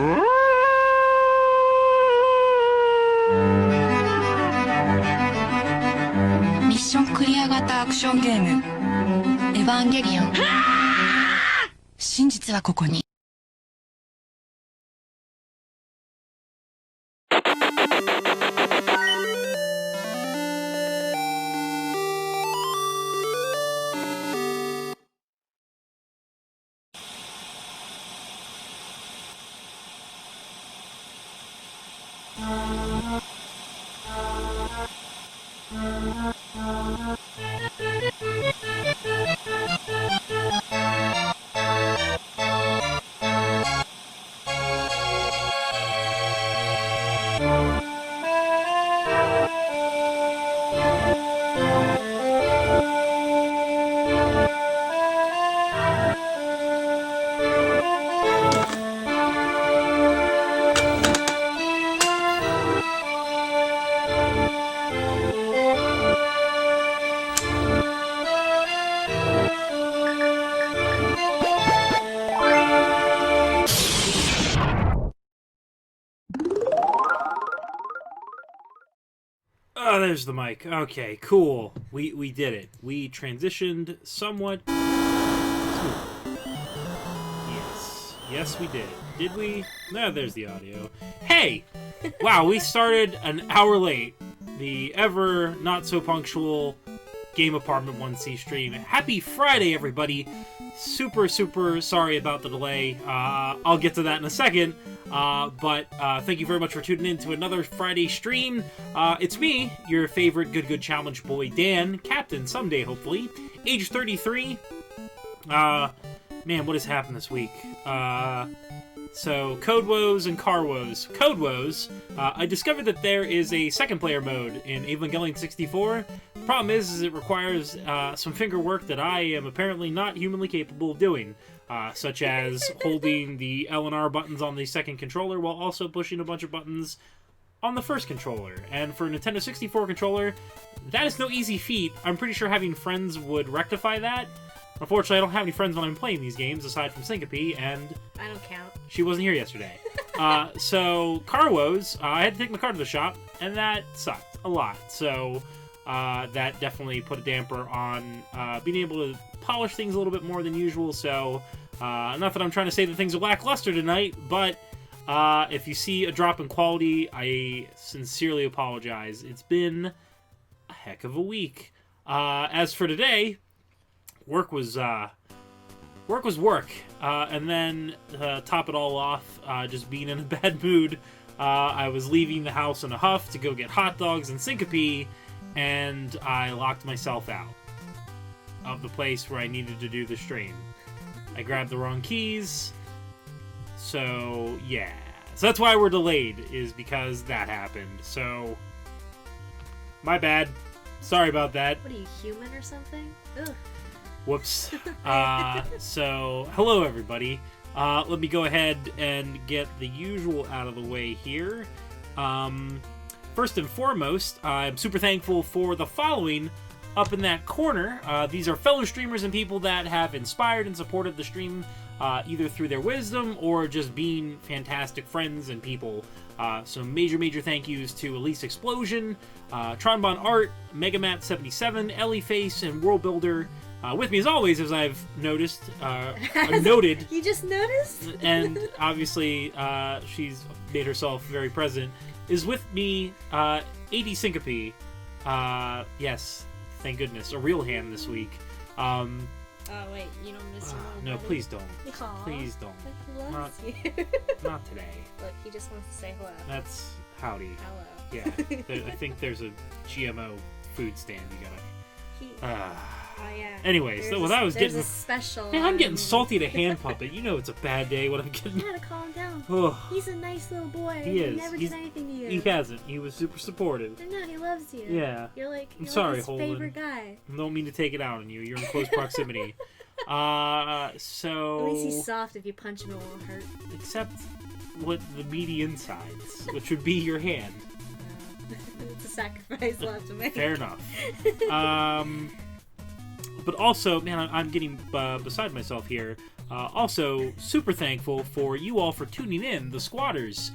ミッションクリア型アクションゲームエヴァンゲリオン。真実はここに。Oh, there's the mic. Okay, cool. We did it. We transitioned somewhat smoothly. Yes, we did. Did we? No, there's the audio. Hey! Wow, we started an hour late. The ever not so punctual Game Apartment 1C stream. Happy Friday, everybody. Super sorry about the delay. I'll get to that in a second. But thank you very much for tuning in to another Friday stream. It's me, your favorite good challenge boy, Dan, Captain someday, hopefully. Age 33. Man, what has happened this week? So, Code Woes and Car Woes. Code Woes, I discovered that there is a second player mode in Evangelion 64. The problem is it requires some finger work that I am apparently not humanly capable of doing. Such as holding the L and R buttons on the second controller while also pushing a bunch of buttons on the first controller. And for a Nintendo 64 controller, that is no easy feat. I'm pretty sure having friends would rectify that. Unfortunately, I don't have any friends when I'm playing these games, aside from Sinko Me, and... I don't count. She wasn't here yesterday. So, car woes, I had to take my car to the shop, and that sucked a lot. So, that definitely put a damper on being able to polish things a little bit more than usual, so... not that I'm trying to say that things are lackluster tonight, but if you see a drop in quality, I sincerely apologize. It's been a heck of a week. As for today, work was work. And then, top it all off, just being in a bad mood, I was leaving the house in a huff to go get hot dogs and Sinko Me, and I locked myself out of the place where I needed to do the stream. I grabbed the wrong keys, so yeah. So that's why we're delayed, is because that happened. So, my bad. Sorry about that. What are you, human or something? Ugh. Whoops. So, hello everybody. Let me go ahead and get the usual out of the way here. First and foremost, I'm super thankful for the following up in that corner. These are fellow streamers and people that have inspired and supported the stream, either through their wisdom or just being fantastic friends and people. So major thank yous to Elise Explosion, Tronbon Art, Megamat77, Ellie Face, and World Builder. With me as always, as I've noticed, noted. You just noticed? And obviously, she's made herself very present, is with me, A.D. Sinko Me. Yes. Thank goodness. A real hand this week. Oh, wait. You don't miss your mom? No, please don't. Aww. Please don't. He loves you. Not today. Look, he just wants to say hello. That's howdy. Hello. Yeah. I think there's a GMO food stand you gotta... Oh, yeah. Anyways, so I was getting... There's a special... Man, I'm getting salty at a hand puppet. You know it's a bad day when I'm getting... You gotta calm down. Oh. He's a nice little boy. He is. Never did anything to you. He hasn't. He was super supportive. No, he loves you. Yeah. You're like sorry, his favorite Holden. guy. I don't mean to take it out on you. You're in close proximity. So... At least he's soft. If you punch him, it won't hurt. Except what the meaty insides, which would be your hand. It's a sacrifice we'll have to make. Fair enough. But also, man, I'm getting beside myself here. Also, super thankful for you all for tuning in, the squatters,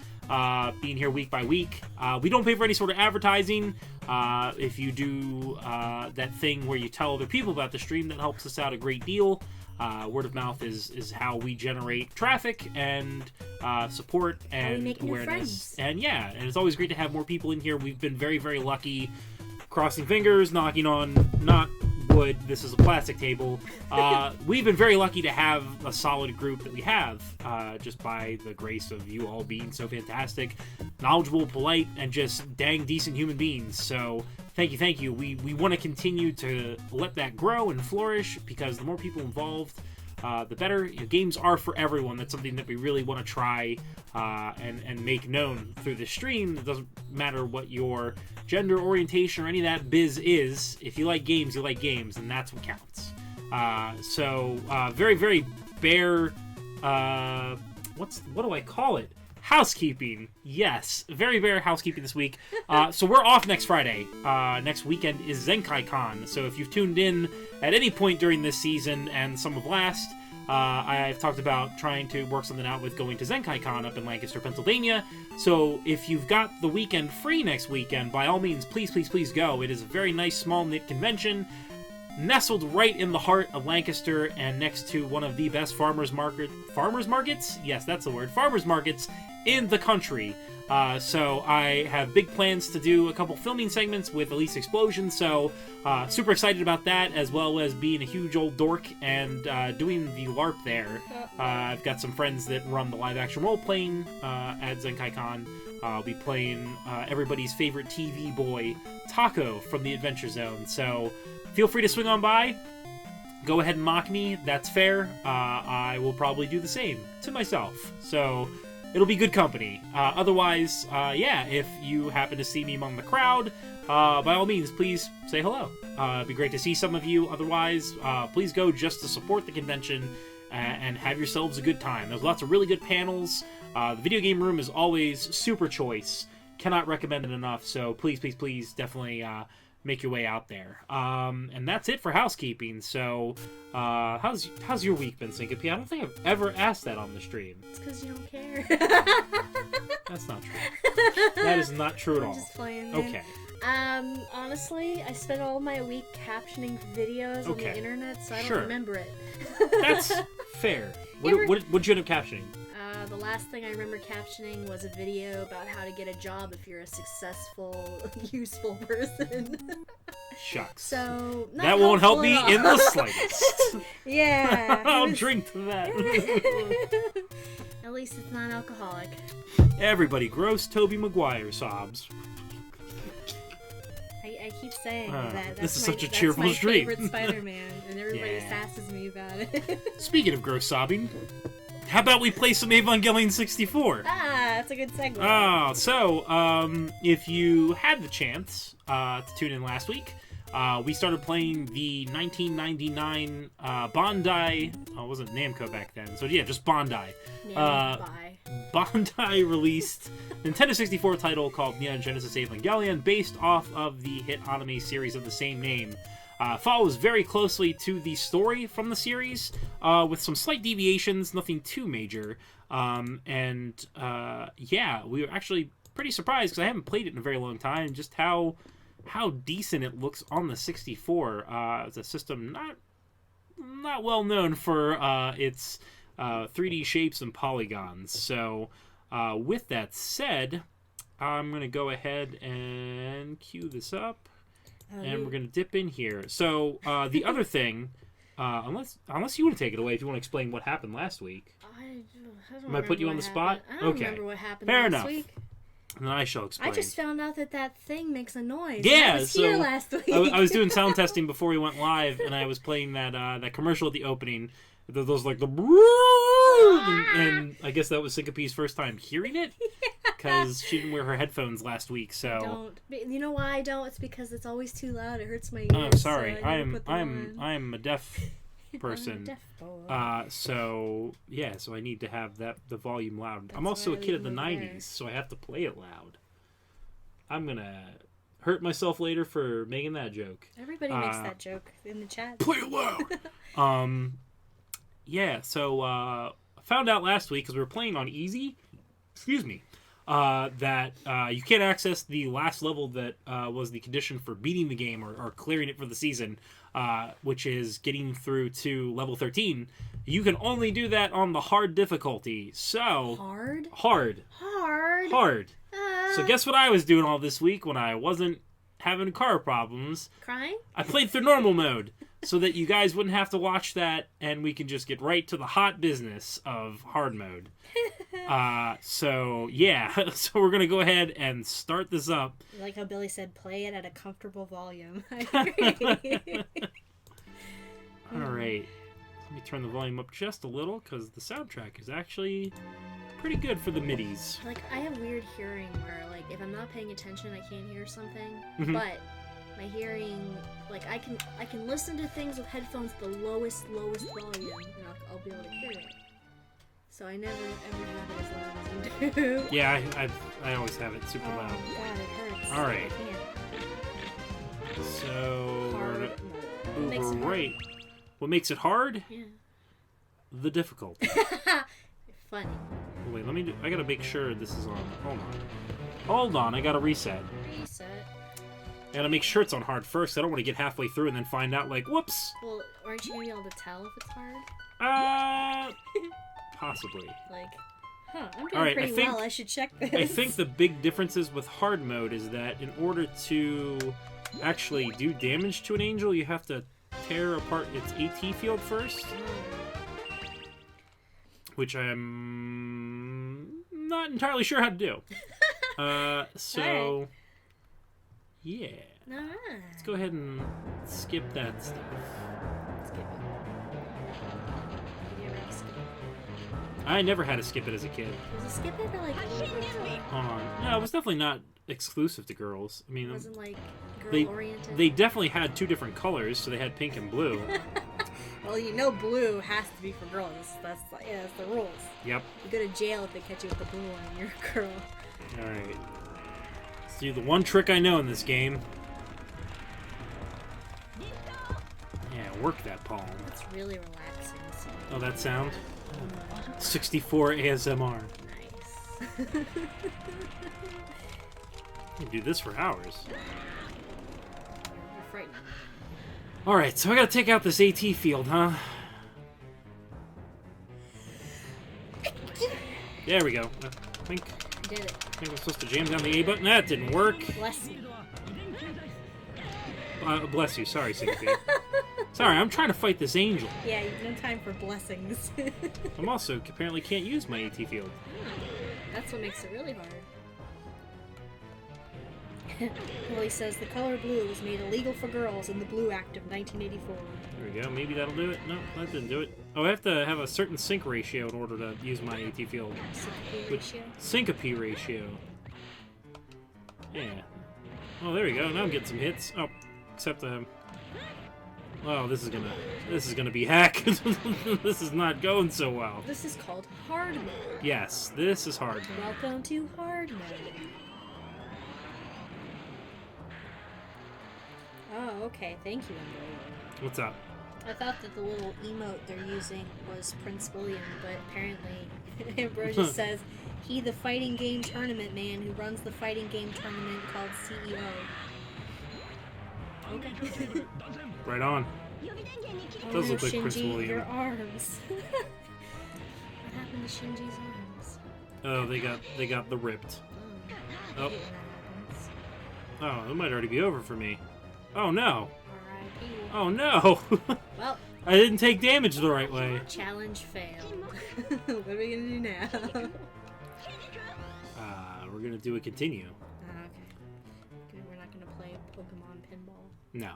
being here week by week. We don't pay for any sort of advertising. If you do that thing where you tell other people about the stream, that helps us out a great deal. Word of mouth is how we generate traffic and support and make new awareness. friends. And yeah, and it's always great to have more people in here. We've been very, very lucky. Crossing fingers, knocking on not wood. This is a plastic table. We've been very lucky to have a solid group that we have, just by the grace of you all being so fantastic, knowledgeable, polite, and just dang decent human beings. So thank you. We want to continue to let that grow and flourish, because the more people involved, the better. Games are for everyone. That's something that we really want to try and make known through the stream. It doesn't matter what your gender orientation or any of that biz is. If you like games, and that's what counts. So very, very bare. What do I call it? Housekeeping. Yes, very bare housekeeping this week. So we're off next Friday. Next weekend is Zenkai-Con. So if you've tuned in at any point during this season and some of last, I've talked about trying to work something out with going to Zenkai-Con up in Lancaster, Pennsylvania. So if you've got the weekend free next weekend, by all means, please go. It is a very nice, small-knit convention, nestled right in the heart of Lancaster and next to one of the best farmers markets? Yes, that's the word. Farmers markets in the country. So I have big plans to do a couple filming segments with Elise Explosion, so super excited about that, as well as being a huge old dork and doing the LARP there. I've got some friends that run the live-action role-playing at Zenkai-Con. I'll be playing everybody's favorite TV boy, Taco, from the Adventure Zone, so feel free to swing on by. Go ahead and mock me, that's fair. I will probably do the same to myself, so it'll be good company. Otherwise, yeah, if you happen to see me among the crowd, by all means, please say hello. It'd be great to see some of you. Otherwise, please go just to support the convention and have yourselves a good time. There's lots of really good panels. The video game room is always super choice. Cannot recommend it enough, so please definitely make your way out there. And that's it for housekeeping. So, how's your week been, Sinko? I don't think I've ever asked that on the stream. It's because you don't care. That's not true. That is not true at all. I'm just playing, man. Okay. Honestly, I spent all my week captioning videos on the internet, so I don't remember it. That's fair. What'd you end up captioning? The last thing I remember captioning was a video about how to get a job if you're a successful, useful person. Shucks. So that won't help me in the slightest. Yeah. I'll drink to that. At least it's not alcoholic. Everybody, gross Tobey Maguire sobs. I keep saying that. This is such a cheerful stream. That's my favorite Spider-Man, and everybody sasses me about it. Speaking of gross sobbing, how about we play some Evangelion 64? That's a good segue. Oh, so, if you had the chance to tune in last week, we started playing the 1999 Bandai... Oh, it wasn't Namco back then, so yeah, just Bandai. Bandai released Nintendo 64 title called Neon Genesis Evangelion, based off of the hit anime series of the same name. Follows very closely to the story from the series, with some slight deviations, nothing too major. Yeah, we were actually pretty surprised, because I haven't played it in a very long time, just how decent it looks on the 64. It's a system not well known for its 3D shapes and polygons. So, with that said, I'm going to go ahead and cue this up. And we're going to dip in here. So, the other thing, unless you want to take it away, if you want to explain what happened last week. I don't Am I put you on the spot? I don't remember what happened Fair last enough. week. And then I shall explain. I just found out that thing makes a noise. Yeah, I was so here last week. I was doing sound testing before we went live, and I was playing that commercial at the opening. Those like the and I guess that was Syncope's first time hearing it, because she didn't wear her headphones last week. So don't. You know why I don't? It's because it's always too loud. It hurts my ears. I'm sorry. So I'm a deaf person. So yeah. So I need to have the volume loud. I'm also a kid of the '90s, so I have to play it loud. I'm gonna hurt myself later for making that joke. Everybody makes that joke in the chat. Play it loud! Yeah, so I found out last week, because we were playing on easy, that you can't access the last level that was the condition for beating the game or clearing it for the season, which is getting through to level 13. You can only do that on the hard difficulty. So Hard? Hard. So guess what I was doing all this week when I wasn't having car problems? Crying? I played through normal mode so that you guys wouldn't have to watch that and we can just get right to the hot business of hard mode. So yeah, so we're gonna go ahead and start this up. I like how Billy said, play it at a comfortable volume. I agree. Alright, let me turn the volume up just a little because the soundtrack is actually pretty good for the midis. Like, I have weird hearing where, like, if I'm not paying attention, I can't hear something. Mhm. But my hearing, like, I can listen to things with headphones the lowest volume, and I'll be able to hear it. So I never ever have it as loud as you do. Yeah, I always have it super loud. Oh god, it hurts. Alright. I can't. So Hard. we're What makes it gonna hard? right. What makes it hard? Yeah. The difficulty. Funny. Wait, I gotta make sure this is on. Hold on, I gotta reset. Reset. I gotta make sure it's on hard first. I don't want to get halfway through and then find out, like, whoops! Well, aren't you gonna be able to tell if it's hard? Possibly. Like, I'm doing Alright, pretty well. I should check this. I think the big differences with hard mode is that in order to actually do damage to an angel, you have to tear apart its AT field first. Which I'm not entirely sure how to do. So, Alright. yeah. Alright. Let's go ahead and skip that stuff. Skip it. Did you ever have to skip it? I never had to skip it as a kid. Was it skip it or like Hold on. No, it was definitely not exclusive to girls. I mean, it wasn't like they- girl oriented? they definitely had two different colors, so they had pink and blue. Well, you know blue has to be for girls. That's the rules. Yep. You go to jail if they catch you with the blue one and you're a girl. Alright. Let's do the one trick I know in this game. Yeah, work that palm. That's really relaxing. So. Oh, that sound? 64 ASMR. Nice. You can do this for hours. You're frightening. Alright, so I gotta take out this AT field, huh? There we go. I think You did it. I'm supposed to jam down the A button. That didn't work. Bless you. Bless you. Sorry, Sinko. Sorry, I'm trying to fight this angel. Yeah, you have no time for blessings. I'm also apparently can't use my AT field. That's what makes it really hard. Well, he says the color blue was made illegal for girls in the Blue Act of 1984. There we go. Maybe that'll do it. No, that didn't do it. Oh, I have to have a certain sync ratio in order to use my AT field. Sympathy Which- ratio. Syncope ratio. Yeah. Oh, there we go. Now I'm getting some hits. Oh, except oh, this is gonna be hack. This is not going so well. This is called hard mode. Yes, this is hard mode. Welcome to hard mode. Oh, okay. Thank you, Emily. What's up? I thought that the little emote they're using was Prince William, but apparently Ambrosius says he the fighting game tournament man who runs the fighting game tournament called CEO. Okay. Right on. Oh, Does no, look like Prince Shinji, William. your arms. What happened to Shinji's arms? Oh, they got the ripped. Oh. I Oh. hate when that happens. Oh, it might already be over for me. Oh no. R.I.P. Oh no. Well, I didn't take damage the right way. challenge failed. What are we gonna do now? We're gonna do a continue. Okay. Good, we're not gonna play Pokemon Pinball. No.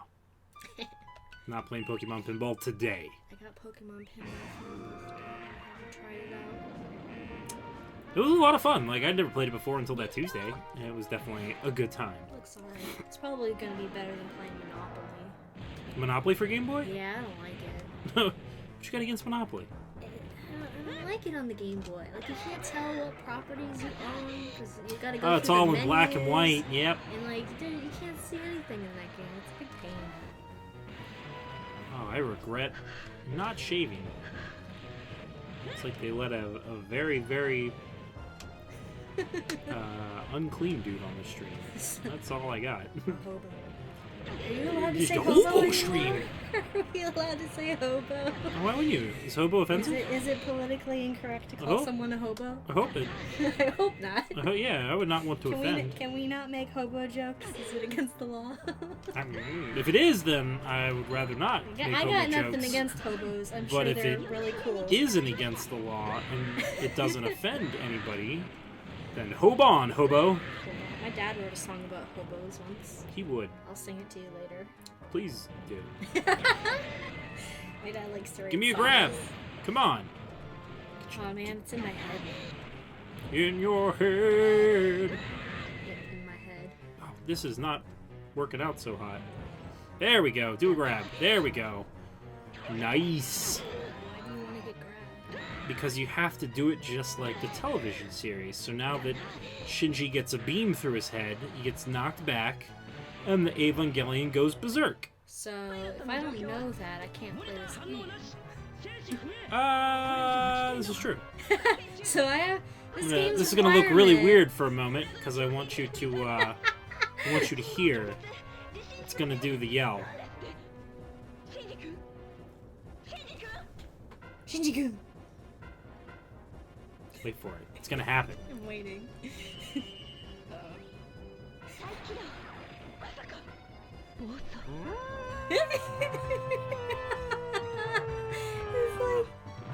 Not playing Pokemon Pinball today. I got Pokemon Pinball for my birthday. I haven't tried it out. It was a lot of fun. Like, I'd never played it before until that Tuesday, and it was definitely a good time. It looks alright. It's probably gonna be better than playing Monopoly. Monopoly for Game Boy? Yeah, I don't like it. What you got against Monopoly? I don't like like it on the Game Boy. Like you can't tell what properties you own because you gotta go. Oh, it's through the all in black and menus, white. Yep. And like, dude, you can't see anything in that game. It's a big pain. Oh, I regret not shaving. It's like they let a very, very unclean dude on the stream. That's all I got. Hobo. Are you allowed to Just say a hobo hobo anymore? stream. Are we allowed to say hobo? Why wouldn't you? Is hobo offensive? Is it politically incorrect to call someone a hobo? I hope it. I hope not. Yeah, I would not want to offend. Can we not make hobo jokes? Is it against the law? I mean, if it is, then I would rather not make I hobo got nothing jokes. against hobos. I'm But sure if they're it really cool. isn't against the law and it doesn't offend anybody, then hobo on, hobo. My dad wrote a song about hobos once. He would. I'll sing it to you later. Please do. My dad likes to write Give me a songs. grab. Come on. Oh man, it's in my head. In your head. In my head. Oh, this is not working out so hot. There we go. Do a grab. There we go. Nice. Why do you want to get grabbed? Because you have to do it just like the television series. So now that Shinji gets a beam through his head, he gets knocked back, and the Evangelion goes berserk. So, if I don't know that, I can't play this game. This is true. So I have... This is gonna look really weird for a moment, because I want you to, I want you to hear. It's gonna do the yell. Shinji-kun! Wait for it. It's gonna happen. I'm waiting.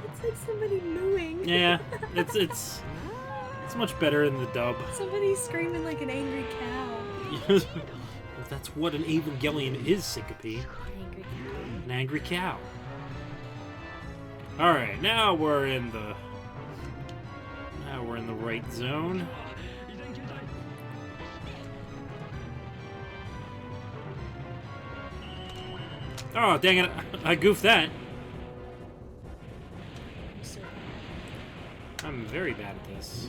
It's like somebody mooing. Yeah, it's much better in the dub. Somebody's screaming like an angry cow. That's what an Evangelion is, Syncope. Angry cow. An angry cow. Alright, now we're in the right zone. Oh, dang it. I goofed that. So I'm very bad at this.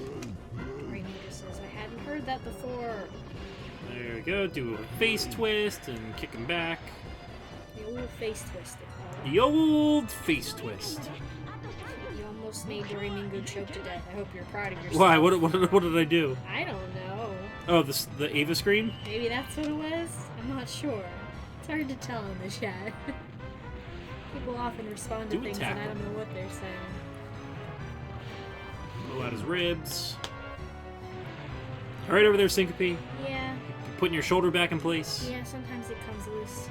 Rainmaker says, I hadn't heard that before. There we go. Do a face twist and kick him back. The old face twist, they call it. The old face twist. You almost made Doraemon choke to death. I hope you're proud of yourself. Why? What did I do? I don't know. Oh, the Ava scream? Maybe that's what it was? I'm not sure. It's hard to tell in the chat. People often respond to Do a things and I tackle. don't know what they're saying. Blow out his ribs. Right over there, Syncope. Yeah, Putting your shoulder back in place. yeah, sometimes it comes loose.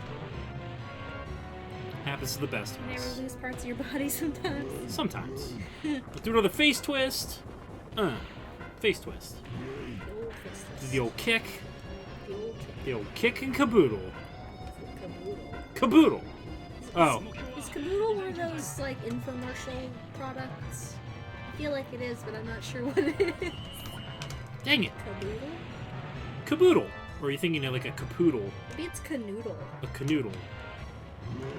Happens to the best You of never us. lose parts of your body sometimes. Sometimes. Let's do another face twist. Face twist. The old face twist. The old kick. The old kick. The old kick and caboodle. Caboodle. Caboodle. Oh. Is Caboodle one of those, like, infomercial products? I feel like it is, but I'm not sure what it is. Dang it. Caboodle? Caboodle. Or are you thinking of like a capoodle? Maybe it's canoodle. A canoodle.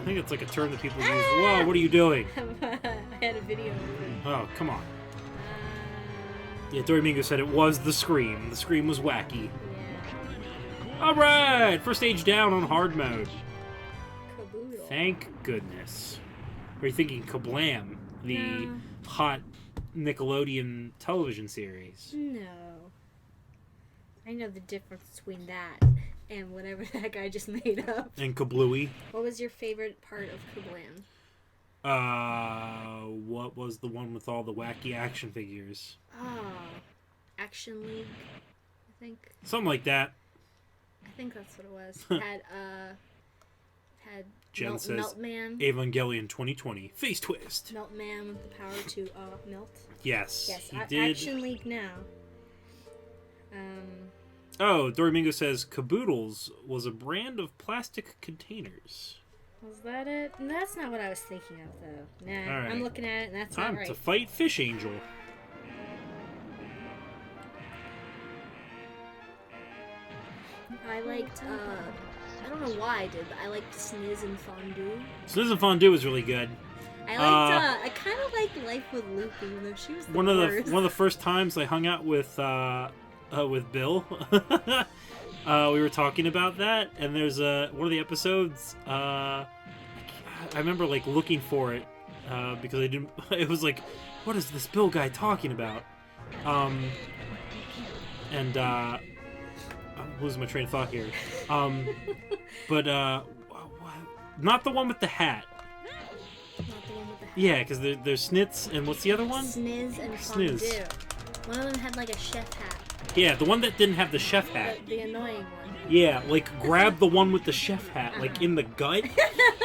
I think it's like a term that people use. Whoa, what are you doing? I had a video of it. Oh, come on. Yeah, Doraemon said it was the scream. The scream was wacky. Yeah. Alright! First stage down on hard mode. Caboodle. Thank goodness. Are you thinking Kablam? The No. hot Nickelodeon television series. No. I know the difference between that and whatever that guy just made up. And Kablooey. What was your favorite part of Kablam? What was the one with all the wacky action figures? Oh, Action League, I think. Something like that. I think that's what it was. had Jen says, Meltman. Evangelion 2020. Face twist. Meltman with the power to melt. Yes, Yes, he did. Action League now. Oh, Doramingo says Caboodles was a brand of plastic containers. Was that it? That's not what I was thinking of, though. Nah, All right. I'm looking at it, and that's Time not right. to fight Fish Angel. I liked, I don't know why I did, but I liked Sniz and Fondue. Sniz and Fondue was really good. I liked, I kind of like life with Luke, even though she was the one worst. of the first times I hung out with Bill. We were talking about that, and there's one of the episodes. I remember like looking for it because I didn't. It was like, what is this Bill guy talking about? And I'm losing my train of thought here. But not the one with the hat. Not the one with the hat. Yeah, because there's Snitz, and what's the other one? Sniz and Sniz. Fondue. One of them had like a chef hat. Yeah, the one that didn't have the chef hat. The annoying one. Yeah, like grab the one with the chef hat, like in the gut,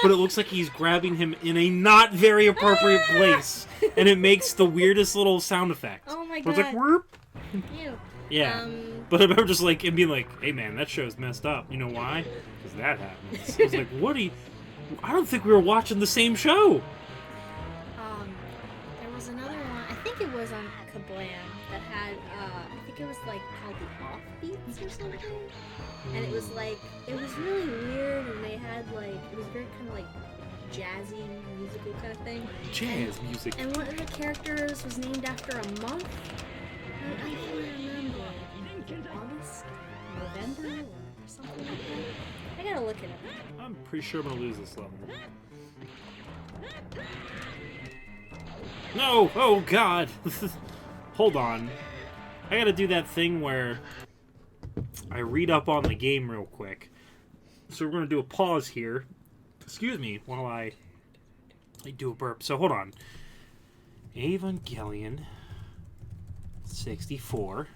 but it looks like he's grabbing him in a not very appropriate place, and it makes the weirdest little sound effect. Oh my Where it's like, god. whoop. Ew. Yeah. But I remember just like it being like, hey man, that show's messed up. You know why? Because that happens. I was like, what are you... I don't think we were watching the same show. There was another one, I think it was on Kablam, that had, I think it was like called the Offbeats or something. And it was really weird, and they had like, it was very kind of like jazzy, musical kind of thing. Jazz music. And one of the characters was named after a month. I can't remember. August? November? Or something like that? I gotta look it up. I'm pretty sure I'm gonna lose this level. No! Oh god! Hold on. I gotta do that thing where I read up on the game real quick. So we're gonna do a pause here. Excuse me while I do a burp. So hold on. Evangelion 64.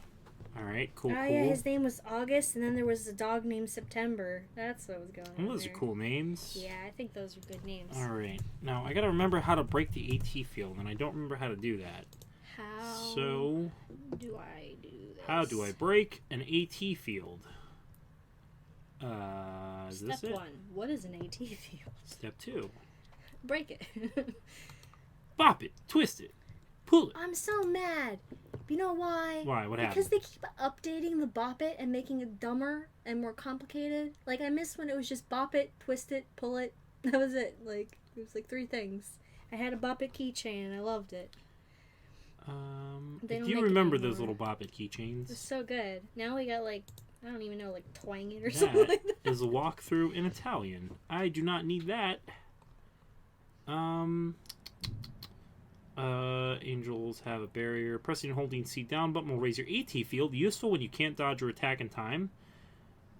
Alright, cool, Oh cool. yeah, his name was August, and then there was a dog named September. That's what was going on. Those are there. cool names. Yeah, I think those are good names. Alright. Now, I gotta remember how to break the AT field, and I don't remember how to do that. How So, do I do this? how do I break an AT field? Is Step this it? 1. What is an AT field? Step 2. Break it. Bop it. Twist it. Pull it. I'm so mad. You know why? Why? What Because happened? they keep updating the bop it and making it dumber and more complicated. Like, I miss when it was just bop it, twist it, pull it. That was it. Like, it was like 3 things. I had a bop it keychain and I loved it. They don't Do you make it remember those anymore. little bop it keychains? It was so good. Now we got like, I don't even know, like twang it or something That like that. is a walkthrough in Italian. I do not need that. Angels have a barrier. Pressing and holding C down button will raise your AT field. Useful when you can't dodge or attack in time.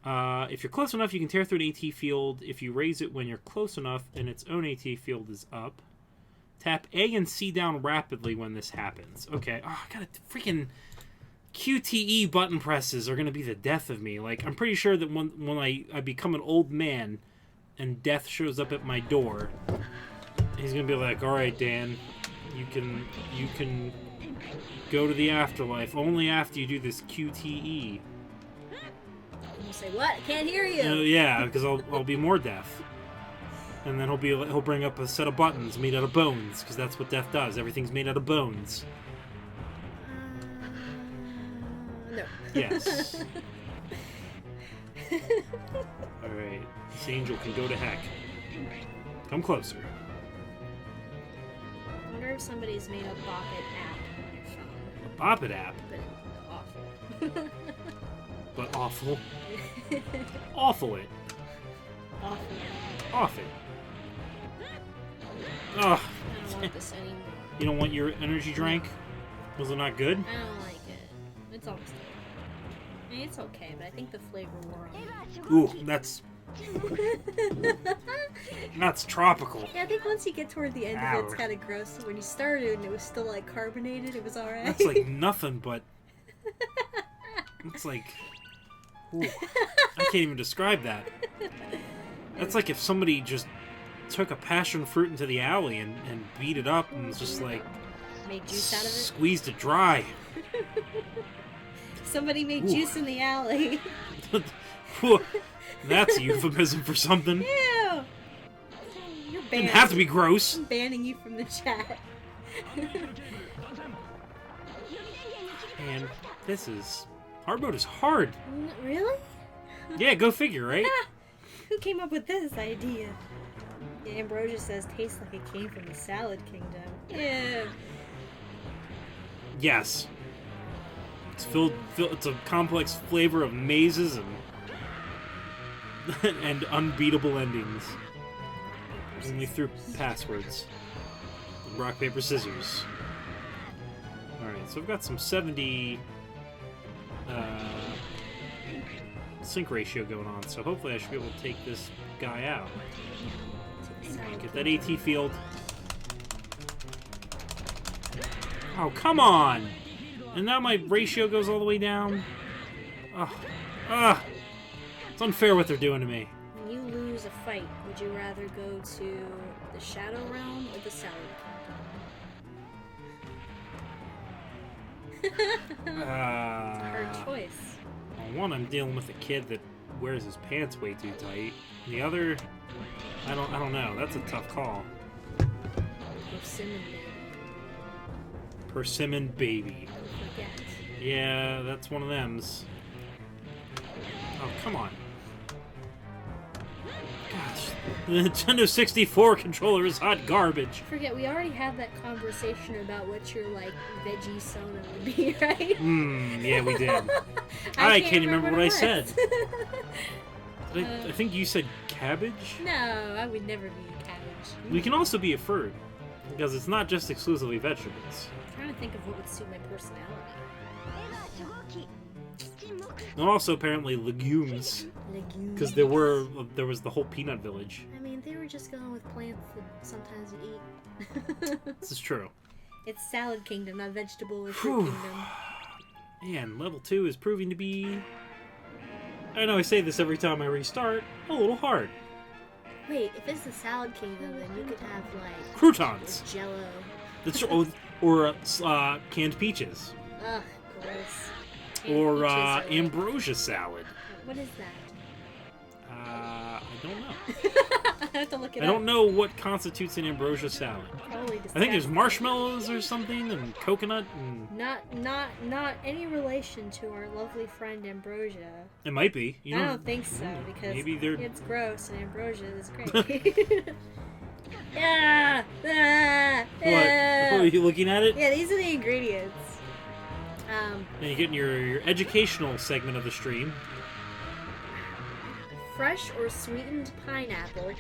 If you're close enough, you can tear through an AT field. If you raise it when you're close enough and its own AT field is up. Tap A and C down rapidly when this happens. Okay. Oh, I gotta freaking... QTE button presses are going to be the death of me. Like, I'm pretty sure that when I become an old man and death shows up at my door, he's going to be like, alright, Dan, you can go to the afterlife only after you do this QTE. You say, what? I can't hear you. Yeah, because I'll be more deaf. And then he'll bring up a set of buttons made out of bones, because that's what death does. Everything's made out of bones. No. Yes. Alright. This angel can go to heck. Come closer. I wonder if somebody's made a Bop It app on your phone. A Bop It app. But awful. But awful. Awful it. Awful. Off it. Ugh. I don't want this anymore. You don't want your energy drink? Was it not good? I don't like it. It's almost there. I mean, it's okay, but I think the flavor wore on. Ooh, that's tropical. Yeah, I think once you get toward the end of it, it's Ow. kind of gross. When you started and it was still like carbonated, it was alright. That's like nothing but... It's like... Ooh, I can't even describe that. That's like if somebody just took a passion fruit into the alley and beat it up and was just like... Made juice out of it. Squeezed it dry. Somebody made Ooh. juice in the alley. That's a euphemism for something. Ew! You're banned. Didn't have to be gross. I'm banning you from the chat. Man, this is... Hard mode is hard. Really? Yeah, go figure, right? Who came up with this idea? Ambrosia says tastes like it came from the salad kingdom. Yeah. Yes. It's filled. It's a complex flavor of mazes and and unbeatable endings. Only through passwords. Rock, paper, scissors. Alright, so I've got some 70 sync ratio going on, so hopefully I should be able to take this guy out. Get that AT field. Oh, come on! And now my ratio goes all the way down. It's unfair what they're doing to me. When you lose a fight, would you rather go to the Shadow Realm or the Salad Kingdom? Hard choice. Well, one, I'm dealing with a kid that wears his pants way too tight. The other, I don't know. That's a tough call. Persimmon baby. Persimmon baby. Don't forget. Yeah, that's one of them's. Oh, come on. Gosh, the Nintendo 64 controller is hot garbage. Forget, we already had that conversation about what your, like, veggie sona would be, right? Yeah, we did. I can't remember what I said. I think you said cabbage? No, I would never be a cabbage. We can also be a fruit, because it's not just exclusively vegetables. I'm trying to think of what would suit my personality. And also apparently legumes, Legumes. because there was the whole peanut village. I mean, they were just going with plants that sometimes you eat. This is true. It's Salad Kingdom, not Vegetable or Fruit Kingdom. Man, level 2 is proving to be, I know I say this every time I restart, a little hard. Wait, if it's the Salad Kingdom, then you could have, like... Croutons. Jello. That's or canned peaches. Ugh, gross. Or Peaches are like- ambrosia salad. What is that? I don't know. I have to look it I up. don't know what constitutes an ambrosia salad. Probably I think there's disgusting. marshmallows or something, and coconut, and Not any relation to our lovely friend Ambrosia. it might be. You I know, don't think so, because maybe they're. it's gross and Ambrosia is great. Yeah. What? Are you looking at it? Yeah, these are the ingredients. And you're getting your educational segment of the stream. Fresh or sweetened pineapple,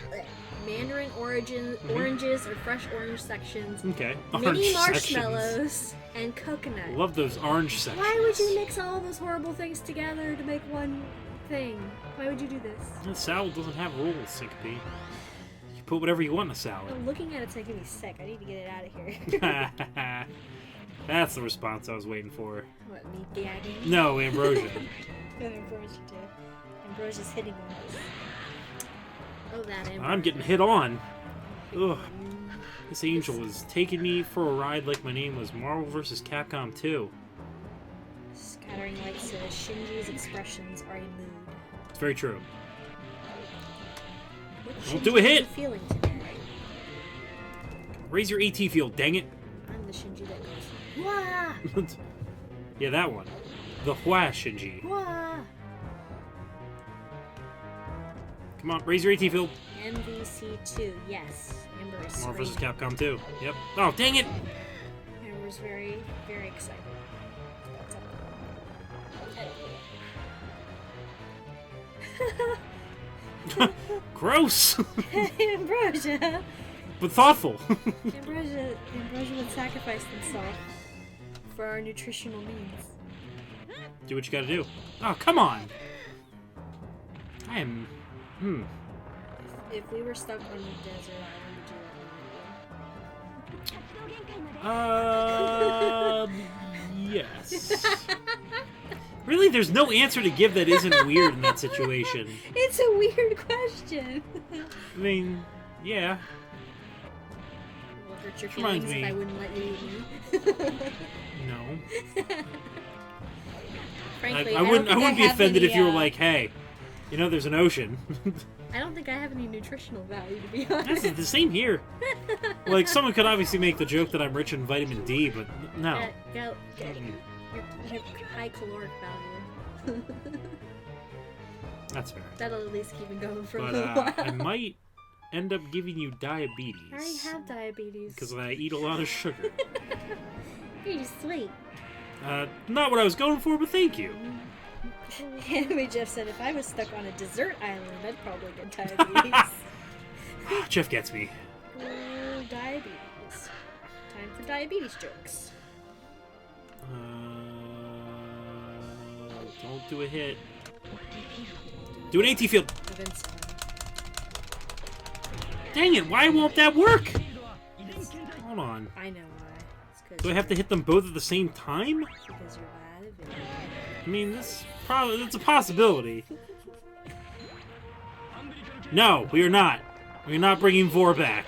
mandarin oranges or fresh orange sections, Okay. mini Orange sections. marshmallows, and coconut. Love those orange sections. Why would you mix all those horrible things together to make one thing? Why would you do this? The salad doesn't have rules, Syncope. You put whatever you want in a salad. I'm looking at it's making me sick. I need to get it out of here. That's the response I was waiting for. What, me gagging? No, ambrosia. Ambrosia too. Ambrosia's hitting on us. Oh, that Ambrosia. I'm getting hit on. Ugh. This angel is taking me for a ride like my name was Marvel vs. Capcom 2. Scattering light says Shinji's expressions are a mood. It's very true. What Don't Shinji do a hit! are you feeling today? Raise your AT field, dang it. I'm the Shinji that goes, wah! Yeah, that one. The Hua Shinji. Wah! Come on, raise your AT field. MVC2, yes. Amber is Marvel vs. screaming. Capcom 2. Yep. Oh, dang it! Amber's very, very excited. Gross! Ambrosia! But thoughtful. Ambrosia would sacrifice himself for our nutritional needs. Do what you gotta do. Oh, come on! I am... If we were stuck on the desert Yes. Really, there's no answer to give that isn't weird in that situation. It's a weird question. I mean, yeah. Will hurt your Reminds feelings if me- I wouldn't let you eat me. No. Frankly, I wouldn't don't think be have offended any, if you were like, hey, you know, there's an ocean. I don't think I have any nutritional value, to be honest. That's the same here. Like, someone could obviously make the joke that I'm rich in vitamin D, but no. You have high caloric value. That's fair. That'll at least keep it going for a But little while. I might end up giving you I already diabetes. have diabetes. Because I eat a lot of sugar. You're just sweet. Not what I was going for, but thank you. Anime Jeff said if I was stuck on a desert island, I'd probably get diabetes. Jeff gets me. Oh, diabetes. Time for diabetes jokes. Don't do a hit. Do an AT field. Vince. Dang it, why won't that work? Hold on. I know why. It's 'cause Do I have to hit them both at the same time? because you're bad at video. I mean, that's a possibility. No, we are not. We are not bringing Vor back.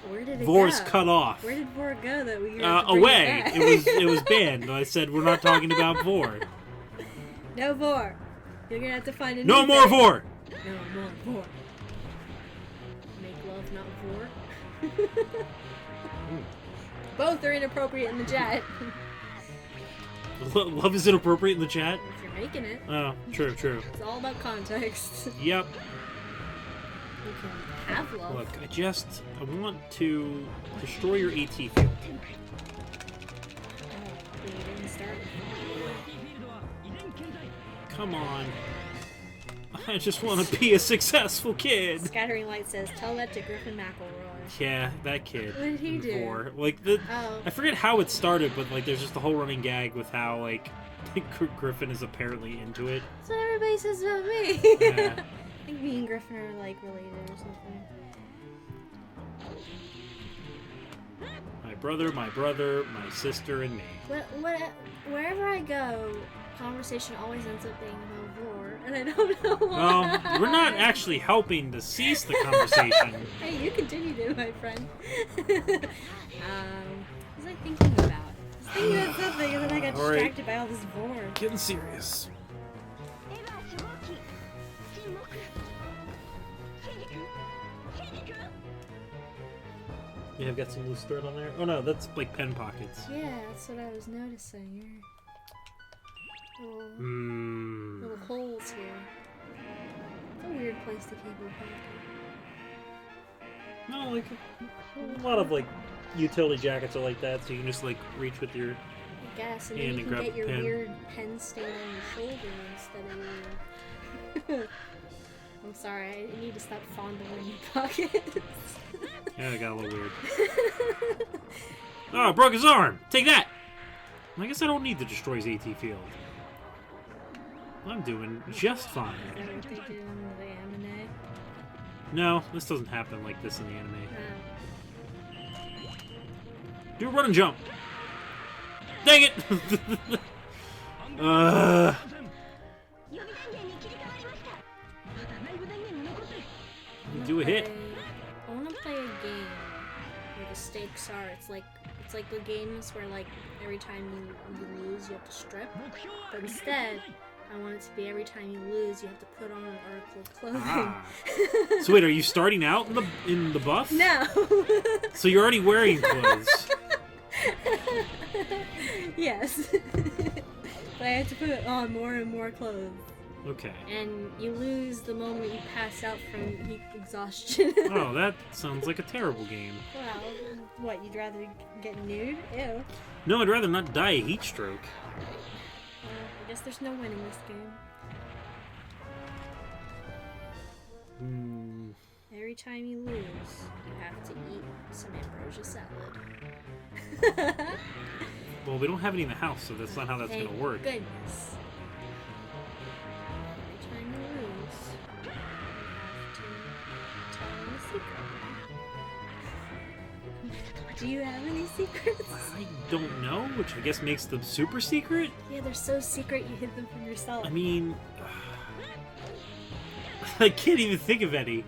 Where did it Vor's go? cut off. Where did Vor go that we have to bring Away. it back? It was banned. I said we're not talking about Vor. No Vor. You're gonna have to find a new No more thing. Vor. No more Vor. Make love, not Vor. Both are inappropriate in the chat. Love is inappropriate in the chat. If you're making it, Oh, true. it's all about context. Yep. You can have love. Look, I want to destroy your AT field. Oh, we didn't start. Come on. I just want to be a successful kid. Scattering Light says, tell that to Griffin McElroy. Yeah, that kid. What did he do? Vor. Oh. I forget how it started, but like, there's just a whole running gag with how like Griffin is apparently into it. That's what everybody says about me. Yeah. I think me and Griffin are like related or something. My brother, my sister, and me. Wherever I go, conversation always ends up being about Vor, and I don't know why. Well, we're not actually helping to cease the conversation. Hey, you continue to, my friend. What was I thinking about? I was thinking about something, and then I got All right. distracted by all this Vor. Getting serious. Yeah, I've got some loose thread on there. Oh no, that's like pen pockets. Yeah, that's what I was noticing. Your little, Hmm. little holes here. It's a weird place to keep a pocket. No, like a lot of like utility jackets are like that, so you can just like reach with your. I guess, and Yeah, then and you grab can get a your pen. weird pen stain on your shoulder instead of your... I'm sorry, I need to stop fondling your pockets. Yeah, it got a little weird. Oh, broke his arm. Take that. I guess I don't need to destroy his AT field. I'm doing just fine. Is that what they do in the anime? No, this doesn't happen like this in the anime. Oh. Do a run and jump. Dang it! Do a hit. I want to play a game where the stakes are. It's like the games where like every time you lose you have to strip, but instead I want it to be every time you lose you have to put on an article of clothing. Ah. So wait, are you starting out in the buff? No. So you're already wearing clothes. Yes. But I have to put on more and more clothes. Okay. And you lose the moment you pass out from heat exhaustion. Oh, that sounds like a terrible game. Well, what, you'd rather get nude? Ew. No, I'd rather not die a heat stroke. I guess there's no winning this game. Hmm. Every time you lose, you have to eat some ambrosia salad. Well, we don't have any in the house, so that's not how that's Thank gonna work. goodness. Every time you lose, you have to tell me a secret. Do you have any secrets? I don't know, which I guess makes them super secret. Yeah, they're so secret you hid them from yourself. I mean, I can't even think of any.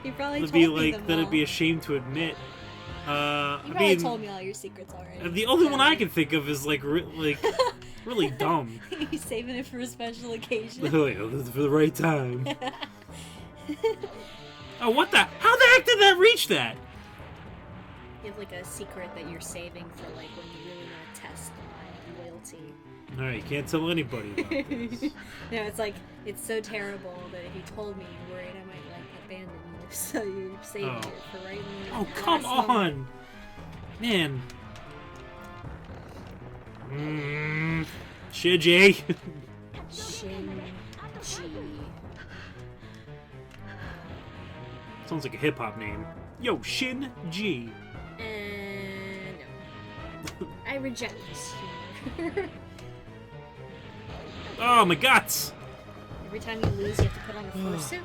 You probably That'd told be me like them that'd all. be a shame to admit. You I probably mean, told me all your secrets already. the only one I can think of is like really dumb. He's saving it for a special occasion. Oh, yeah, this is for the right time. Oh, what the? How the heck did that reach that? You have like a secret that you're saving for like when you really want to test my loyalty. All right, you can't tell anybody about this. No, it's like it's so terrible that if you told me, you worried I might like abandon you. so you're saving Oh. it for right when Oh, the come last moment. on! Man. Shiji. Shinji. Sounds like a hip hop name. Yo, Shin G. And no. I reject this humor. Oh, my guts! Every time you lose, you have to put on a fursuit.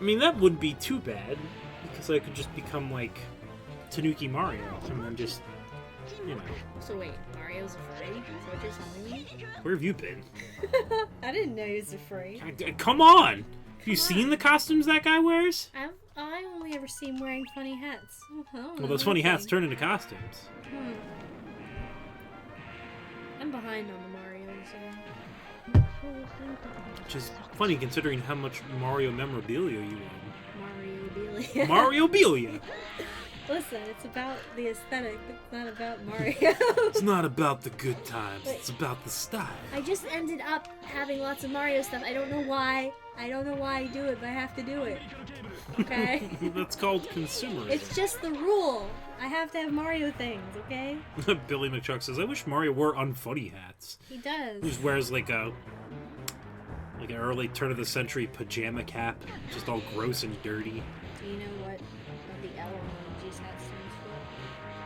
I mean, that wouldn't be too bad, because I could just become, like, Tanuki Mario, and then just, you know. So wait, Mario's a furry? Is that what you're telling me? Where have you been? I didn't know he was a furry. Come on! Have you seen the costumes that guy wears? I only ever see him wearing funny hats. Well, those funny hats turn into costumes. I'm behind on the Marios. Which is funny considering how much Mario memorabilia you own. Mario-bilia. Mario-bilia! Listen, it's about the aesthetic. It's not about Mario. It's not about the good times. It's about the style. I just ended up having lots of Mario stuff. I don't know why. I don't know why I do it, but I have to do it. Okay? That's called consumerism. It's just the rule. I have to have Mario things, okay? Billy McChuck says, I wish Mario wore unfunny hats. He does. He just wears like an early turn of the century pajama cap, just all gross and dirty. Do you know what the L on Luigi's hat stands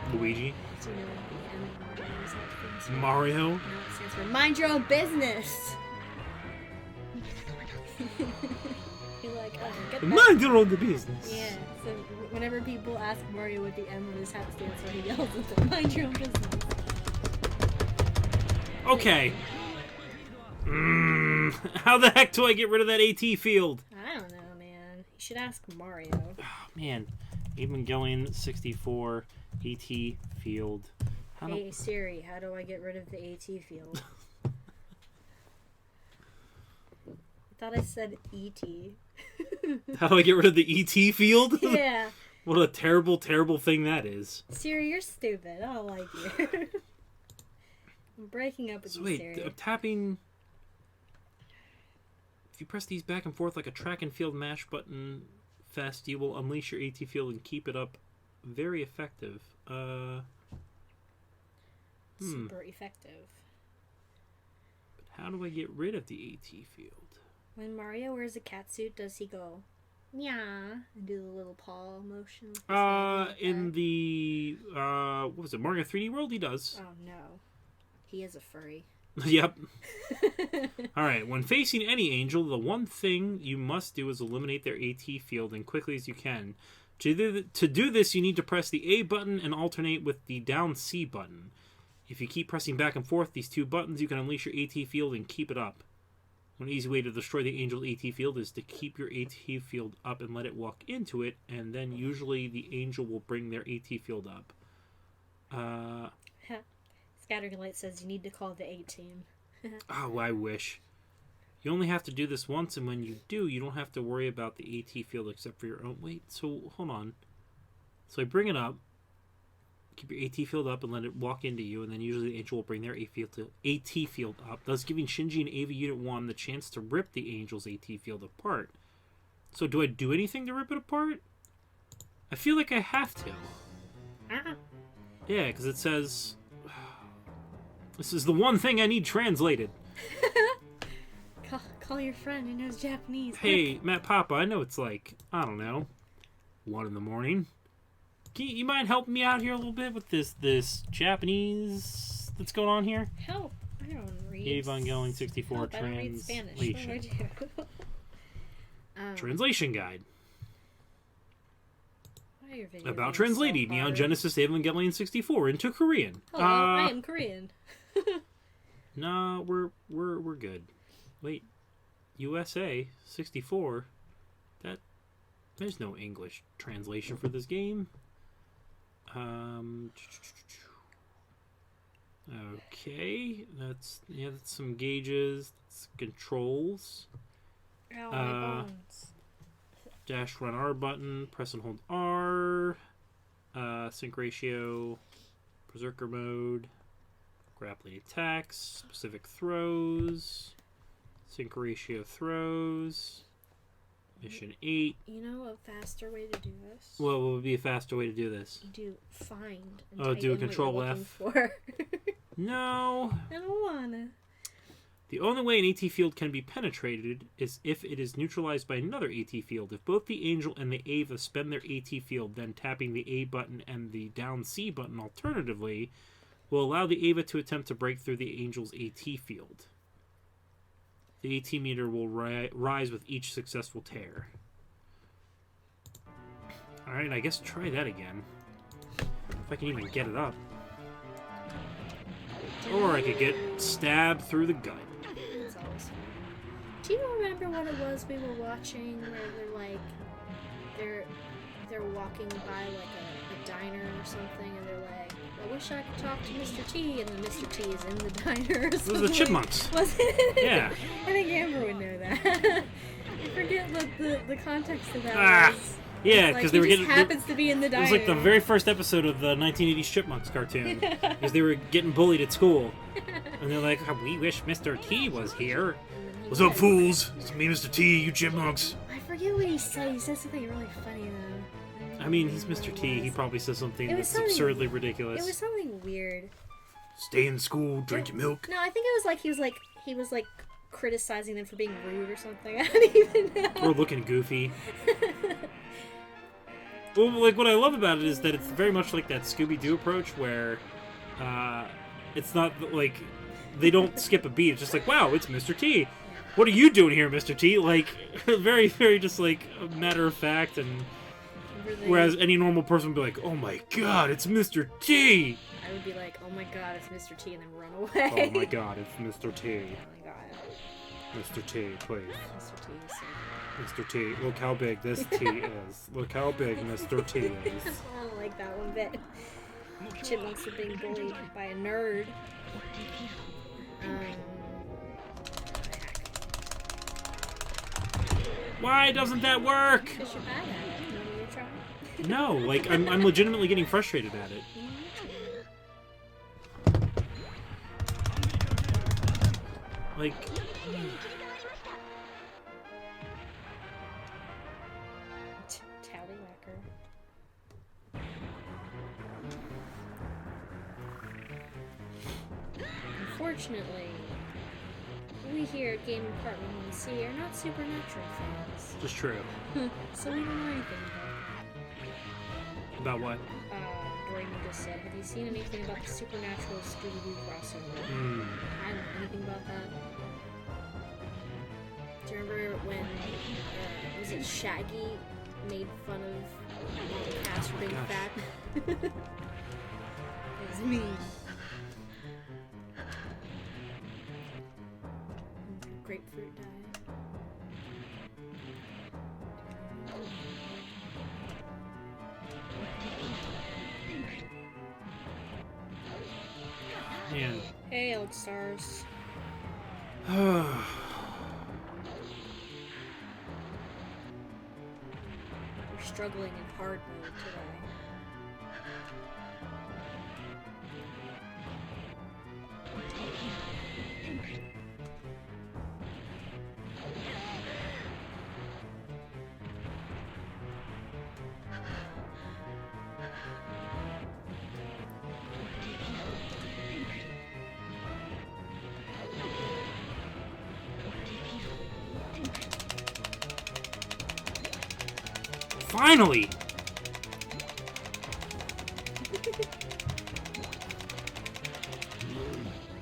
for? Luigi? Do you know what the M on Mario's hat stands for? Mario? No, it stands for mind your own business. You're like, oh, get that. Mind your own business. Yeah, so whenever people ask Mario what the M on his hat stands for, he yells at them, mind your own business. Okay. How the heck do I get rid of that AT field? I don't know, man. You should ask Mario. Oh, man. Evangelion 64 AT field. Hey Siri, how do I get rid of the AT field? I thought I said ET. How do I get rid of the ET field? Yeah. What a terrible, terrible thing that is. Siri, you're stupid. I don't like you. I'm breaking up with you, Wait, Siri. tapping... If you press these back and forth like a track and field mash button fest, you will unleash your AT field and keep it up. Very effective. Super effective. But how do I get rid of the AT field? When Mario wears a catsuit, does he go, meow, and do the little paw motion? with his hand like In that? the, what was it, Mario 3D World? He does. Oh no. He is a furry. Yep. Alright, when facing any angel, the one thing you must do is eliminate their AT field as quickly as you can. To do this, you need to press the A button and alternate with the down C button. If you keep pressing back and forth these two buttons, you can unleash your AT field and keep it up. One easy way to destroy the angel's AT field is to keep your AT field up and let it walk into it, and then usually the angel will bring their AT field up. Scattering Light says you need to call the A-team. Oh, I wish. You only have to do this once, and when you do, you don't have to worry about the AT field except for your own... Wait, so, hold on. So I bring it up, keep your AT field up, and let it walk into you, and then usually the angel will bring their AT field up, thus giving Shinji and Ava Unit 1 the chance to rip the angel's AT field apart. So do I do anything to rip it apart? I feel like I have to. Yeah, because it says... This is the one thing I need translated. Call your friend who knows Japanese. Hey, Matt Papa, I know it's like, I don't know, 1 in the morning. You mind helping me out here a little bit with this Japanese that's going on here? Help! I don't read. Evangelion 64 Help, I don't read Spanish. What do I do? Translation guide. Why are your video About games translating so Neon hard? Genesis Evangelion 64 into Korean. Hello, I am Korean. Nah, we're good. Wait, USA 64. There's no English translation for this game. Okay, that's some gauges, that's controls. Ow, my bones. Dash run R button, press and hold R. Sync ratio, berserker mode, grappling attacks, specific throws, sync ratio throws, Mission 8. You know a faster way to do this? What would be a faster way to do this? You do find. And Oh, type do a in what Control you're F. looking for. No. I don't wanna. The only way an AT field can be penetrated is if it is neutralized by another AT field. If both the Angel and the Ava spend their AT field, then tapping the A button and the down C button alternatively will allow the Ava to attempt to break through the Angel's AT field. The AT meter will rise with each successful tear. Alright, I guess try that again. If I can even get it up. Or I could get stabbed through the gut. That's always fun. Do you remember what it was we were watching where they're like they're walking by like a diner or something and they're like, I wish I could talk to Mr. T, and then Mr. T is in the diner or something. It was the Chipmunks. Was it? Yeah. I think Amber would know that. I forget what the context of that was. Yeah, Like, because he they were just getting. happens to be in the diner. It was like the very first episode of the 1980s Chipmunks cartoon, because they were getting bullied at school, and they're like, oh, "We wish Mr. T was here." What's up, fools? It's me, Mr. T. You Chipmunks. I forget what he said. He said something really funny though. I mean, he's Mr. T. He probably says something It was that's something- absurdly ridiculous. It was something weird. Stay in school, drink your milk. No, I think it was like he was like criticizing them for being rude or something. I don't even know. Or looking goofy. Well, like, what I love about it is that it's very much like that Scooby-Doo approach where it's not, like, they don't skip a beat. It's just like, wow, it's Mr. T. What are you doing here, Mr. T? Like, very, very just, like, a matter of fact, and Really, whereas any normal person would be like, oh my god, it's Mr. T! I would be like, oh my god, it's Mr. T, and then run away. Oh my god, it's Mr. T. Oh my god. Mr. T, please. Mr. T is so Mr. T, look how big this T is. Look how big Mr. T is. I don't like that one bit. Chipmunks are being bullied by a nerd. Why doesn't that work? Because you're bad at it. You want me to try? No, like, I'm legitimately getting frustrated at it. Like... Tallywhacker. Unfortunately, we here at Gaming Department C are not supernatural fans, Just true. so we don't know anything About what? Raymond just said, have you seen anything about the supernatural Scooby-Doo crossover? I don't know anything about that. Do you remember when, was it Shaggy made fun of Cass for being fat? It was mean. Grapefruit diet. Man. Hey, Elk Stars. Oh, We're struggling in hard mode today. finally!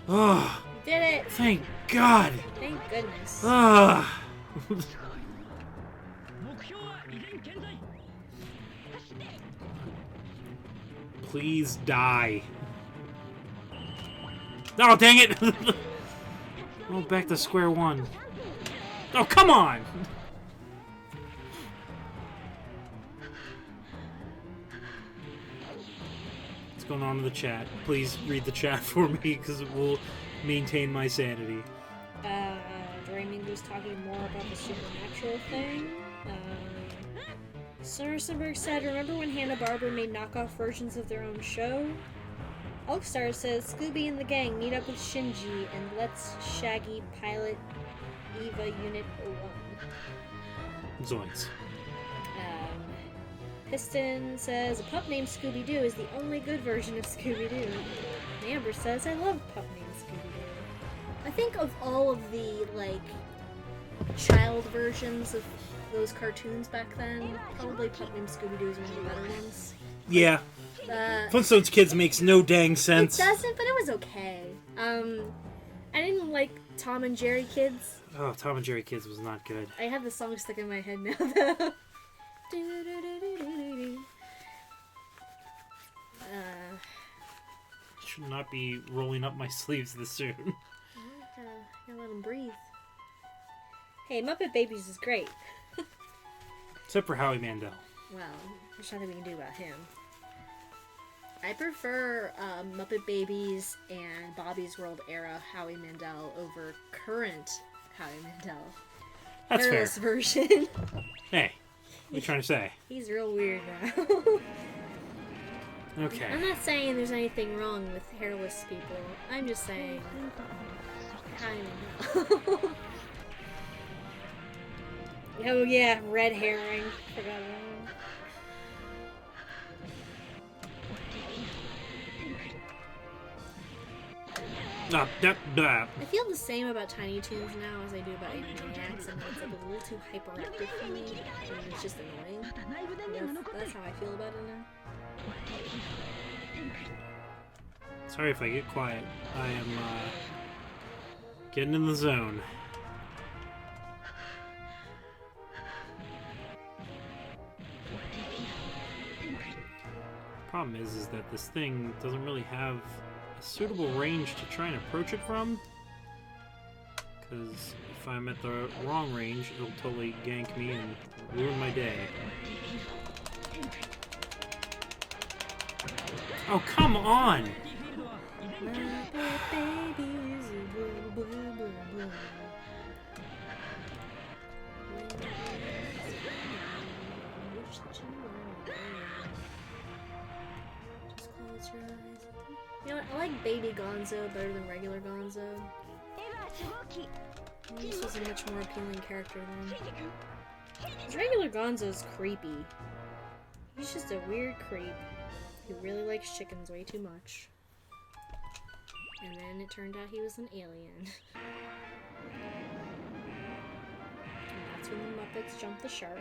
Oh, You did it! thank God! Thank goodness. Ah. Please die. Oh, dang it! Oh, back to square one. Oh, come on! What's going on in the chat? Please read the chat for me, because it will maintain my sanity. Raymond was talking more about the supernatural thing. Sarsenberg said, remember when Hanna-Barbera made knockoff versions of their own show? Elkstar says, Scooby and the gang meet up with Shinji and lets Shaggy pilot Eva Unit 01. Zoinks. Piston says, a pup named Scooby-Doo is the only good version of Scooby-Doo. And Amber says, I love a pup named Scooby-Doo. I think of all of the, like, child versions of those cartoons back then, probably Pup Named Scooby-Doo is one of the better ones. Yeah. Flintstones Kids makes no dang sense. It doesn't, but it was okay. I didn't like Tom and Jerry Kids. Oh, Tom and Jerry Kids was not good. I have the song stuck in my head now, though. Should not be rolling up my sleeves this soon. Gotta let them breathe. Hey, Muppet Babies is great. Except for Howie Mandel. Well, there's nothing we can do about him. I prefer Muppet Babies and Bobby's World era Howie Mandel over current Howie Mandel. That's Hairless fair. version. Hey, what are you trying to say? He's real weird now. Okay. I'm not saying there's anything wrong with hairless people. I'm just saying Howie Mandel. Oh yeah, red herring. Forgot about him. I feel the same about Tiny Toons now as I do about GAiNAX, and it's like a little too hyperactive for me, and it's just annoying. That's how I feel about it now. Sorry if I get quiet. I am getting in the zone. Problem is that this thing doesn't really have a suitable range to try and approach it from. Because if I'm at the wrong range, it'll totally gank me and ruin my day. Oh, come on! You know what? I like Baby Gonzo better than regular Gonzo. This was a much more appealing character than. Because regular Gonzo's creepy. He's just a weird creep who really likes chickens way too much. And then it turned out he was an alien. And that's when the Muppets jumped the shark.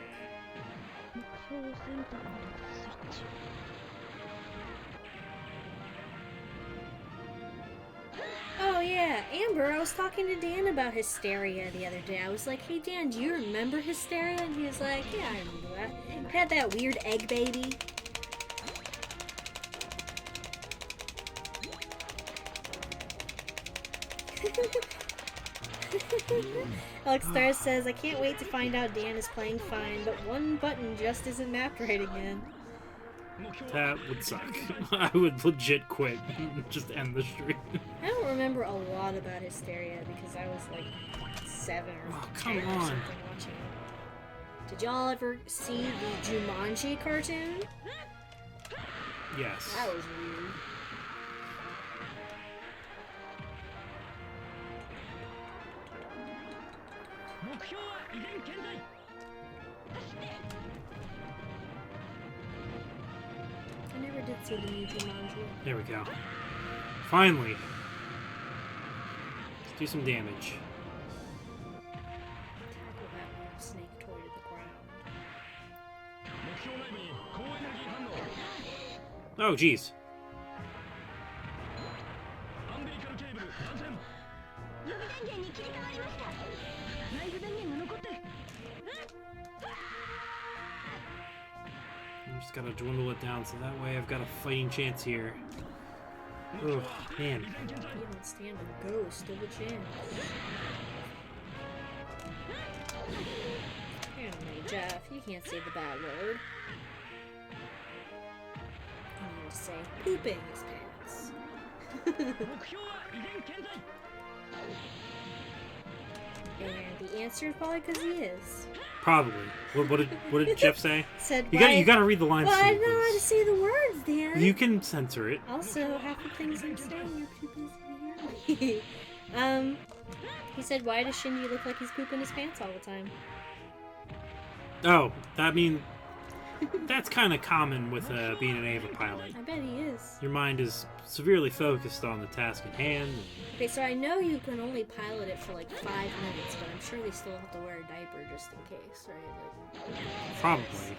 Oh yeah, Amber, I was talking to Dan about Hysteria the other day. I was like, hey Dan, do you remember Hysteria? And he was like, yeah, I remember that. It had that weird egg baby. Alex Star says, I can't wait to find out Dan is playing fine, but one button just isn't mapped right again. That would suck. I would legit quit. Just end the stream. I don't remember a lot about Hysteria because I was like 7 or 10 or something watching it. Did y'all ever see the Jumanji cartoon? Yes. That was weird. I never did see the new Jumanji. There we go. Finally. Let's do some damage. Tackle that snake toy to the ground. Oh, jeez. I just gotta dwindle it down so that way I've got a fighting chance here. Oh, man. You don't stand a ghost of a chance. Anyway, Jeff, you can't say the bad word. I'm gonna say pooping his pants. And the answer is probably because he is. Probably. What did Jeff say? Said, You gotta read the lines. Well, to I me, don't know how to please. say the words, Dan. You can censor it. Also, half the things I'm saying are too busy to hear me. He said, why does Shinji look like he's pooping his pants all the time? Oh, I mean, that's kind of common with being an Ava pilot. I bet he is. Your mind is severely focused on the task at hand. And... Okay, so I know you can only pilot it for like 5 minutes, but I'm sure they still have to wear a diaper just in case, right? Like, Probably.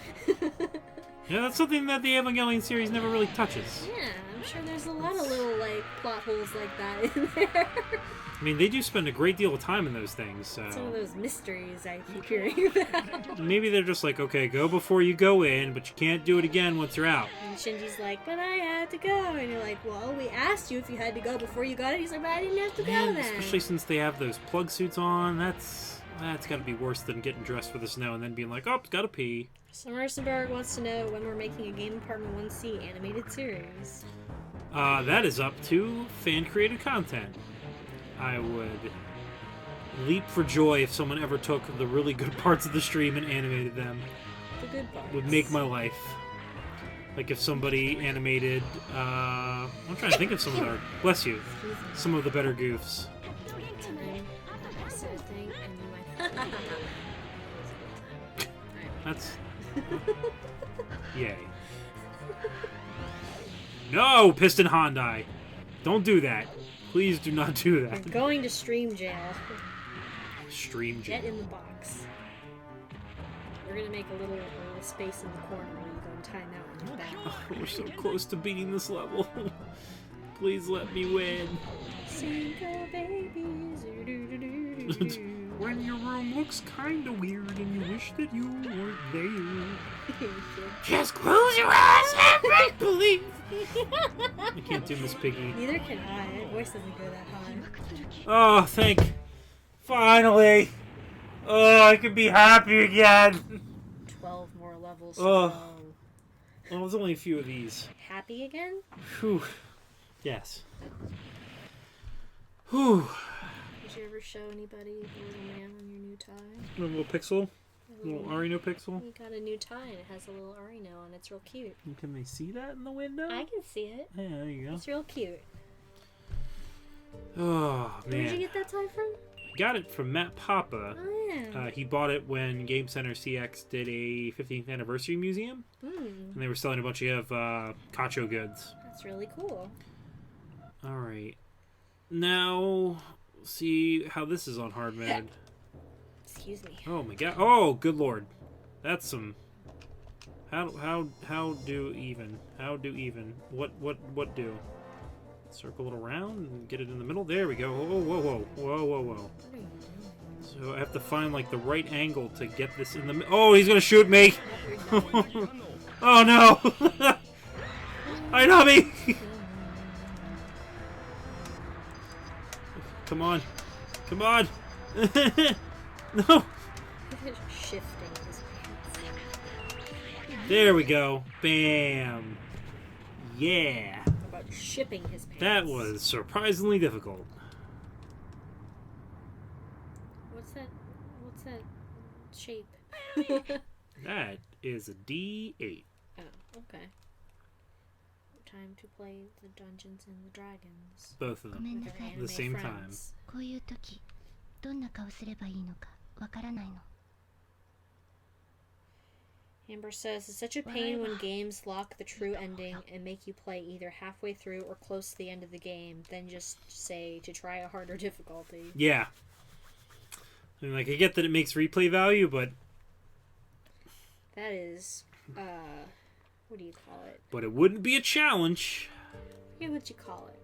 Yeah, that's something that the Evangelion series never really touches. yeah, I'm sure there's a lot of little like plot holes like that in there. I mean, they do spend a great deal of time in those things, so... Some of those mysteries I keep hearing about. Maybe they're just like, okay, go before you go in, but you can't do it again once you're out. And Shinji's like, but I had to go. And you're like, well, we asked you if you had to go before you got it. He's like, but I didn't have to go Man, then. especially since they have those plug suits on, that's got to be worse than getting dressed for the snow and then being like, oh, gotta pee. Summersenberg wants to know when we're making a Game Department 1C animated series. That is up to fan-created content. I would leap for joy if someone ever took the really good parts of the stream and animated them. The good parts. Would make my life. Like if somebody animated, I'm trying to think of some of the, bless you, some of the better goofs. I said a thing and you went, That's, yay. No, Piston Hyundai. Don't do that. Please do not do that. I'm going to stream jail. Stream Get jail. in the box. We're gonna make a little space in the corner where you go and time out in the back. Oh, we're so close to beating this level. Please let me win. Sinko babies. When your room looks kinda weird and you wish that you weren't there. Just close your eyes and make believe. I can't do Miss Piggy. Neither can I. My voice doesn't go that high. Oh, finally. Oh, I can be happy again. 12 more levels. Oh. to go. Well, there's only a few of these. Happy again? Whew. Yes. Whew. Did you ever show anybody the little man on your new tie? A little pixel. A little Arino pixel. You got a new tie and it has a little Arino and it's real cute. Can they see that in the window? I can see it. Yeah, there you go. It's real cute. Oh, Where did you man. get that tie from? Got it from Matt Papa. Oh, yeah. He bought it when Game Center CX did a 15th anniversary museum. And they were selling a bunch of Kacho goods. That's really cool. Alright. Now, see how this is on hard mode. Excuse me. Oh my god. Oh, good lord. That's some... How do even? How do even? What do? Circle it around and get it in the middle. There we go. Whoa, whoa, whoa. Whoa, whoa, whoa. What are you doing? So I have to find, like, the right angle to get this in the... Oh, he's gonna shoot me! Oh, no! I know me! Come on. Come on! No! Shifting his pants. There we go. Bam. Yeah. How about shipping his pants? That was surprisingly difficult. What's that shape? That is a D8. Oh, okay. Time to play the Dungeons and the Dragons. Both of ごめ them. んなさい。 The same time. friends. こういう時どんな顔すればいいのかわからないの。 Amber says, it's such a pain when games lock the true ending and make you play either halfway through or close to the end of the game, then just say to try a harder difficulty. Yeah. I mean, like, I get that it makes replay value, but... That is, what do you call it? But it wouldn't be a challenge. I forget what you call it.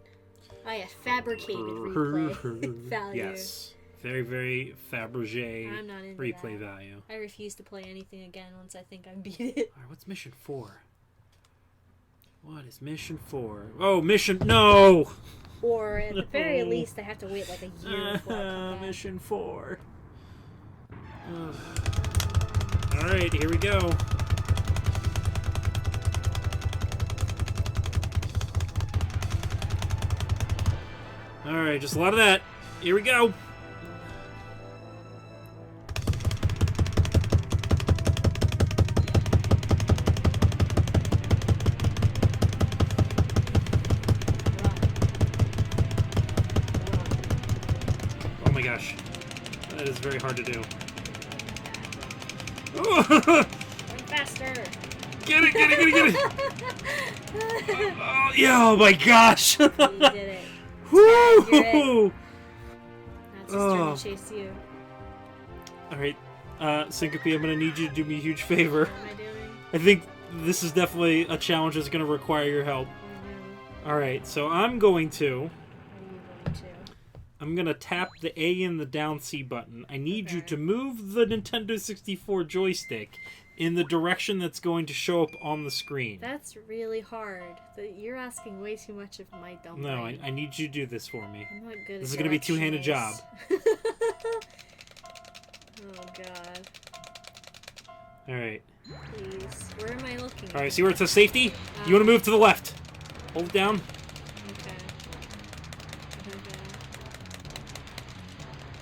Oh yeah, fabricated replay value. Yes. Very, very Fabergé I'm not into replay that. value. I refuse to play anything again once I think I beat it. Alright, what's mission 4? What is mission 4? Oh, mission... No! Or at the very least, I have to wait like a year before I come back. Mission 4. Alright, here we go. Alright, just a lot of that. Here we go. Oh my gosh. That is very hard to do. Going faster. Get it, get it, get it, get it! Yeah, oh my gosh! You did it. Woo! Now it's his turn to chase you. Alright, Sinko Me, I'm gonna need you to do me a huge favor. What am I doing? I think this is definitely a challenge that's gonna require your help. Oh Alright, so I'm going to... no. What are you going to? I'm gonna tap the A and the down C button. I need you Okay. to move the Nintendo 64 joystick in the direction that's going to show up on the screen. That's really hard. You're asking way too much of my dumb No, brain. I need you to do this for me. I'm not good This at is gonna be a two-handed job. Oh god. Alright. Please. Where am I looking? Alright, see where it says safety? You wanna move to the left. Hold it down. Okay.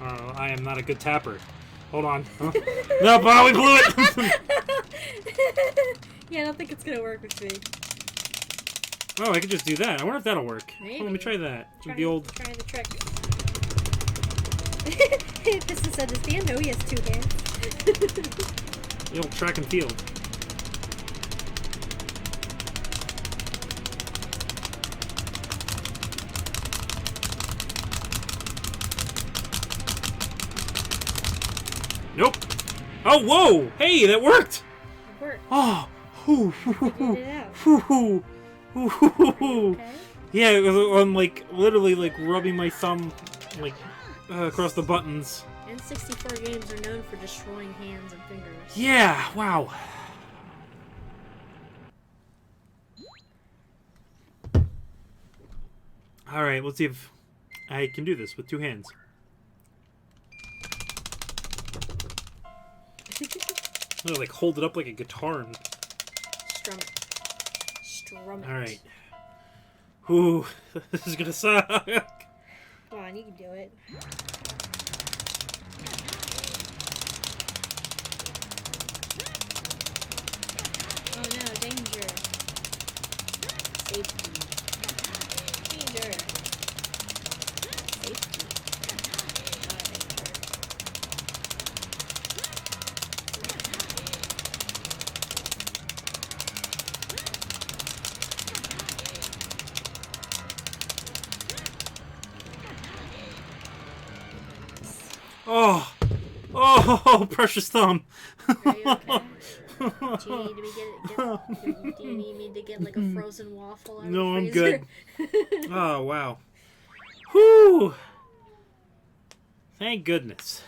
Oh, I am not a good tapper. Hold on. Huh? No, Bob, we blew it! Yeah, I don't think it's gonna work with me. Oh, I could just do that. I wonder if that'll work. Maybe. Oh, let me try that. Try The old... the trick. This is said, does Dan know he has 2 hands? The old track and field. Nope. Oh, whoa! Hey, that worked! It worked. Oh! Hoo, hoo, hoo, Figured it out. hoo, hoo, hoo, hoo, hoo, hoo. Okay. Yeah, I'm like literally like rubbing my thumb like across the buttons. N64 games are known for destroying hands and fingers. Yeah, wow. Alright, let's see if I can do this with 2 hands. I'm gonna like hold it up like a guitar and... Strum it. Strum it. Alright. Ooh, this is gonna suck. Come on, you can do it. Oh no, danger. Safety. Danger. Safety. Danger. Oh! Oh, precious thumb! Are you okay? Do you need me do you need me to get like a frozen waffle out of No, the I'm freezer? good. Oh, wow. Whew! Thank goodness.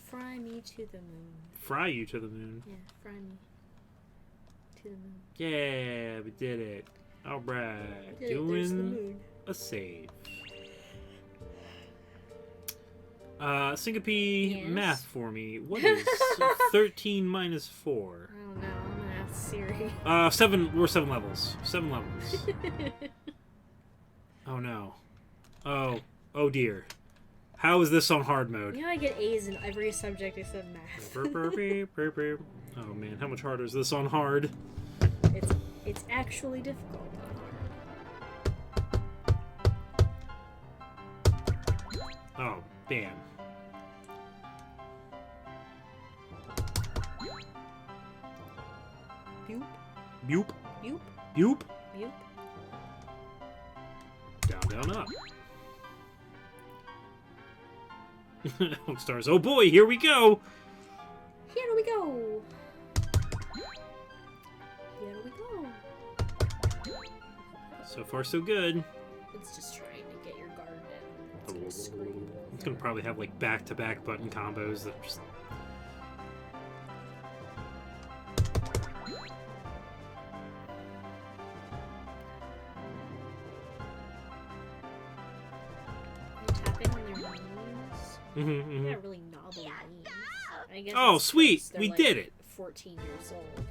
Fry me to the moon. Fry you to the moon. Yeah, fry me to the moon. Yeah, we did it. Alright. There's the Doing moon. a save. Syncope Yes? math for me. What is 13 minus 4? I don't know. I'm gonna ask Siri. 7. We're 7 levels. 7 levels. Oh no. Oh dear. How is this on hard mode? You know I get A's in every subject except math. Oh man, how much harder is this on hard? It's actually difficult. Oh, bam. Boop, Boop. boop, Boop. boop. Down, up. Hook stars. Oh boy, here we go! Here we go. Here we go. So far, so good. It's just trying to get your guard down. It's gonna scream. It's gonna probably have like back-to-back button combos that just... They're tapping on their knees. Mm-hmm, They got really knobbly knees. I guess Oh, it's sweet! 'cause they're, We like, did it! 14 years old.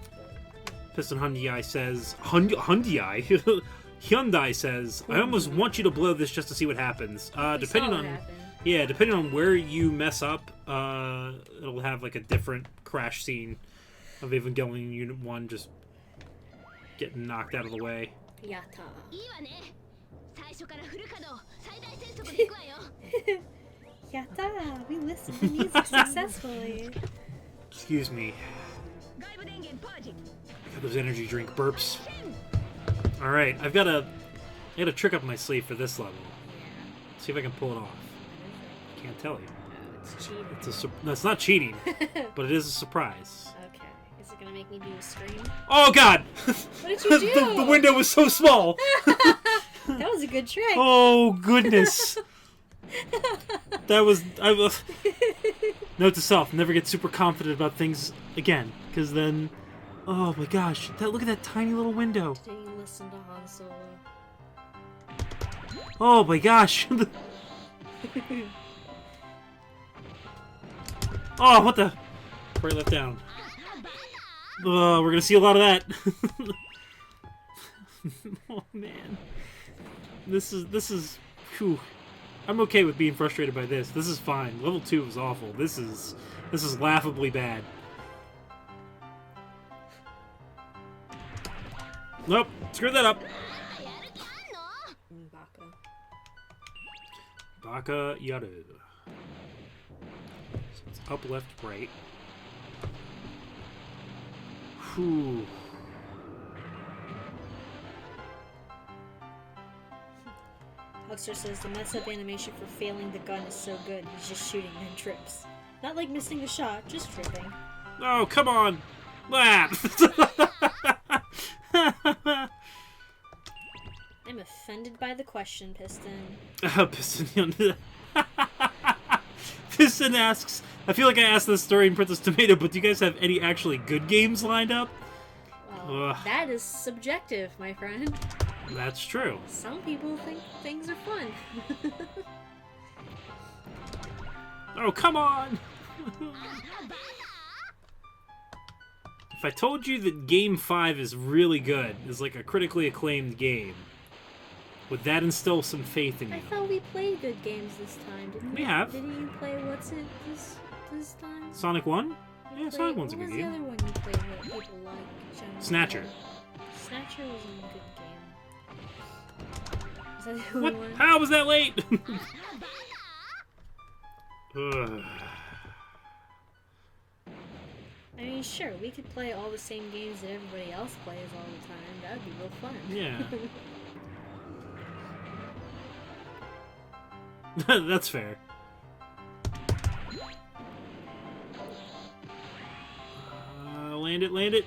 But, Piston Hyundai says... Hyundai? Hyundai says, I almost want you to blow this just to see what happens. we Depending saw what on... happened. Yeah, depending on where you mess up, it'll have like a different crash scene of Evangelion Unit 1 just getting knocked out of the way. Yata. Yatta! We listened to music successfully. Excuse me. Got those energy drink burps. Alright, I got a trick up my sleeve for this level. See if I can pull it off. Can't tell you. It's cheating. No, it's not cheating, but it is a surprise. Okay. Is it gonna make me do a scream? Oh god! What did you do? The window was so small! That was a good trick. Oh goodness! I was note to self, never get super confident about things again, because then, oh my gosh, look at that tiny little window. Did you listen to Han Solo? Oh my gosh. Oh, what the? Right, left down. Oh, we're gonna see a lot of that. Oh man, this is. Whew. I'm okay with being frustrated by this. This is fine. Level 2 was awful. This is laughably bad. Nope, screw that up. Baka Yaru. So it's up, left, right. Whew. Huckster says the mess up animation for failing the gun is so good, he's just shooting and trips. Not like missing a shot, just tripping. Oh, come on! Ah. I'm offended by the question, Piston. Piston asks, I feel like I asked this story in Princess Tomato, but do you guys have any actually good games lined up? Well, Ugh. that is subjective, my friend. That's true. Some people think things are fun. Oh, come on! If I told you that Game 5 is really good, is like a critically acclaimed game, would that instill some faith in you? I thought we played good games this time, didn't we? We have. Didn't you play what's it this time? Sonic 1? Yeah, Sonic 1's a good game. What was the other one you played that people like? Snatcher. Snatcher was a good game. Is that the What? only one? How was that late? Ugh. I mean, sure, we could play all the same games that everybody else plays all the time. That would be real fun. Yeah. That's fair. Land it, land it.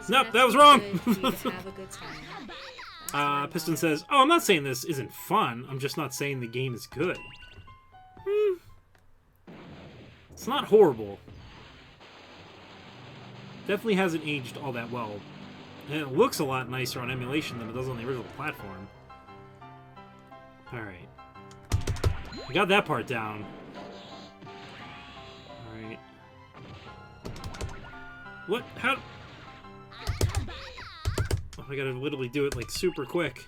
Nope, that was wrong. Have a good time. Piston says, "Oh, I'm not saying this isn't fun. I'm just not saying the game is good. It's not horrible. Definitely hasn't aged all that well. And it looks a lot nicer on emulation than it does on the original platform. Alright. We got that part down. Alright. What? How? Oh, I gotta literally do it like super quick.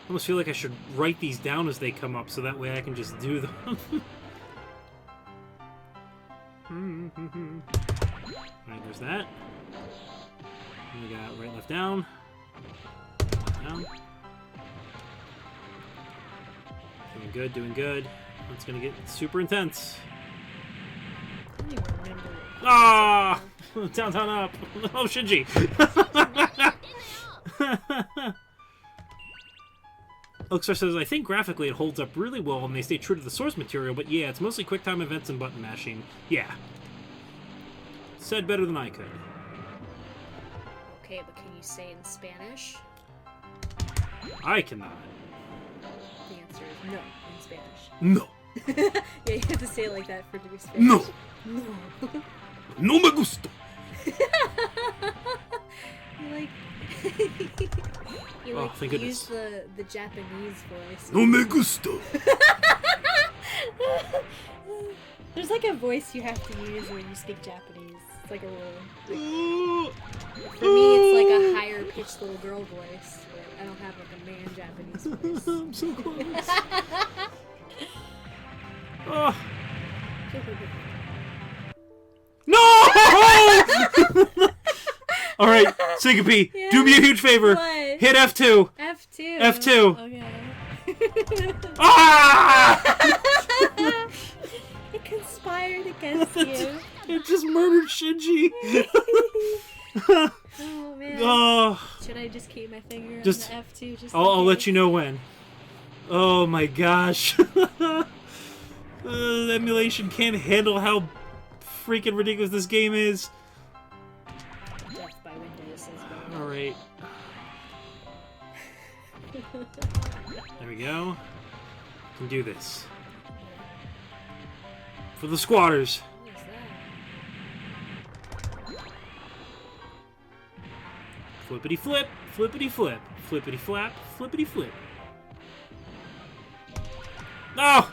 I almost feel like I should write these down as they come up so that way I can just do them. Alright, there's that. And we got right, left, down. Down. Doing good, doing good. It's gonna get super intense. I don't even remember. Ah! Down, down, up. Oh, Shinji. Oakstar says, I think graphically it holds up really well and they stay true to the source material, but yeah, it's mostly quick time events and button mashing. Yeah. Said better than I could. Okay, but can you say it in Spanish? I cannot. The answer is no in Spanish. No. Yeah, you have to say it like that for it to be Spanish. No. No. No me gusta. You Oh, thank goodness. use the Japanese voice. No me gusta. There's like a voice you have to use when you speak Japanese. It's like a rule. For me, it's like a higher pitched little girl voice. But I don't have like a man Japanese voice. I'm so close. Oh. No! Sinko Me, Yeah. do me a huge favor. What? Hit F2. F2. F2. Okay. Ah! It conspired against you. It just murdered Shinji. Oh man. Oh, Should I just keep my finger Just- on the F2? Just I'll let you know when. Oh my gosh. The emulation can't handle how freaking ridiculous this game is. Death by Windows says well. Alright. There we go. Can do this. For the squatters. What is that? Flippity flip, flippity flip, flippity flap, flippity flip. No!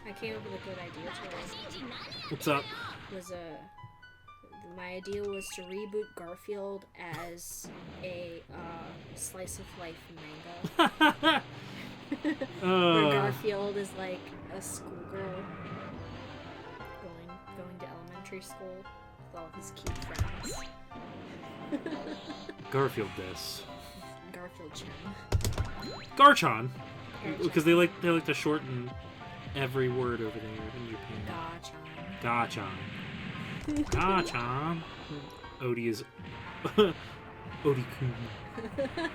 I came up with a good idea today. What's up? My idea was to reboot Garfield as a slice of life manga. Where Garfield is like a schoolgirl going to elementary school with all of his cute friends. Garfield this. Garfield Chan. Garchon. Because they like to shorten every word over there in Japan. Gachan. Gachan. Gachan. Odie is Odie-kun.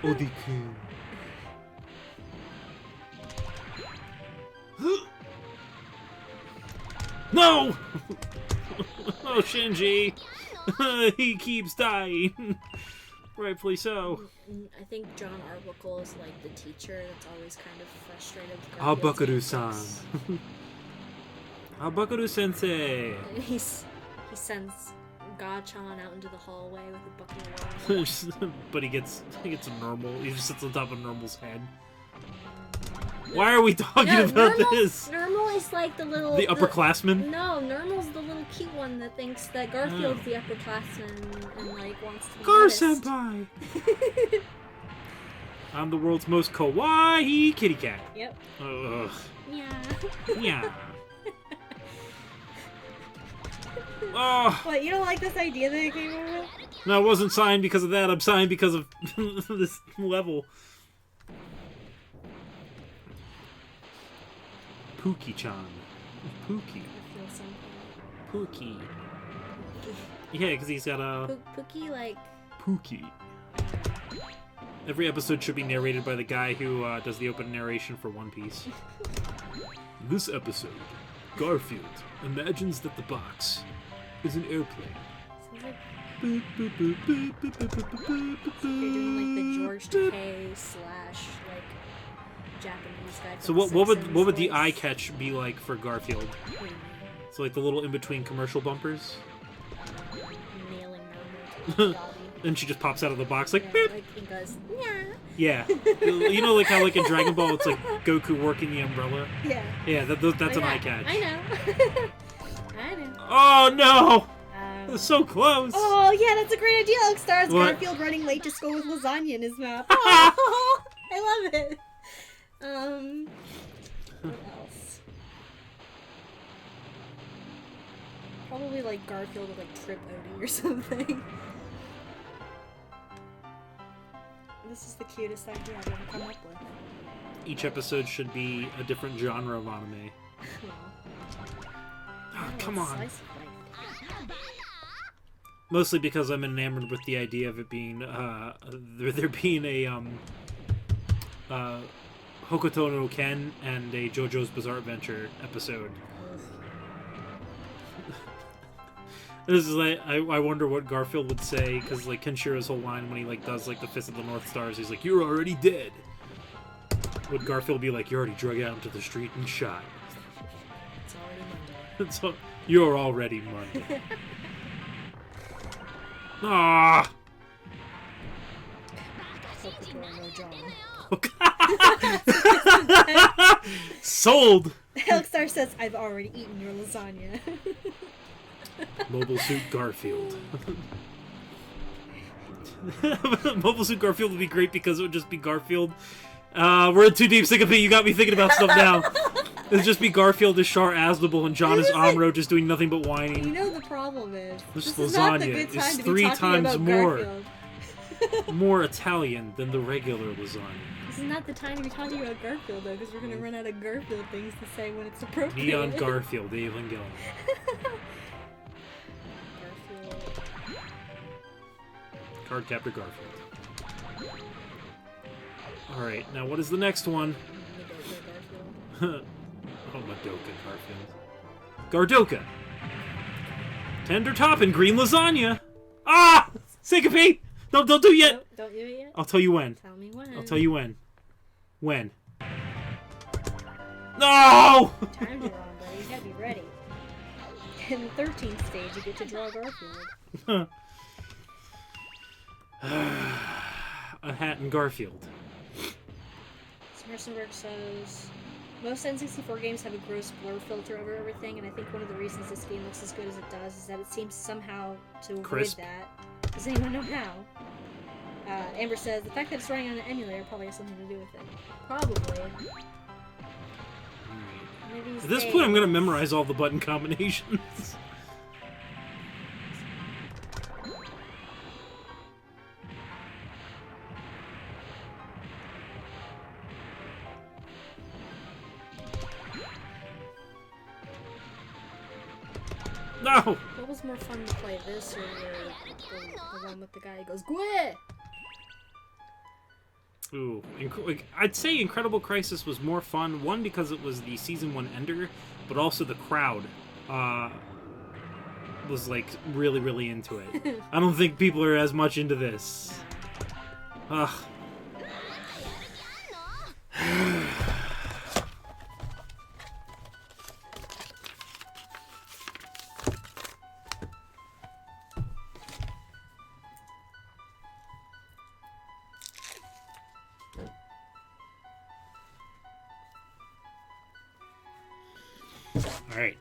Odie-kun. No! Oh, Shinji! He keeps dying. Rightfully so. I think John Arbuckle is like the teacher that's always kind of frustrated with Garfield's Abakaru-san. antics. Abakaru sensei. He sends Gachan out into the hallway with a bucket of water. But he gets a normal. He just sits on top of Normal's head. Why are we talking about this? Normal is like the little... The upperclassman? No, Normal's the little cute one that thinks that Garfield's the upperclassman and like wants to be Gar-senpai! I'm the world's most kawaii kitty cat. Yep. Ugh. Yeah. Yeah. Oh, What, you don't like this idea that I came up with? no, I wasn't signed because of that. I'm signed because of this level. Pookie-chan. Pookie. I feel something. Pookie. Yeah, because he's got a Pookie, like... Pookie. Every episode should be narrated by the guy who does the open narration for One Piece. This episode, Garfield imagines that the box is an airplane. Sounds like you're doing like the George Takei slash like Japanese guy. So from what Simpsons would the voice. eye catch be like for Garfield? What do you So like the little in between commercial bumpers, mean? Nailing Normal to the body. and she just pops out of the box like Yeah, beep. like he goes, yeah. Yeah, you know, like how like in Dragon Ball it's like Goku working the umbrella. Yeah. Yeah, that's Oh, an yeah. eye catch. I know. I know. Oh no! It's so close. Oh yeah, that's a great idea. Alex Stars What? Garfield running late to school with lasagna in his mouth. Oh, I love it. What else? Probably like Garfield would like trip Odie or something. This is the cutest idea I've ever come up with. Each episode should be a different genre of anime. Oh, come on. Slice of life. Mostly because I'm enamored with the idea of it being there being a Hokuto no Ken and a JoJo's Bizarre Adventure episode. This is like I wonder what Garfield would say, because like Kenshiro's whole line when he like does like the Fist of the North Stars, he's like, "You're already dead." Would Garfield be like, "You're already drug out into the street and shot"? It's already Monday. So you're already Monday. Ah. No John. Sold. Alex Star says, "I've already eaten your lasagna." Mobile Suit Garfield. Mobile Suit Garfield would be great because it would just be Garfield. We're in too deep, Sinko Me. You got me thinking about stuff now. It'd just be Garfield as Char Aznavour and John as Amuro just doing nothing but You whining. know the problem is This is not the lasagna good time is to be 3 talking times about more. Garfield. more Italian than the regular lasagna. This is not the time to be talking about Garfield, though, because we're going to run out of Garfield things to say when it's appropriate. Neon Garfield, Evangelion. Garfield. Cardcaptor Garfield. Alright, now what is the next one? Garfield. Oh, Madoka Garfield. Gardoka! Tender top and green lasagna! Ah! Syncope! Don't do it yet! Nope, don't do it yet? I'll tell you when. Tell me when. I'll tell you when. When? No! Timed it wrong, buddy. You gotta be ready. In the 13th stage, you get to draw Garfield. A hat and Garfield. Smersenberg says, most N64 games have a gross blur filter over everything, and I think one of the reasons this game looks as good as it does is that it seems somehow to avoid Crisp. that. Does anyone know how? Amber says, the fact that it's running on an emulator probably has something to do with it. Probably. At this point, I'm gonna memorize all the button combinations. No! What was more fun to play, this or the one with the guy who goes, Gweh! Ooh, I'd say Incredible Crisis was more fun. One, because it was the Season 1 ender, but also the crowd was, like, really, really into it. I don't think people are as much into this. Ugh. Alright.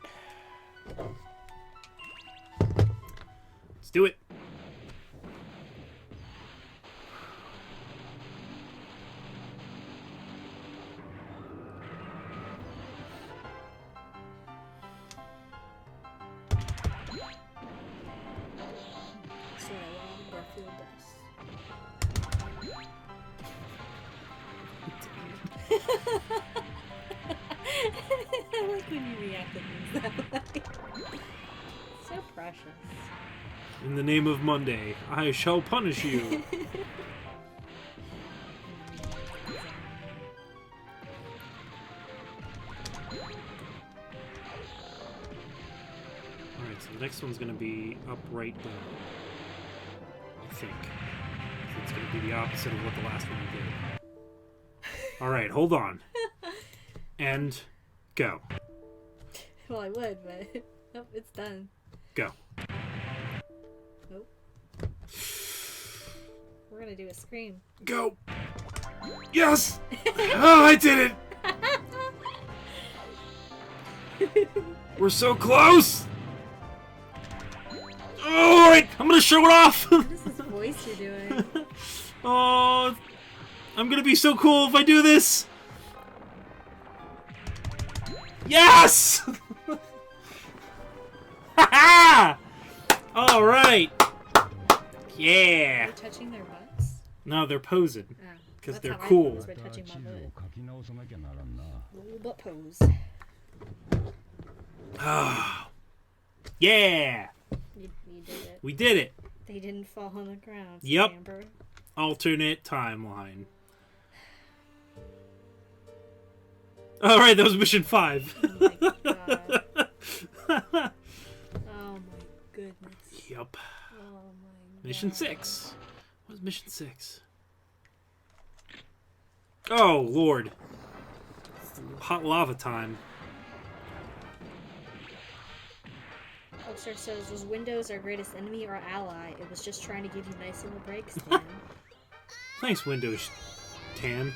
Let's do it. So, Garfield does. I like when you react to things that way. So precious. In the name of Monday, I shall punish you. Alright, so the next one's gonna be up right down. I think. So it's gonna be the opposite of what the last one did. Alright, hold on. And go. Well, I would, but nope, it's done. Go. Nope. We're gonna do a scream. Go! Yes! Oh, I did it! We're so close! Oh, wait, I'm gonna show it off! What is this voice you're doing? Oh, I'm gonna be so cool if I do this! Yes! Ha-ha! Alright! Yeah! Are you touching their butts? No, they're posing. Ah, Because that's they're how I cool. pose by touching my butt. Little butt pose. Ah. Yeah! You did it. We did it! They didn't fall on the ground. Yep. Amber. Alternate timeline. Alright, that was mission 5. Oh my god. Oh my goodness. Yep. Oh my Mission god. 6. What is mission 6? Oh, Lord. It's hot lava time. Elster says, was Windows our greatest enemy or ally? It was just trying to give you nice little breaks, Dan. Thanks, Windows Tan.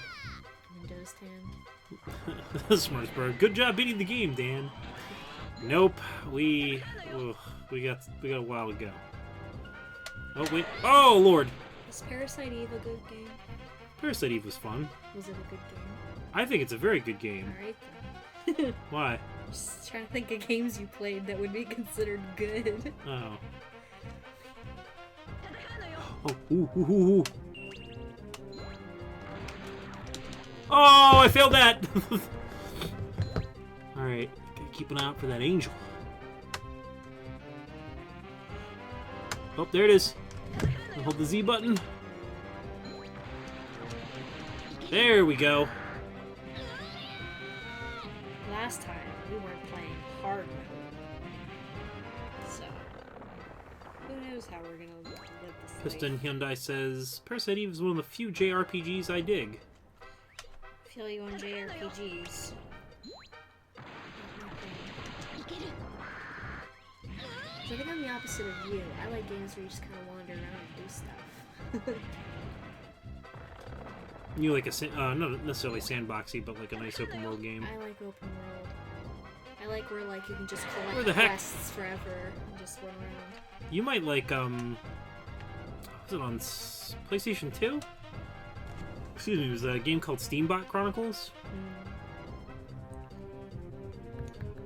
Windows 10. Smartsburg. Good job beating the game, Dan. Nope. We got a while to go. Oh, wait. Oh, Lord. Was Parasite Eve a good game? Parasite Eve was fun. Was it a good game? I think it's a very good game. Alright then. Why? Just trying to think of games you played that would be considered good. Oh. Oh, ooh, ooh, ooh, ooh. Oh, I failed that! Alright, gotta keep an eye out for that angel. Oh, there it is. I'll hold the Z button. There we go. Last time, we weren't playing hard mode. So, who knows how we're gonna live this Piston life. Hyundai says, Parasite Eve is one of the few JRPGs I dig. Feel you on JRPGs. So I think I'm the opposite of you. I like games where you just kind of wander around and do stuff. You like a, not necessarily sandboxy, but like a nice open world game. I like open world. I like where like you can just Where collect the heck? quests forever and just run around. You might like, was it on PlayStation 2? Excuse me, it was a game called Steambot Chronicles.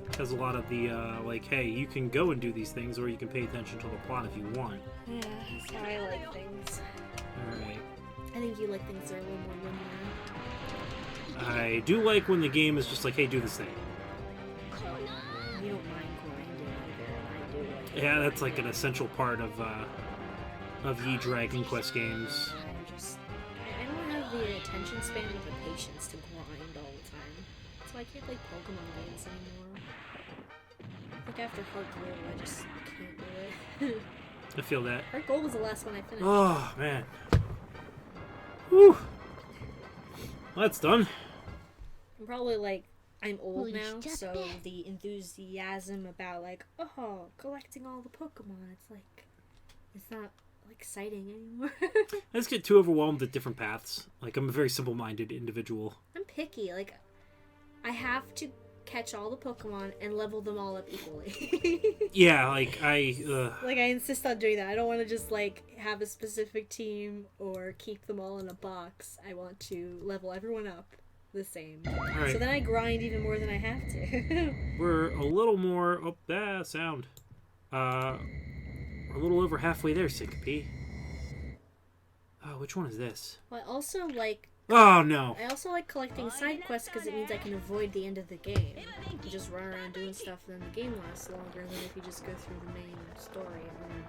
It has a lot of the, like, hey, you can go and do these things, or you can pay attention to the plot if you want. Yeah, that's how I like things. Alright. I think you like things that are a little more linear. I do like when the game is just like, hey, do this thing. You don't mind grinding either, and I do like Yeah, that's like an essential part of Ye Dragon Quest games. I don't have the attention span or the patience to grind all the time. So I can't play Pokemon games anymore. Like after Heart Gold, I just can't do it. I feel that. Heart Gold was the last one I finished. Oh, man. Whew. Well, that's done. I'm probably like, I'm old Holy now, shit. so the enthusiasm about like, oh, collecting all the Pokemon, it's like, it's not exciting anymore. I just get too overwhelmed at different paths. Like, I'm a very simple-minded individual. I'm picky, like, I have to catch all the Pokemon and level them all up equally. Yeah, like, Like, I insist on doing that. I don't want to just, like, have a specific team or keep them all in a box. I want to level everyone up the same. Alright. So then I grind even more than I have to. We're a little more... Oh, that sound. We're a little over halfway there, Sinko Me. Oh, which one is this? Well, I also like collecting side quests because it means I can avoid the end of the game. You just run around doing stuff, and then the game lasts longer than if you just go through the main story and then you're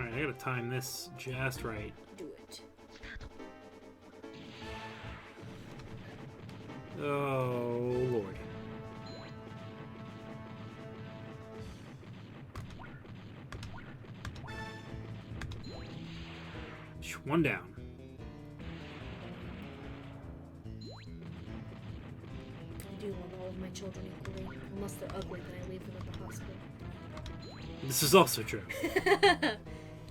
done. Alright, I gotta time this just right. Do it. Oh, Lord. One down. I do love all of my children equally, unless they're ugly, then I leave them at the hospital. This is also true.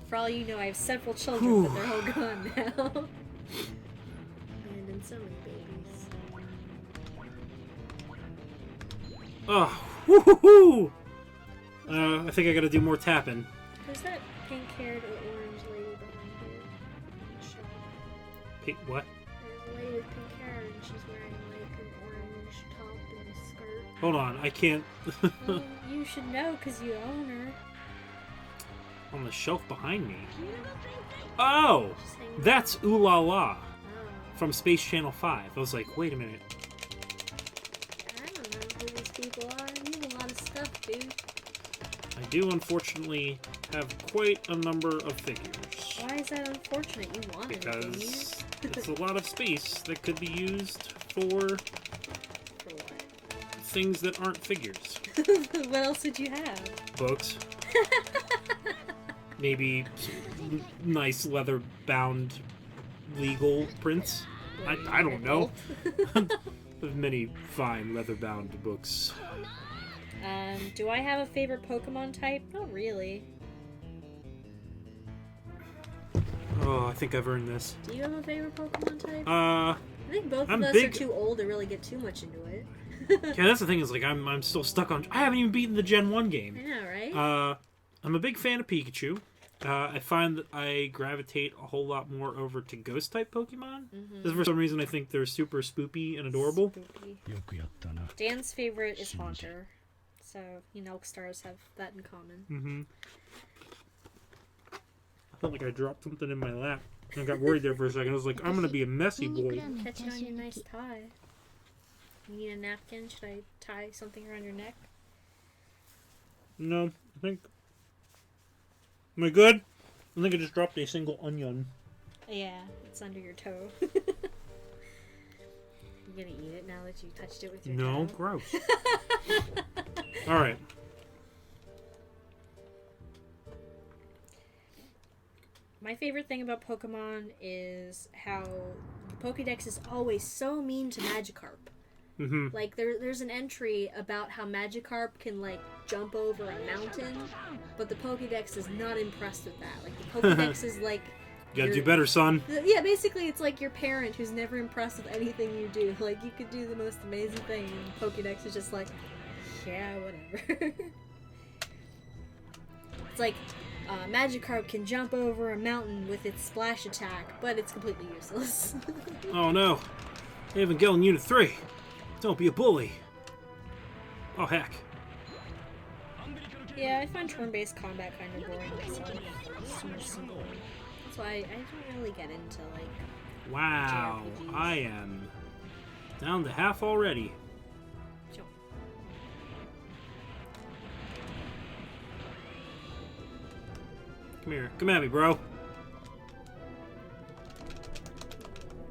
For all you know, I have several children, but they're all gone now. And in so many babies. Oh, woohoo! I think I gotta do more tapping. Who's that pink-haired or orange lady behind you? In the shop? What? There's a lady with pink hair and she's wearing like an orange top and a skirt. Hold on, I can't... Well, you should know because you own her. On the shelf behind me. Oh! She's hanging That's Ooh La La out. from Space Channel 5. I was like, wait a minute. I don't know who these people are. You have a lot of stuff, dude. I do unfortunately have quite a number of figures. Why is that unfortunate? You wanted them, didn't you? Because it's a lot of space that could be used for For what? things that aren't figures. What else did you have? Books. Maybe nice leather-bound legal prints. I don't know. Many fine leather-bound books. Do I have a favorite Pokemon type? Not really. Oh, I think I've earned this. Do you have a favorite Pokemon type? I I think both I'm of us big- are too old to really get too much into it. Yeah, that's the thing is, like, I'm still stuck on... I haven't even beaten the Gen 1 game. I know, right? I'm a big fan of Pikachu. I find that I gravitate a whole lot more over to Ghost-type Pokemon. Because for some reason I think they're super spoopy and adorable. Spooky. Dan's favorite is Haunter. So, you know, stars have that in common. Felt like I dropped something in my lap. I got worried there for a second. I was like, I'm gonna be a messy boy. Catch it on your nice tie. You need a napkin? Should I tie something around your neck? No, I think... Am I good? I think I just dropped a single onion. Yeah, it's under your toe. You gonna eat it now that you touched it with your No, toe? gross. Alright. My favorite thing about Pokemon is how the Pokédex is always so mean to Magikarp. Mm-hmm. Like, there's an entry about how Magikarp can, like, jump over a mountain, but the Pokédex is not impressed with that. Like, the Pokédex is like... You gotta do better, son. Yeah, basically, it's like your parent who's never impressed with anything you do. Like, you could do the most amazing thing, and Pokédex is just like, yeah, whatever. It's like, Magikarp can jump over a mountain with its splash attack, but it's completely useless. Oh no. Evangelion Unit 3. Don't be a bully. Oh heck. Yeah, I find turn-based combat kind of boring myself. Super simple. That's why I don't really get into, like... Wow. JRPGs. I am down to half already. Jump. Come here. Come at me, bro.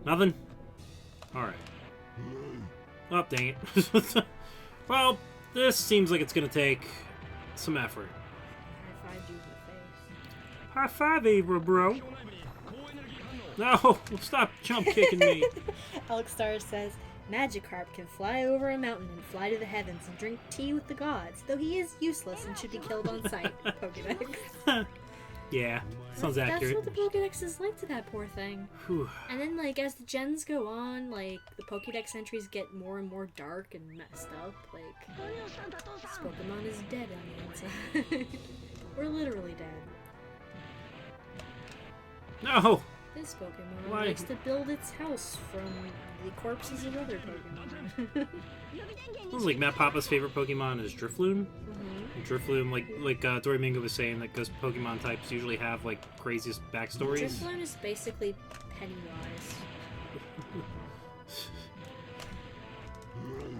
Nothing? Alright. Oh, dang it. Well, this seems like it's gonna take some effort. High-five you in the face. High five, Ava, bro. No, stop jump kicking me. Alekstar says, Magikarp can fly over a mountain and fly to the heavens and drink tea with the gods, though he is useless and should be killed on sight. Pokédex. Yeah, sounds accurate. That's what the Pokédex is like to that poor thing. Whew. And then, like, as the gens go on, like, the Pokédex entries get more and more dark and messed up. Like, this Pokemon is dead on the inside. We're literally dead. No! This Pokemon Why? likes to build its house from the corpses of other Pokemon. This is like Matt Papa's favorite Pokemon is Drifloon. Drifloon, like Dory Mingo was saying, that those Pokemon types usually have like craziest backstories. Drifloon is basically Pennywise.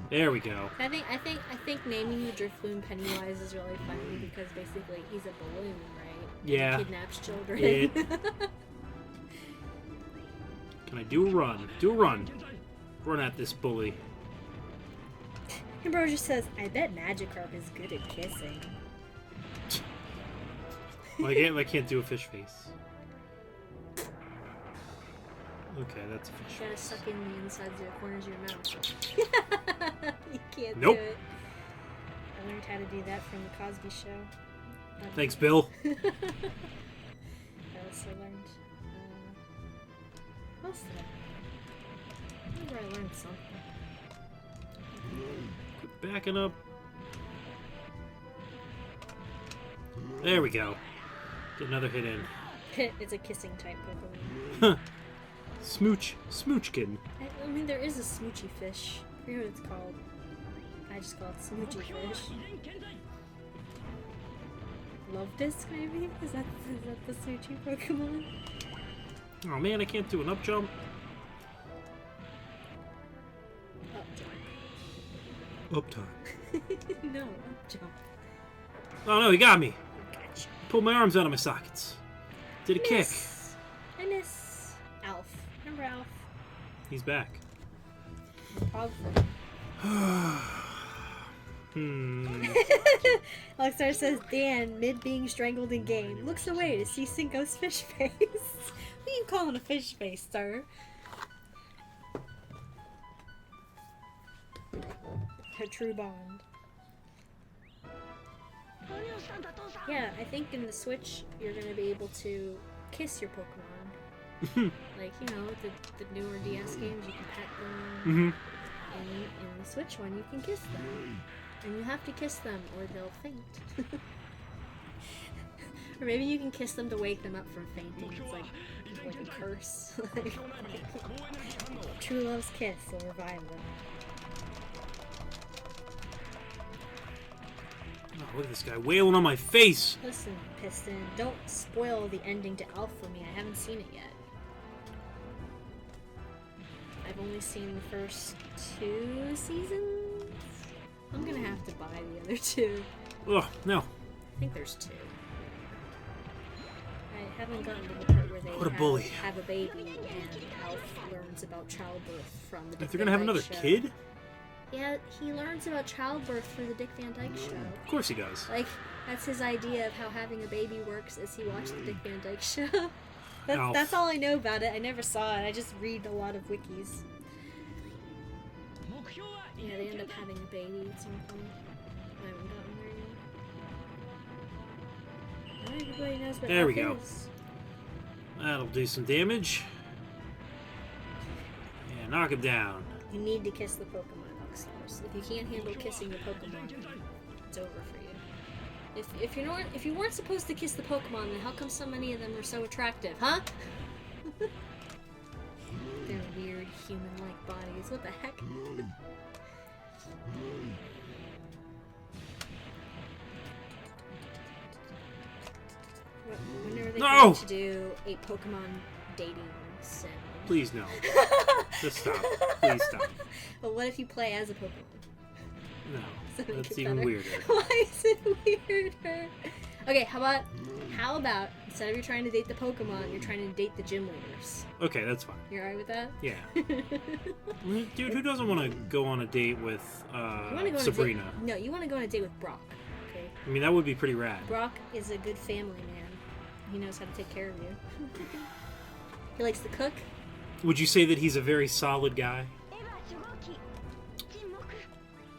There we go. I think naming the Drifloon Pennywise is really funny because basically he's a balloon, right? Yeah. He kidnaps children. It- Can I do a run? Do a run. Run at this bully. Ambrosia says, I bet Magikarp is good at kissing. Well, I can't do a fish face. Okay, that's a fish You gotta face. suck in the insides of the corners of your mouth. You can't Nope. do it. I learned how to do that from the Cosby Show. Thanks, Bill. I also learned. What else did I remember I learned something. Quit backing up. There we go. Get another hit in. It's a kissing type Pokemon. Smoochkin. I mean, there is a smoochy fish. I forget what it's called. I just call it smoochy fish. Love Disc, maybe? Is that the smoochy Pokemon? Oh man, I can't do an up jump. Up jump. Up time. No, up jump. Oh no, he got me. Gotcha. Pulled my arms out of my sockets. Did a kick. Miss. I miss Alf. Remember Alf? He's back. Probably. Alekstar says, Dan, mid being strangled in game, looks away to see Sinko's fish face. What are you calling a fish face, sir? A true bond. Yeah, I think in the Switch, you're gonna be able to kiss your Pokemon. Like, you know, the newer DS games, you can pet them. In the Switch one, you can kiss them. And you have to kiss them or they'll faint. Or maybe you can kiss them to wake them up from fainting. It's like a curse. True love's kiss will revive them. look at this guy wailing on my face. Listen, Piston, don't spoil the ending to Alf for me. I haven't seen it yet. I've only seen the first 2 seasons. I'm gonna have to buy the other 2. Ugh, no. I think there's 2. I haven't gotten to the part where they What a bully. have a baby and Alf learns about childbirth from the Dick They're Van gonna have Dyke another Show. kid? Yeah, he learns about childbirth through the Dick Van Dyke Show. Of course he does. Like, that's his idea of how having a baby works as he watched the Dick Van Dyke Show. Alf. That's all I know about it. I never saw it. I just read a lot of wikis. Yeah, they end up having a baby at some point. I haven't gotten there yet. Now everybody knows what There we Alf go. is. That'll do some damage. Yeah, knock him down. You need to kiss the Pokemon, Rockstars. If you can't handle kissing the Pokemon, it's over for you. If you weren't supposed to kiss the Pokemon, then how come so many of them are so attractive, huh? Their weird human-like bodies. What the heck? When are they going to do a Pokemon dating sim? Please no. Just stop. Please stop. But what if you play as a Pokemon? No. Does it make That's it even better? weirder. Why is it weirder? Okay, how about instead of you trying to date the Pokemon, you're trying to date the gym leaders? Okay, that's fine. You alright with that? Yeah. Dude, who doesn't want to go on a date with You wanna go Sabrina? On a date, no, you want to go on a date with Brock. Okay. I mean, that would be pretty rad. Brock is a good family man. He knows how to take care of you. He likes to cook. Would you say that he's a very solid guy?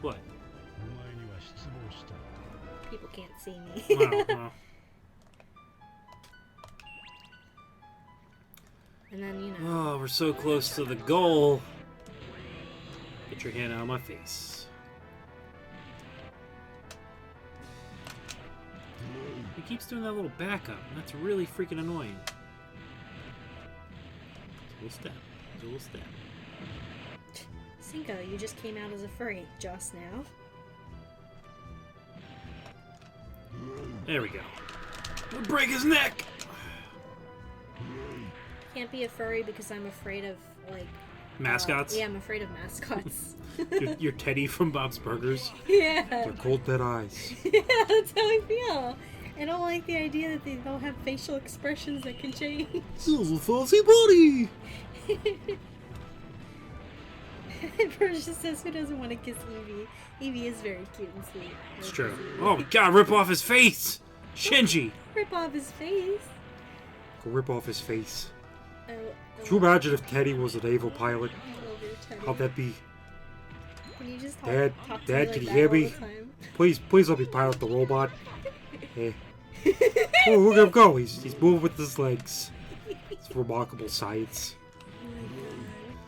What? People can't see me. Well. And then, you know. Oh, we're so close to the goal. Get your hand out of my face. He keeps doing that little backup, and that's really freaking annoying. Dual step. Dual step. Sinko, you just came out as a furry just now. There we go. We'll break his neck! Can't be a furry because I'm afraid of, like... Mascots? Yeah, I'm afraid of mascots. You're Teddy from Bob's Burgers. Yeah. They're cold dead eyes. Yeah, that's how I feel. I don't like the idea that they don't have facial expressions that can change. Little fuzzy buddy! Bruce just says, who doesn't want to kiss Eevee? Eevee is very cute and sweet. It's true. Oh my god, rip off his face! Shinji! Rip off his face. Go rip off his face. Oh, Could you imagine if Teddy was a naval pilot? I love your Teddy. How'd that be? Can you just Dad, talk to Dad, me can you like hear that all me? the time? Please let me pilot the robot. Hey. Oh, look at him go. He's moving with his legs. It's remarkable science. Oh my god.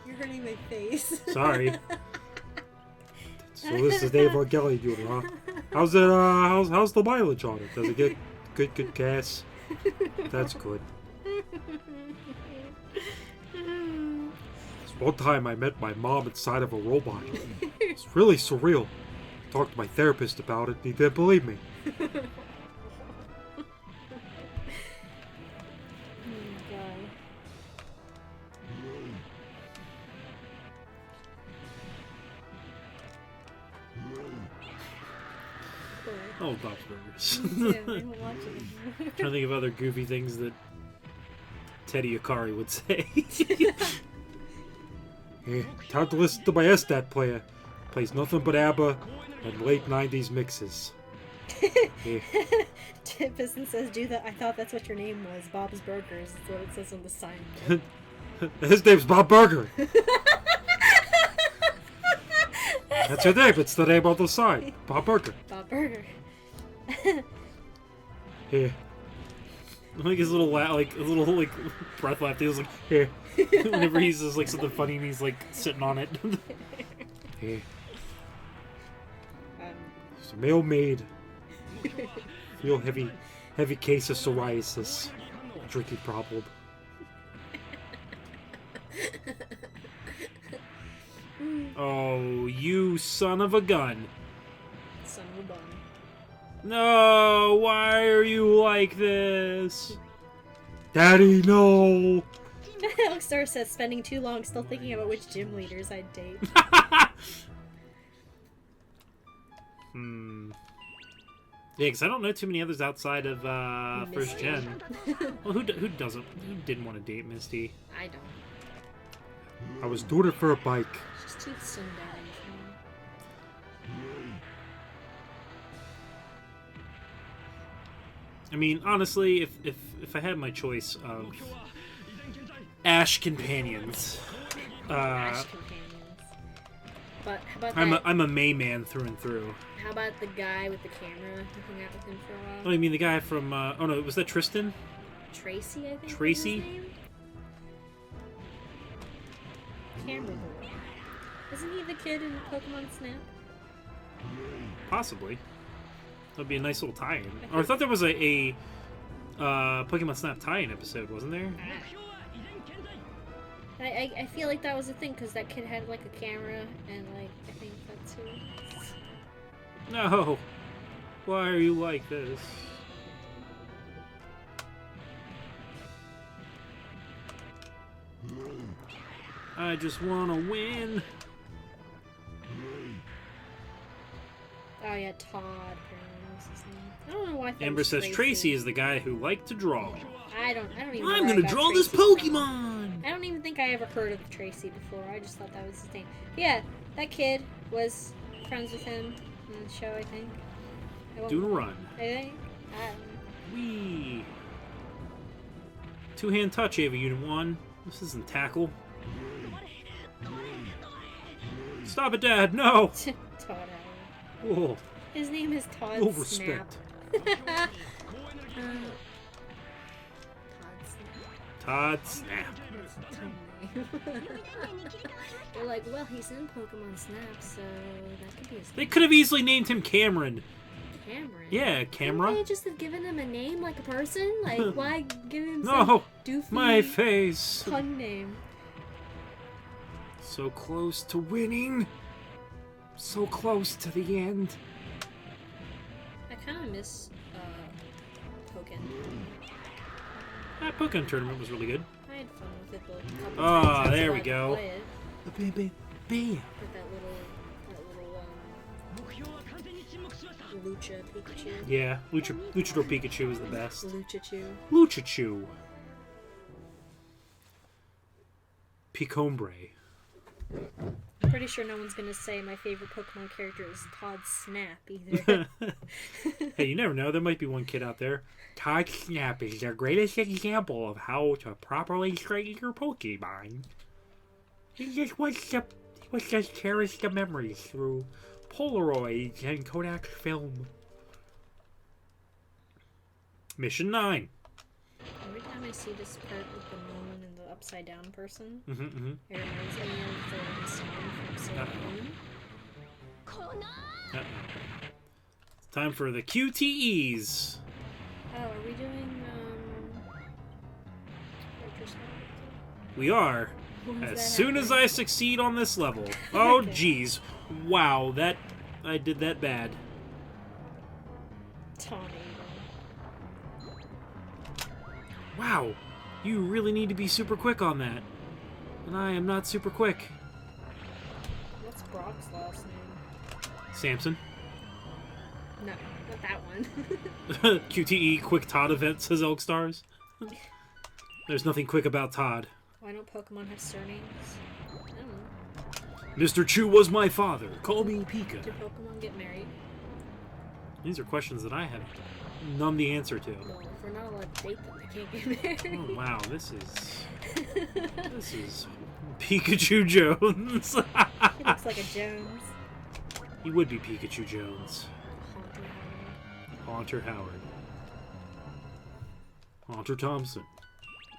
You're hurting my face. Sorry. So this is Dave Evangelion doing, huh? How's it? How's the mileage on it? Does it get good gas? That's good. This one time I met my mom inside of a robot. It's really surreal. Talked to my therapist about it. He didn't believe me. Oh my god. Oh, Bob's Burgers. Yeah, I don't watch it anymore. Trying to think of other goofy things that Teddy Akari would say. Hey, time to listen to my Estat player. Plays nothing but ABBA and late 90s mixes. Hey, Piston says, I thought that's what your name was. Bob's Burgers. That's what it says on the sign. his name's Bob Burger. That's your name. It's the name on the sign. Bob Burger. Bob Burger. Here. Like his little breath left. He was like, Here. whenever he says like something funny and he's like sitting on it. Here. It's a male maid. Real heavy case of psoriasis. Drinking problem. Oh, you son of a gun. Son of a bun. No, why are you like this? Daddy, no. Elkstar says, spending too long still thinking about which gym leaders I'd date. Yeah, because I don't know too many others outside of first Misty. gen. Well, who doesn't? Who didn't want to date Misty? I don't. I was doing it for a bike. She's too tsundere for me. I mean, honestly, if I had my choice of Ash companions, Ash companions. But how about that? I'm a May man through and through. How about the guy with the camera who hung out with him for a while? Oh, you mean the guy from? Oh no, was that Tristan? Tracy, I think. was Tracy? his name? Camera boy. Isn't he the kid in Pokemon Snap? Possibly. That'd be a nice little tie-in. Or I thought there was a Pokemon Snap tie-in episode, wasn't there? I feel like that was a thing because that kid had like a camera and like I think that's who. No. Why are you like this? I just want to win. Oh yeah, Todd apparently was his name. I don't know why. I thought it Amber was says Tracy is the guy who liked to draw. I don't even. know I'm where I gonna got draw this Tracy from. Pokemon! I don't even think I ever heard of Tracy before. I just thought that was his name. Yeah, that kid was friends with him in the show, I think. Doing a run. I think. I don't know. Wee. Two-hand touch, Ava Unit 1. This isn't tackle. Stop it, Dad! No! Todd Howard. Whoa. His name is Todd No Snap. respect. Todd Todd Snap. Snap. They're like, well, he's in Pokemon Snap, so that could be his They could have easily named him Cameron. Cameron. Yeah, Camera. Couldn't they just have given him a name like a person? Like, why give him No! some doofy My face! pun name? So close to winning. So close to the end. I kind of miss Pokken. That Pokemon tournament was really good. I had fun with it the couple Ah, times I was there we allowed to go. play it. Bam, bam, bam. With that little Lucha Pikachu. Yeah, Luchador Pikachu is the best. Luchachu. Luchachu. Picombre. I'm pretty sure no one's gonna say my favorite Pokemon character is Todd Snap either. Hey, you never know. There might be one kid out there. Todd Snap is the greatest example of how to properly train your Pokemon. He just wants to cherish the memories through Polaroids and Kodak film. Mission 9. Every time I see this part with the moon and the upside down person, Mm-hmm, mm-hmm. it reminds me of the song from Sailor Moon. Uh-oh. It's time for the QTEs. Oh, are we doing retrospective? We are. When was As that soon as I happening? succeed on this level. Oh, Okay. jeez. Wow, I did that bad. Tornado. Wow, you really need to be super quick on that. And I am not super quick. What's Brock's last name? Samson. No, not that one. QTE Quick Todd event, says Elk Stars. There's nothing quick about Todd. Why don't Pokemon have surnames? I don't know. Mr. Chu was my father. Call me Pika. Do Pokemon get married? These are questions that I have none the answer to. Well, if we're not allowed to date them, they can't get married. Oh, wow, this is Pikachu Jones. He looks like a Jones. He would be Pikachu Jones. Haunter Howard. Haunter Howard. Haunter Thompson.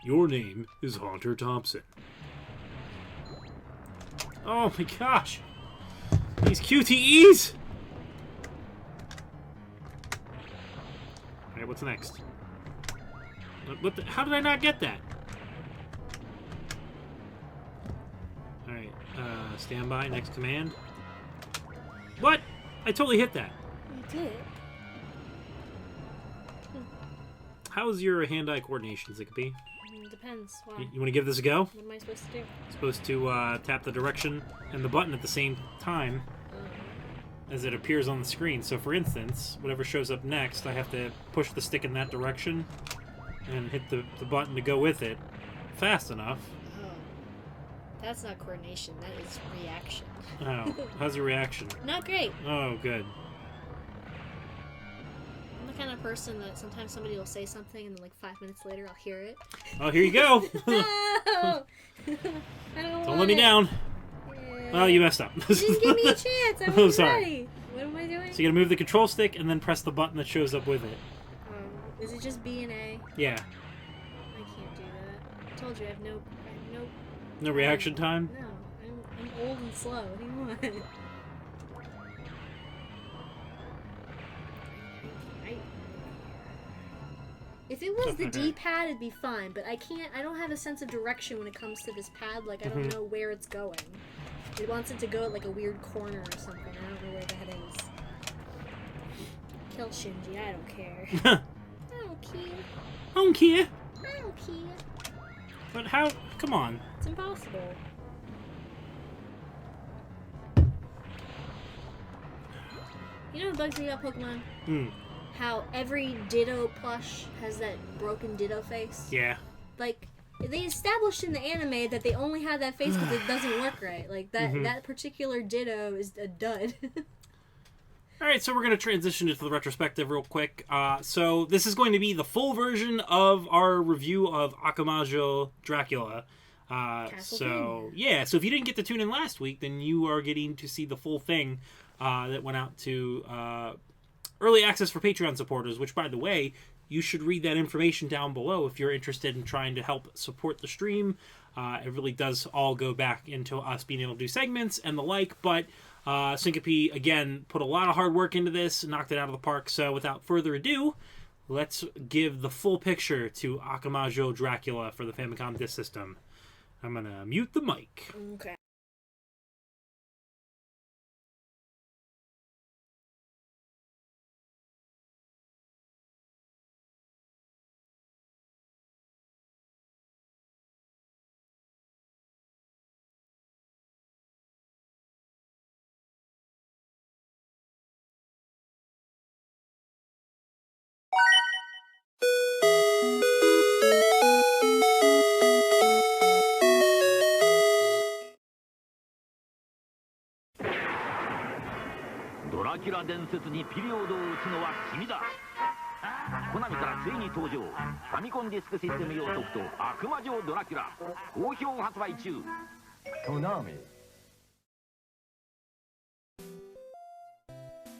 Your name is Haunter Thompson. Oh my gosh! These QTEs! Alright, what's next? How did I not get that? Alright, stand by, next command. What? I totally hit that. You did. How's your hand-eye coordination, Zinko? Depends. Why? You want to give this a go? What am I supposed to do? Supposed to tap the direction and the button at the same time as it appears on the screen. So for instance, whatever shows up next, I have to push the stick in that direction and hit the button to go with it fast enough. Oh. That's not coordination, that is reaction. Oh, how's your reaction? Not great. Oh, good. I'm the kind of person that sometimes somebody will say something and then like 5 minutes later I'll hear it. Oh, here you go. No! I Don't let me down. Yeah. Oh, you messed up. You didn't give me a chance. I Oh, was sorry. ready. What am I doing? So you gotta move the control stick and then press the button that shows up with it. Is it just B and A? Yeah. I can't do that. I told you I have no. No reaction time? No, I'm old and slow. What do you want? If it was the D-pad, it'd be fine, but I can't. I don't have a sense of direction when it comes to this pad. Like I don't know where it's going. It wants it to go at like a weird corner or something. I don't know where that is. Kill Shinji. I don't care. I don't care. I don't care. I don't care. But how? Come on. It's impossible. You know what bugs me about Pokemon? How every Ditto plush has that broken Ditto face. Yeah. Like, they established in the anime that they only have that face because it doesn't work right. Like, that particular Ditto is a dud. Alright, so we're going to transition into the retrospective real quick. So this is going to be the full version of our review of Akumajo Dracula. So if you didn't get to tune in last week, then you are getting to see the full thing that went out to early access for Patreon supporters, which, by the way, you should read that information down below if you're interested in trying to help support the stream. It really does all go back into us being able to do segments and the like, but Syncope, again, put a lot of hard work into this, knocked it out of the park. So without further ado, let's give the full picture to Akumajo Dracula for the Famicom Disk System. I'm going to mute the mic. Okay.ドラキュラ伝説にピリオドを打つのは君だ。コナミからついに登場、ファミコンディスクシステム用ソフト悪魔城ドラキュラ好評発売中。 Konami.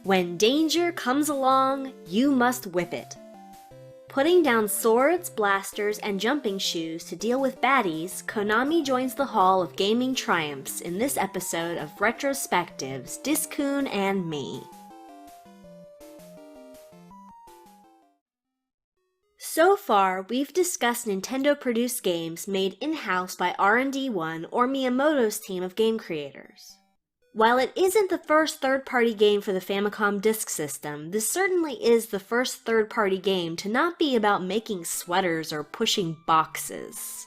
When danger comes along, you must whip it. Putting down swords, blasters, and jumping shoes to deal with baddies, Konami joins the Hall of Gaming Triumphs in this episode of Retrospectives Disk-kun Me. So far, we've discussed Nintendo-produced games made in-house by R&D1 or Miyamoto's team of game creators. While it isn't the first third-party game for the Famicom Disk System, this certainly is the first third-party game to not be about making sweaters or pushing boxes.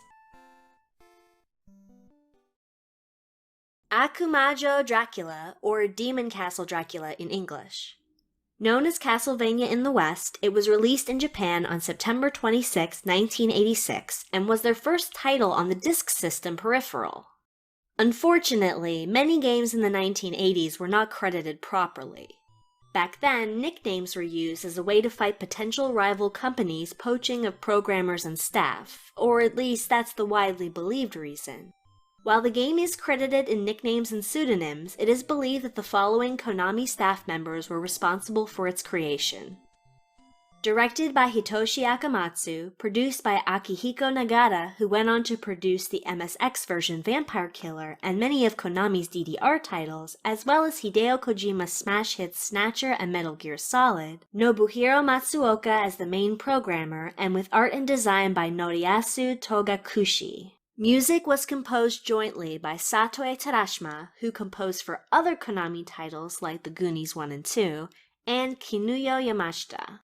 Akumajo Dracula, or Demon Castle Dracula in English. Known as Castlevania in the West, it was released in Japan on September 26, 1986, and was their first title on the Disk System peripheral. Unfortunately, many games in the 1980s were not credited properly. Back then, nicknames were used as a way to fight potential rival companies' poaching of programmers and staff, or at least that's the widely believed reason. While the game is credited in nicknames and pseudonyms, it is believed that the following Konami staff members were responsible for its creation. Directed by Hitoshi Akamatsu, produced by Akihiko Nagata, who went on to produce the MSX version Vampire Killer and many of Konami's DDR titles, as well as Hideo Kojima's smash hits Snatcher and Metal Gear Solid, Nobuhiro Matsuoka as the main programmer, and with art and design by Noriyasu Togakushi. Music was composed jointly by Satoe Terashima, who composed for other Konami titles like The Goonies 1 and 2, and Kinuyo Yamashita.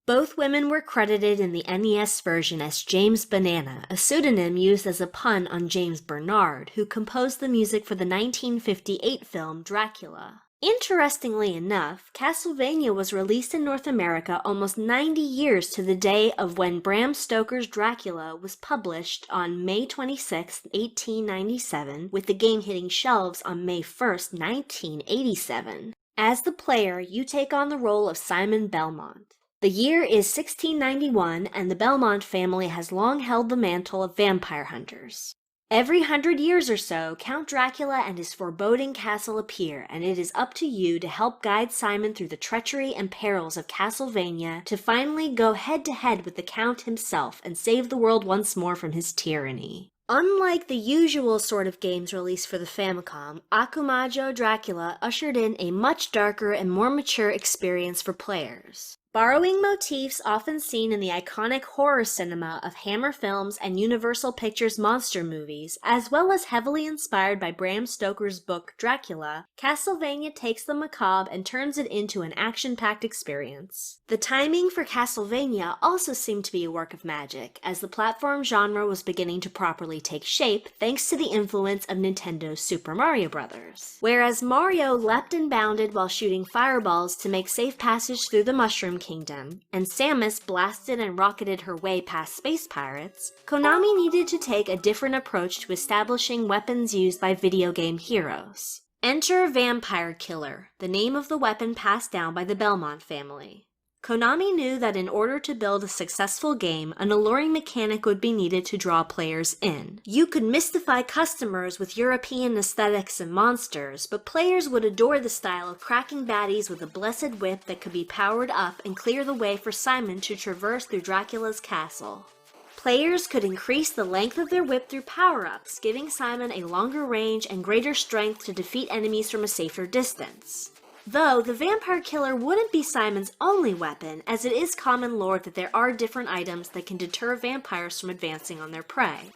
Both women were credited in the NES version as James Banana, a pseudonym used as a pun on James Bernard, who composed the music for the 1958 film Dracula. Interestingly enough, Castlevania was released in North America almost 90 years to the day of when Bram Stoker's Dracula was published on May 26, 1897, with the game hitting shelves on May 1, 1987. As the player, you take on the role of Simon Belmont. The year is 1691, and the Belmont family has long held the mantle of vampire hunters. Every 100 years or so, Count Dracula and his foreboding castle appear, and it is up to you to help guide Simon through the treachery and perils of Castlevania to finally go head-to-head with the Count himself and save the world once more from his tyranny. Unlike the usual sort of games released for the Famicom, Akumajo Dracula ushered in a much darker and more mature experience for players. Borrowing motifs often seen in the iconic horror cinema of Hammer Films and Universal Pictures monster movies, as well as heavily inspired by Bram Stoker's book Dracula, Castlevania takes the macabre and turns it into an action-packed experience. The timing for Castlevania also seemed to be a work of magic, as the platform genre was beginning to properly take shape thanks to the influence of Nintendo's Super Mario Bros. Whereas Mario leapt and bounded while shooting fireballs to make safe passage through the Mushroom Kingdom, and Samus blasted and rocketed her way past space pirates, Konami needed to take a different approach to establishing weapons used by video game heroes. Enter Vampire Killer, the name of the weapon passed down by the Belmont family. Konami knew that in order to build a successful game, an alluring mechanic would be needed to draw players in. You could mystify customers with European aesthetics and monsters, but players would adore the style of cracking baddies with a blessed whip that could be powered up and clear the way for Simon to traverse through Dracula's castle. Players could increase the length of their whip through power-ups, giving Simon a longer range and greater strength to defeat enemies from a safer distance. Though, the Vampire Killer wouldn't be Simon's only weapon, as it is common lore that there are different items that can deter vampires from advancing on their prey.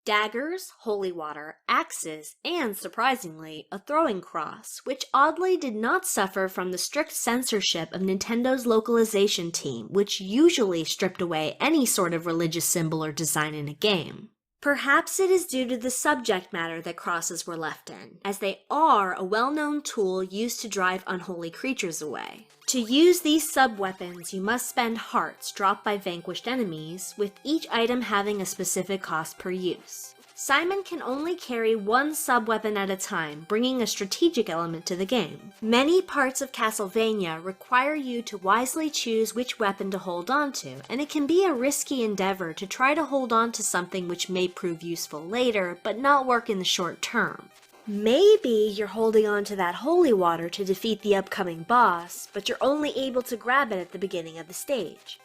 Daggers, holy water, axes, and, surprisingly, a throwing cross, which oddly did not suffer from the strict censorship of Nintendo's localization team, which usually stripped away any sort of religious symbol or design in a game. Perhaps it is due to the subject matter that crosses were left in, as they are a well-known tool used to drive unholy creatures away. To use these sub-weapons, you must spend hearts dropped by vanquished enemies, with each item having a specific cost per use. Simon can only carry one sub-weapon at a time, bringing a strategic element to the game. Many parts of Castlevania require you to wisely choose which weapon to hold on to, and it can be a risky endeavor to try to hold on to something which may prove useful later, but not work in the short term. Maybe you're holding on to that holy water to defeat the upcoming boss, but you're only able to grab it at the beginning of the stage.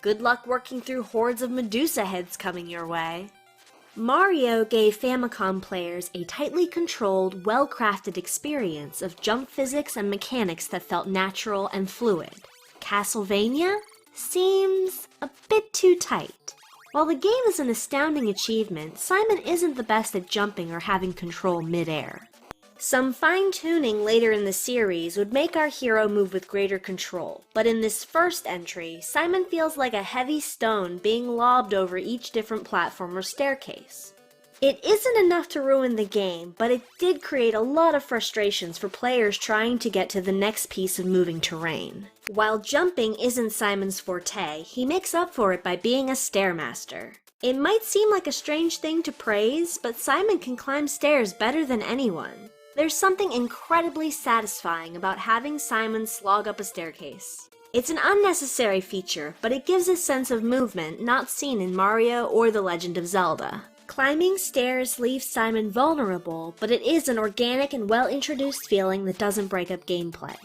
Good luck working through hordes of Medusa heads coming your way. Mario gave Famicom players a tightly controlled, well-crafted experience of jump physics and mechanics that felt natural and fluid. Castlevania seems a bit too tight. While the game is an astounding achievement, Simon isn't the best at jumping or having control mid-air. Some fine-tuning later in the series would make our hero move with greater control, but in this first entry, Simon feels like a heavy stone being lobbed over each different platform or staircase. It isn't enough to ruin the game, but it did create a lot of frustrations for players trying to get to the next piece of moving terrain. While jumping isn't Simon's forte, he makes up for it by being a stairmaster. It might seem like a strange thing to praise, but Simon can climb stairs better than anyone. There's something incredibly satisfying about having Simon slog up a staircase. It's an unnecessary feature, but it gives a sense of movement not seen in Mario or The Legend of Zelda. Climbing stairs leaves Simon vulnerable, but it is an organic and well-introduced feeling that doesn't break up gameplay.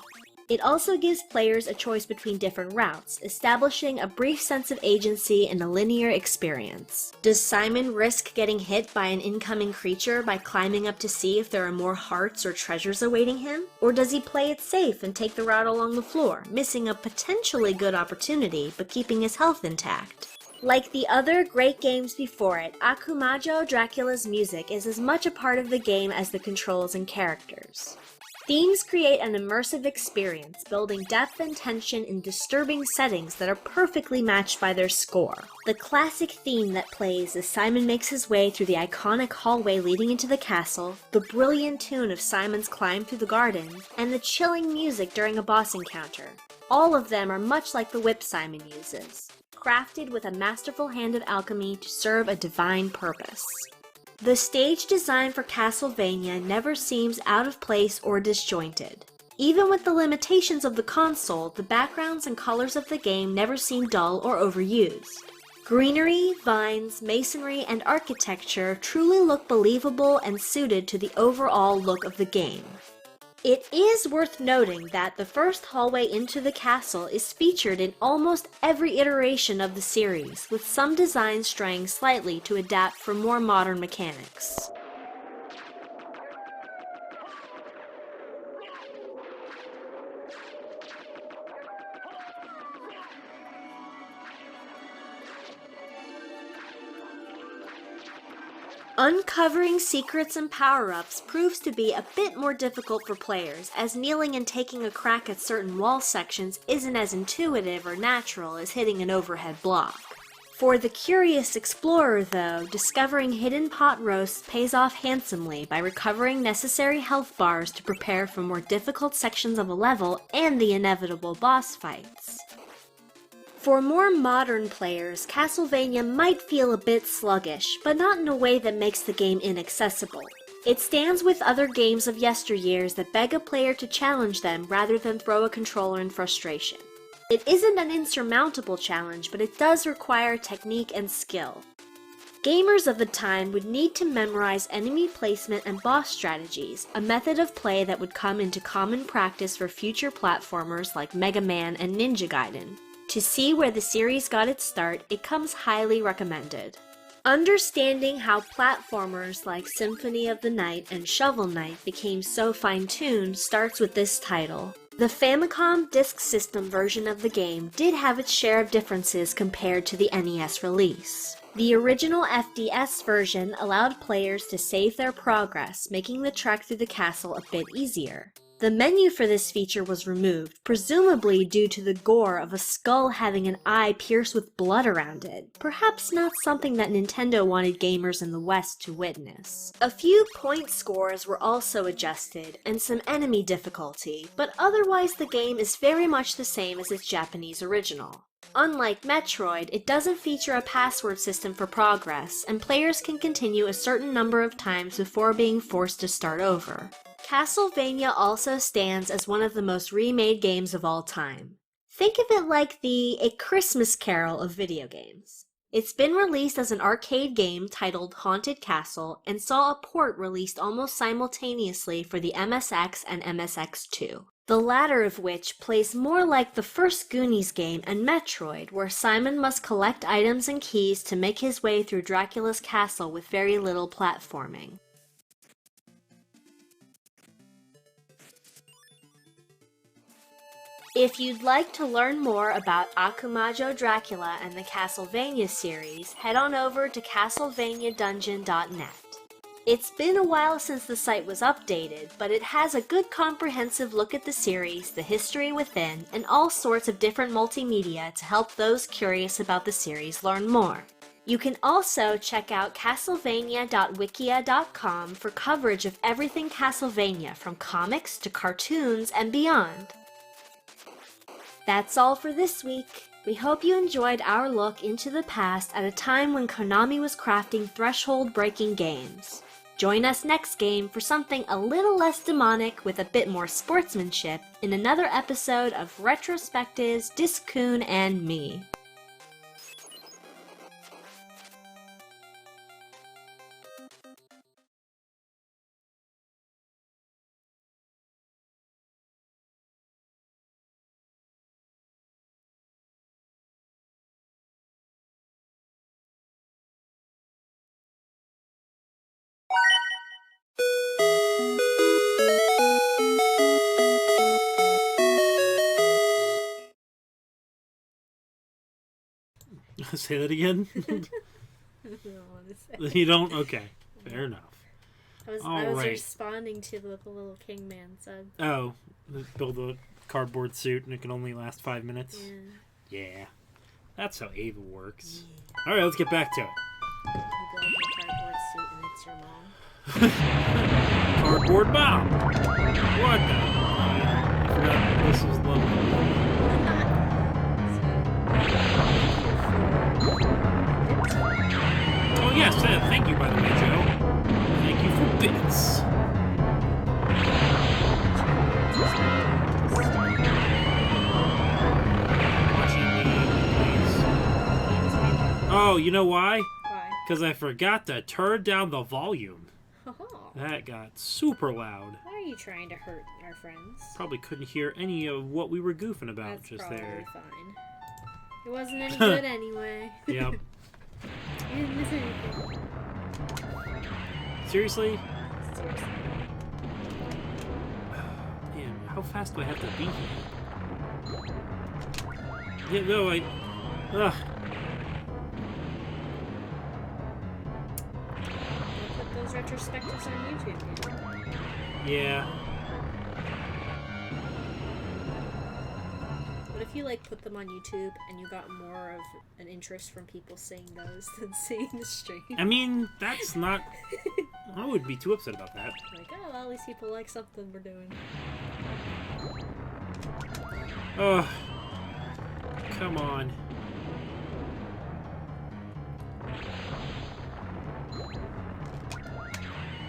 It also gives players a choice between different routes, establishing a brief sense of agency in a linear experience. Does Simon risk getting hit by an incoming creature by climbing up to see if there are more hearts or treasures awaiting him? Or does he play it safe and take the route along the floor, missing a potentially good opportunity but keeping his health intact? Like the other great games before it, Akumajo Dracula's music is as much a part of the game as the controls and characters. Themes create an immersive experience, building depth and tension in disturbing settings that are perfectly matched by their score. The classic theme that plays as Simon makes his way through the iconic hallway leading into the castle, the brilliant tune of Simon's climb through the garden, and the chilling music during a boss encounter. All of them are much like the whip Simon uses, crafted with a masterful hand of alchemy to serve a divine purpose. The stage design for Castlevania never seems out of place or disjointed. Even with the limitations of the console, the backgrounds and colors of the game never seem dull or overused. Greenery, vines, masonry, and architecture truly look believable and suited to the overall look of the game. It is worth noting that the first hallway into the castle is featured in almost every iteration of the series, with some designs straying slightly to adapt for more modern mechanics. Uncovering secrets and power-ups proves to be a bit more difficult for players, as kneeling and taking a crack at certain wall sections isn't as intuitive or natural as hitting an overhead block. For the curious explorer, though, discovering hidden pot roasts pays off handsomely by recovering necessary health bars to prepare for more difficult sections of a level and the inevitable boss fights. For more modern players, Castlevania might feel a bit sluggish, but not in a way that makes the game inaccessible. It stands with other games of yesteryears that beg a player to challenge them rather than throw a controller in frustration. It isn't an insurmountable challenge, but it does require technique and skill. Gamers of the time would need to memorize enemy placement and boss strategies, a method of play that would come into common practice for future platformers like Mega Man and Ninja Gaiden. To see where the series got its start, it comes highly recommended. Understanding how platformers like Symphony of the Night and Shovel Knight became so fine-tuned starts with this title. The Famicom Disk System version of the game did have its share of differences compared to the NES release. The original FDS version allowed players to save their progress, making the trek through the castle a bit easier. The menu for this feature was removed, presumably due to the gore of a skull having an eye pierced with blood around it, perhaps not something that Nintendo wanted gamers in the West to witness. A few point scores were also adjusted, and some enemy difficulty, but otherwise the game is very much the same as its Japanese original. Unlike Metroid, it doesn't feature a password system for progress, and players can continue a certain number of times before being forced to start over. Castlevania also stands as one of the most remade games of all time. Think of it like the A Christmas Carol of video games. It's been released as an arcade game titled Haunted Castle and saw a port released almost simultaneously for the MSX and MSX2. The latter of which plays more like the first Goonies game and Metroid, where Simon must collect items and keys to make his way through Dracula's castle with very little platforming. If you'd like to learn more about Akumajo Dracula and the Castlevania series, head on over to castlevaniadungeon.net. It's been a while since the site was updated, but it has a good comprehensive look at the series, the history within, and all sorts of different multimedia to help those curious about the series learn more. You can also check out castlevania.wikia.com for coverage of everything Castlevania, from comics to cartoons and beyond. That's all for this week. We hope you enjoyed our look into the past at a time when Konami was crafting threshold-breaking games. Join us next game for something a little less demonic with a bit more sportsmanship in another episode of Retrospectives, Disk-kun Me. Say that again? I don't want to say. You don't? Okay. Fair enough. I was right. responding to what the little king man said. Oh, build a cardboard suit and it can only last 5 minutes? Yeah. That's how Ava works. Yeah. Alright, let's get back to it. You build a cardboard suit and it's your mom. Cardboard bomb! What the? I forgot this was level. Oh yes, thank you by the way, Joe. Thank you for bits. Oh, you know why? Why? Because I forgot to turn down the volume. Oh. That got super loud. Why are you trying to hurt our friends? Probably couldn't hear any of what we were goofing about. That's just probably there. Fine. It wasn't any good anyway. Yep. You didn't miss anything. Seriously? Seriously. Man, how fast do I have to be here? Yeah, no, Ugh. We'll put those retrospectives on YouTube now. Yeah. What if you put them on YouTube and you got more of an interest from people seeing those than seeing the stream? I mean, that's not... I wouldn't be too upset about that. Oh, well, at least people like something we're doing. Ugh. Come on.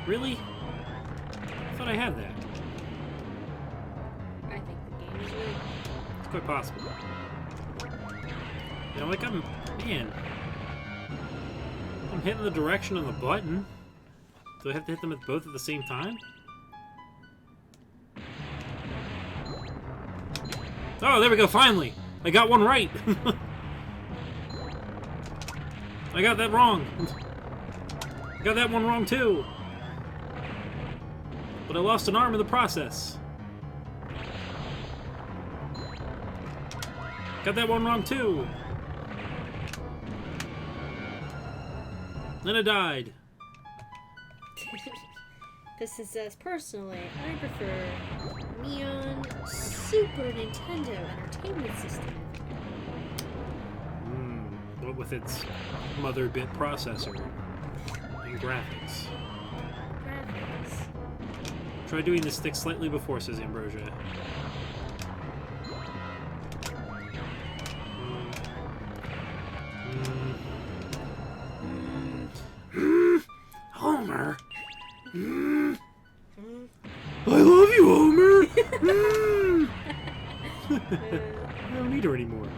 Really? I thought I had that. I think the game is rigged. It's quite possible. You know, I'm hitting the direction of the button. Do I have to hit them both at the same time? Oh, there we go, finally! I got one right! I got that wrong! I got that one wrong too! But I lost an arm in the process. Got that one wrong too! Then I died. This is says, personally, I prefer Neon Super Nintendo Entertainment System. What with its mother bit processor and graphics. Graphics. Try doing the stick slightly before, says Ambrosia. Homer! I love you, Homer! I don't need her anymore.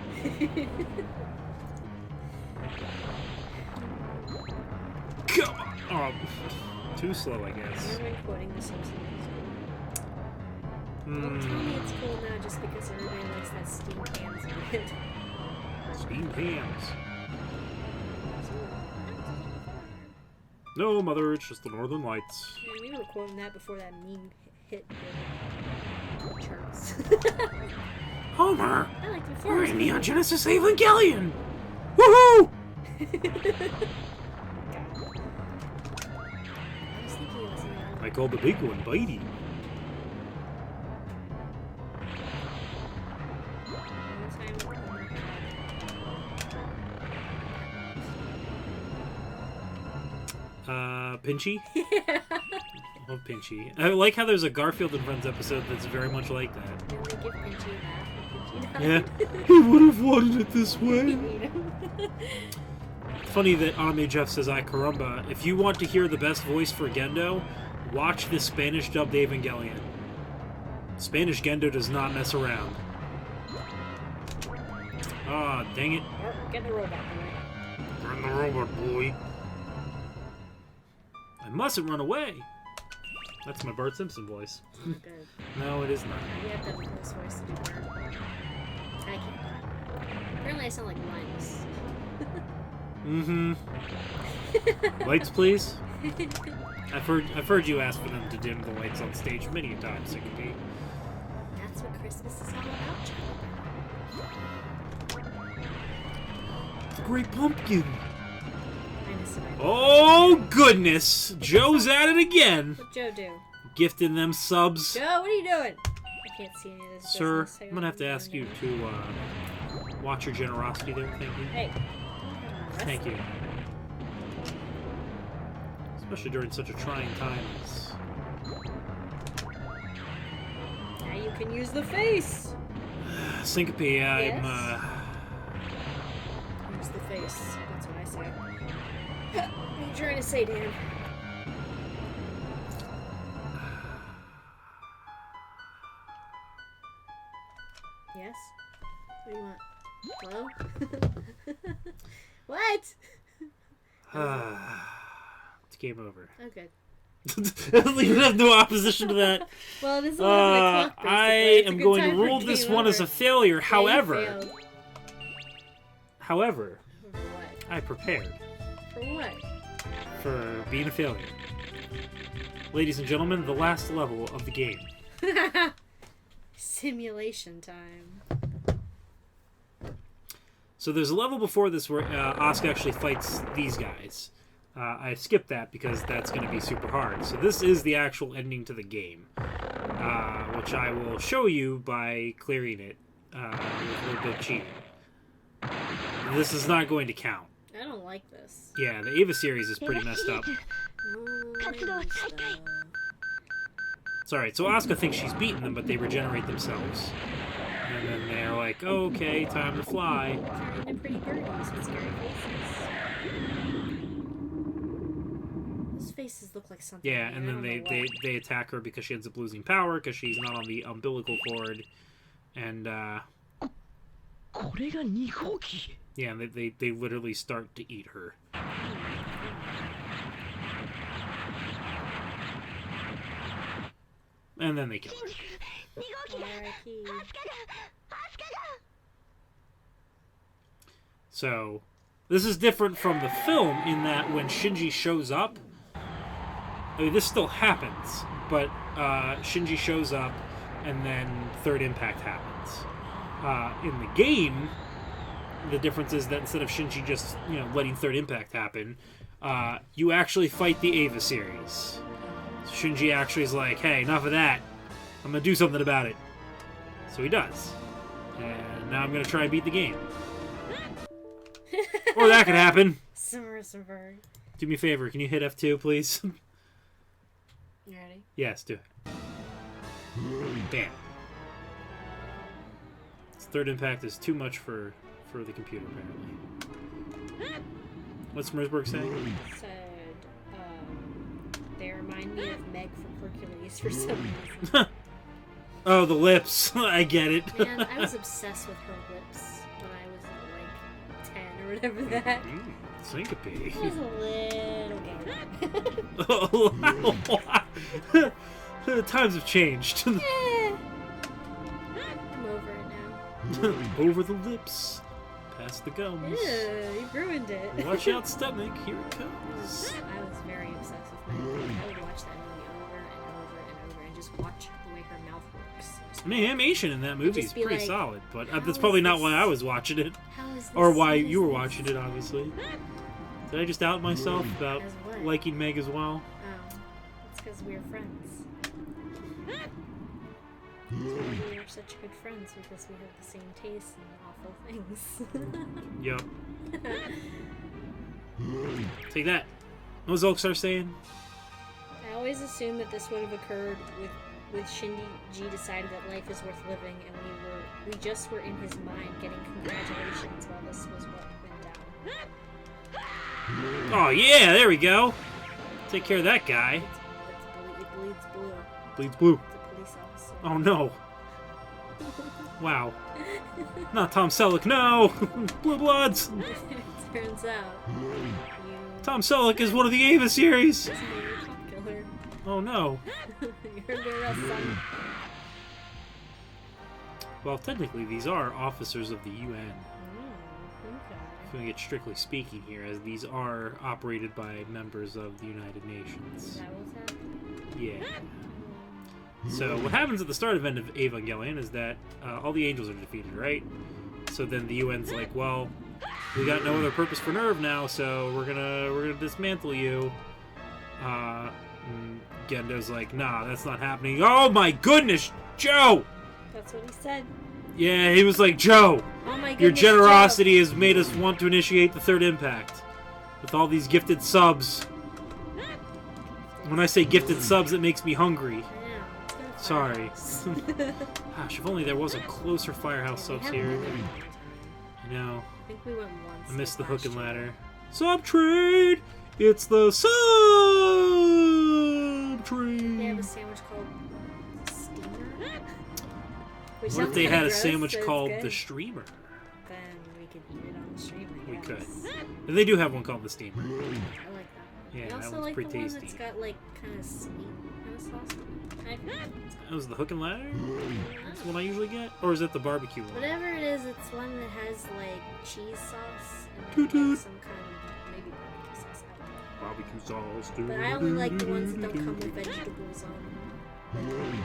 Come on! Oh, too slow, I guess. I've been quoting The Simpsons. Don't tell me it's cool now just because everybody likes that steamed hams bit. Steamed hams. No, Mother, it's just the Northern Lights. Yeah, we were quoting that before that meme hit the charts. Homer! I like the We're first in Neon Genesis Evangelion! Woohoo! I was thinking it was in there. I called the big one Bitey. Pinchy? Yeah. Love Pinchy. I like how there's a Garfield and Friends episode that's very much like that. Didn't they give Pinchy a bath when Pinchy died? Yeah. He would have wanted it this You way. ate him. Funny that Anime Jeff says, "I caramba." If you want to hear the best voice for Gendo, watch the Spanish dubbed Evangelion. Spanish Gendo does not mess around. Ah, dang it. Get the robot boy. Run the robot, boy. I mustn't run away. That's my Bart Simpson voice. Oh, good. No, it is not. You have to have a close voice to do that. I can't. Apparently I sound like Linus. Lights, please. I've heard you ask for them to dim the lights on stage many a time, Sinko. That's what Christmas is all about, child. The Great Pumpkin. I Oh, goodness. Joe's at it again. What'd Joe do? Gifting them subs. Joe, what are you doing? I can't see any of this. Sir, business. I'm going to have to ask you to watch your generosity there. Thank you. Hey. Thank you. Especially during such a trying time as... Now you can use the face. Syncope, I'm, Use the face. That's what I say. What are you trying to say, Dan? Yes? What do you want? Hello? What? It's game over. Okay. You have no opposition to that. Well, this is 11 o'clock, basically. I It's a am good going time to for rule this game one as a over. failure. Yeah, you However, failed. however, For what? I prepared For what? for being a failure. Ladies and gentlemen, the last level of the game. Simulation time. So there's a level before this where Asuka actually fights these guys. I skipped that because that's going to be super hard. So this is the actual ending to the game, which I will show you by clearing it with a little bit of cheating. This is not going to count. I don't like this. Yeah, the Ava series is pretty messed up. It's alright, so Asuka thinks she's beaten them, but they regenerate themselves. And then they're like, okay, time to fly. Turn into pretty birdies with scary faces. Those faces look like something. Yeah, and then they attack her because she ends up losing power because she's not on the umbilical cord. And, yeah, they literally start to eat her. And then they kill her. R.I.P. So, this is different from the film in that when Shinji shows up, I mean, this still happens, but Shinji shows up and then Third Impact happens. In the game, the difference is that instead of Shinji just, letting Third Impact happen, you actually fight the Ava series. Shinji actually is like, hey, enough of that. I'm going to do something about it. So he does. And now I'm going to try and beat the game. Or that could happen. Summersenberg. Do me a favor. Can you hit F2, please? You ready? Yes, do it. Bam. Third Impact is too much for the computer, apparently. What's Merzberg saying? Said, they remind me of Meg from Hercules for some reason. Oh, the lips. I get it. Man, I was obsessed with her lips when I was like 10 or whatever that. Syncope. I was a little gay. The times have changed. I'm over it now. Over the lips. Past the gums. Ew, you ruined it. Watch out, stomach. Here it comes. I was very obsessed with Meg. I would watch that movie over and over and over and just watch the way her mouth works. I mean, animation in that movie is just be pretty like, solid, but how that's is probably not this- why I was watching it. How is this? Or why What is you were this? watching it, obviously. Did I just out myself about As what? liking Meg as well? Oh, it's because we're friends. We are such good friends because we have the same tastes in awful things. Yup. Take that. What was Oakstar saying? I always assumed that this would have occurred with Shinji decided that life is worth living, and we just were in his mind getting congratulations while this was what went down. Oh yeah, there we go. Take care of that guy. It bleeds blue. Bleeds blue. It's a police officer. Oh no. Wow. Not Tom Selleck, no! Blue Bloods! It turns out you Tom Selleck is one of the Ava series! you're a cop killer. Oh no. You're under arrest, son. Well, technically, these are officers of the UN. Okay. If we get strictly speaking here, as these are operated by members of the United Is Nations. that what's happening? Yeah. So, what happens at the start of End of Evangelion is that all the angels are defeated, right? So then the UN's like, well, we got no other purpose for Nerve now, so we're gonna dismantle you. Gendo's like, nah, that's not happening. Oh my goodness, Joe! That's what he said. Yeah, he was like, Joe, Oh my goodness, your generosity has made us want to initiate the third impact. With all these gifted subs. When I say gifted subs, it makes me hungry. Joe. I know. Let's go to Sorry. Firehouse. Gosh, if only there was a closer Firehouse subs We here. haven't been many I know. times. I think we went once. I missed the last hook and year. ladder. Sub trade! It's the sub trade! They have a sandwich called Steamer. Which What if sounds they kinda had a gross, sandwich but it's called good. the Streamer? Then we could eat it on the stream. I We guess. could. And they do have one called the Steamer. I like that. Yeah, I that also one's like pretty the one tasty. that's got like kind of sweet kind of sauce. That was the hook and ladder? That's the one I usually get? Or is it the barbecue one? Whatever it is, it's one that has like cheese sauce and Toot toot. like, some kind of maybe barbecue sauce. I Barbecue sauce. don't know. But I only like the ones that don't come with vegetables on them.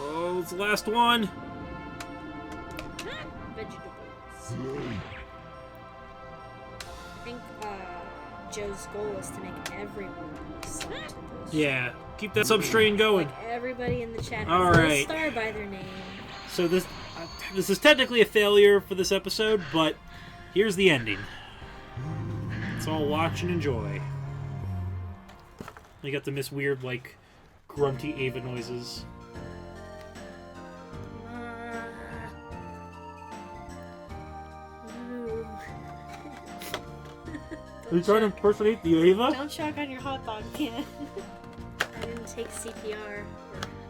Oh, it's the last one! Vegetables. I think Joe's goal is to make everyone sub to those. Yeah, keep that substrain going. Like everybody in the chat has All a little right. star by their name. So this is technically a failure for this episode, but here's the ending. Let's all watch and enjoy. You got to miss weird, like, grunty Ava noises. Ooh. Are you trying to impersonate the Ava? Don't choke on your hot dog can. I didn't take CPR or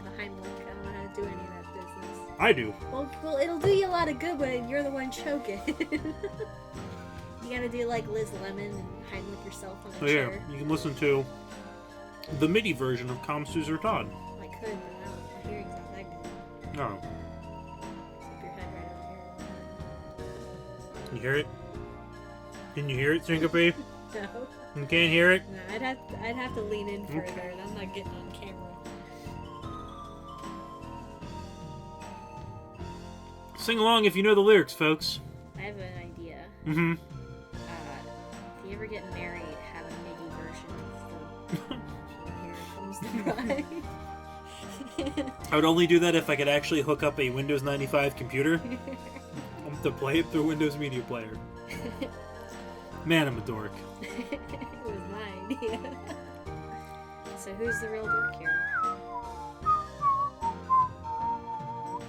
the Heimlich. I don't know how to do any of that business. I do. Well, it'll do you a lot of good when you're the one choking. You gotta do like Liz Lemon and Heimlich yourself on So the yeah, chair. you can listen to the MIDI version of Kamsu's Todd. I could, but my hearing's not that good. Oh, Keep your head right over can you hear it? Can you hear it, Syncope? here. No. You can't hear it? No, I'd have to lean in further, Okay. and I'm not getting on camera. Sing along if you know the lyrics, folks. I have an idea. Mm-hmm. If you ever get married, have a MIDI version of the Here Comes the Bride. I would only do that if I could actually hook up a Windows 95 computer to play it through Windows Media Player. Man, I'm a dork. It was my idea. So who's the real dork here? Or,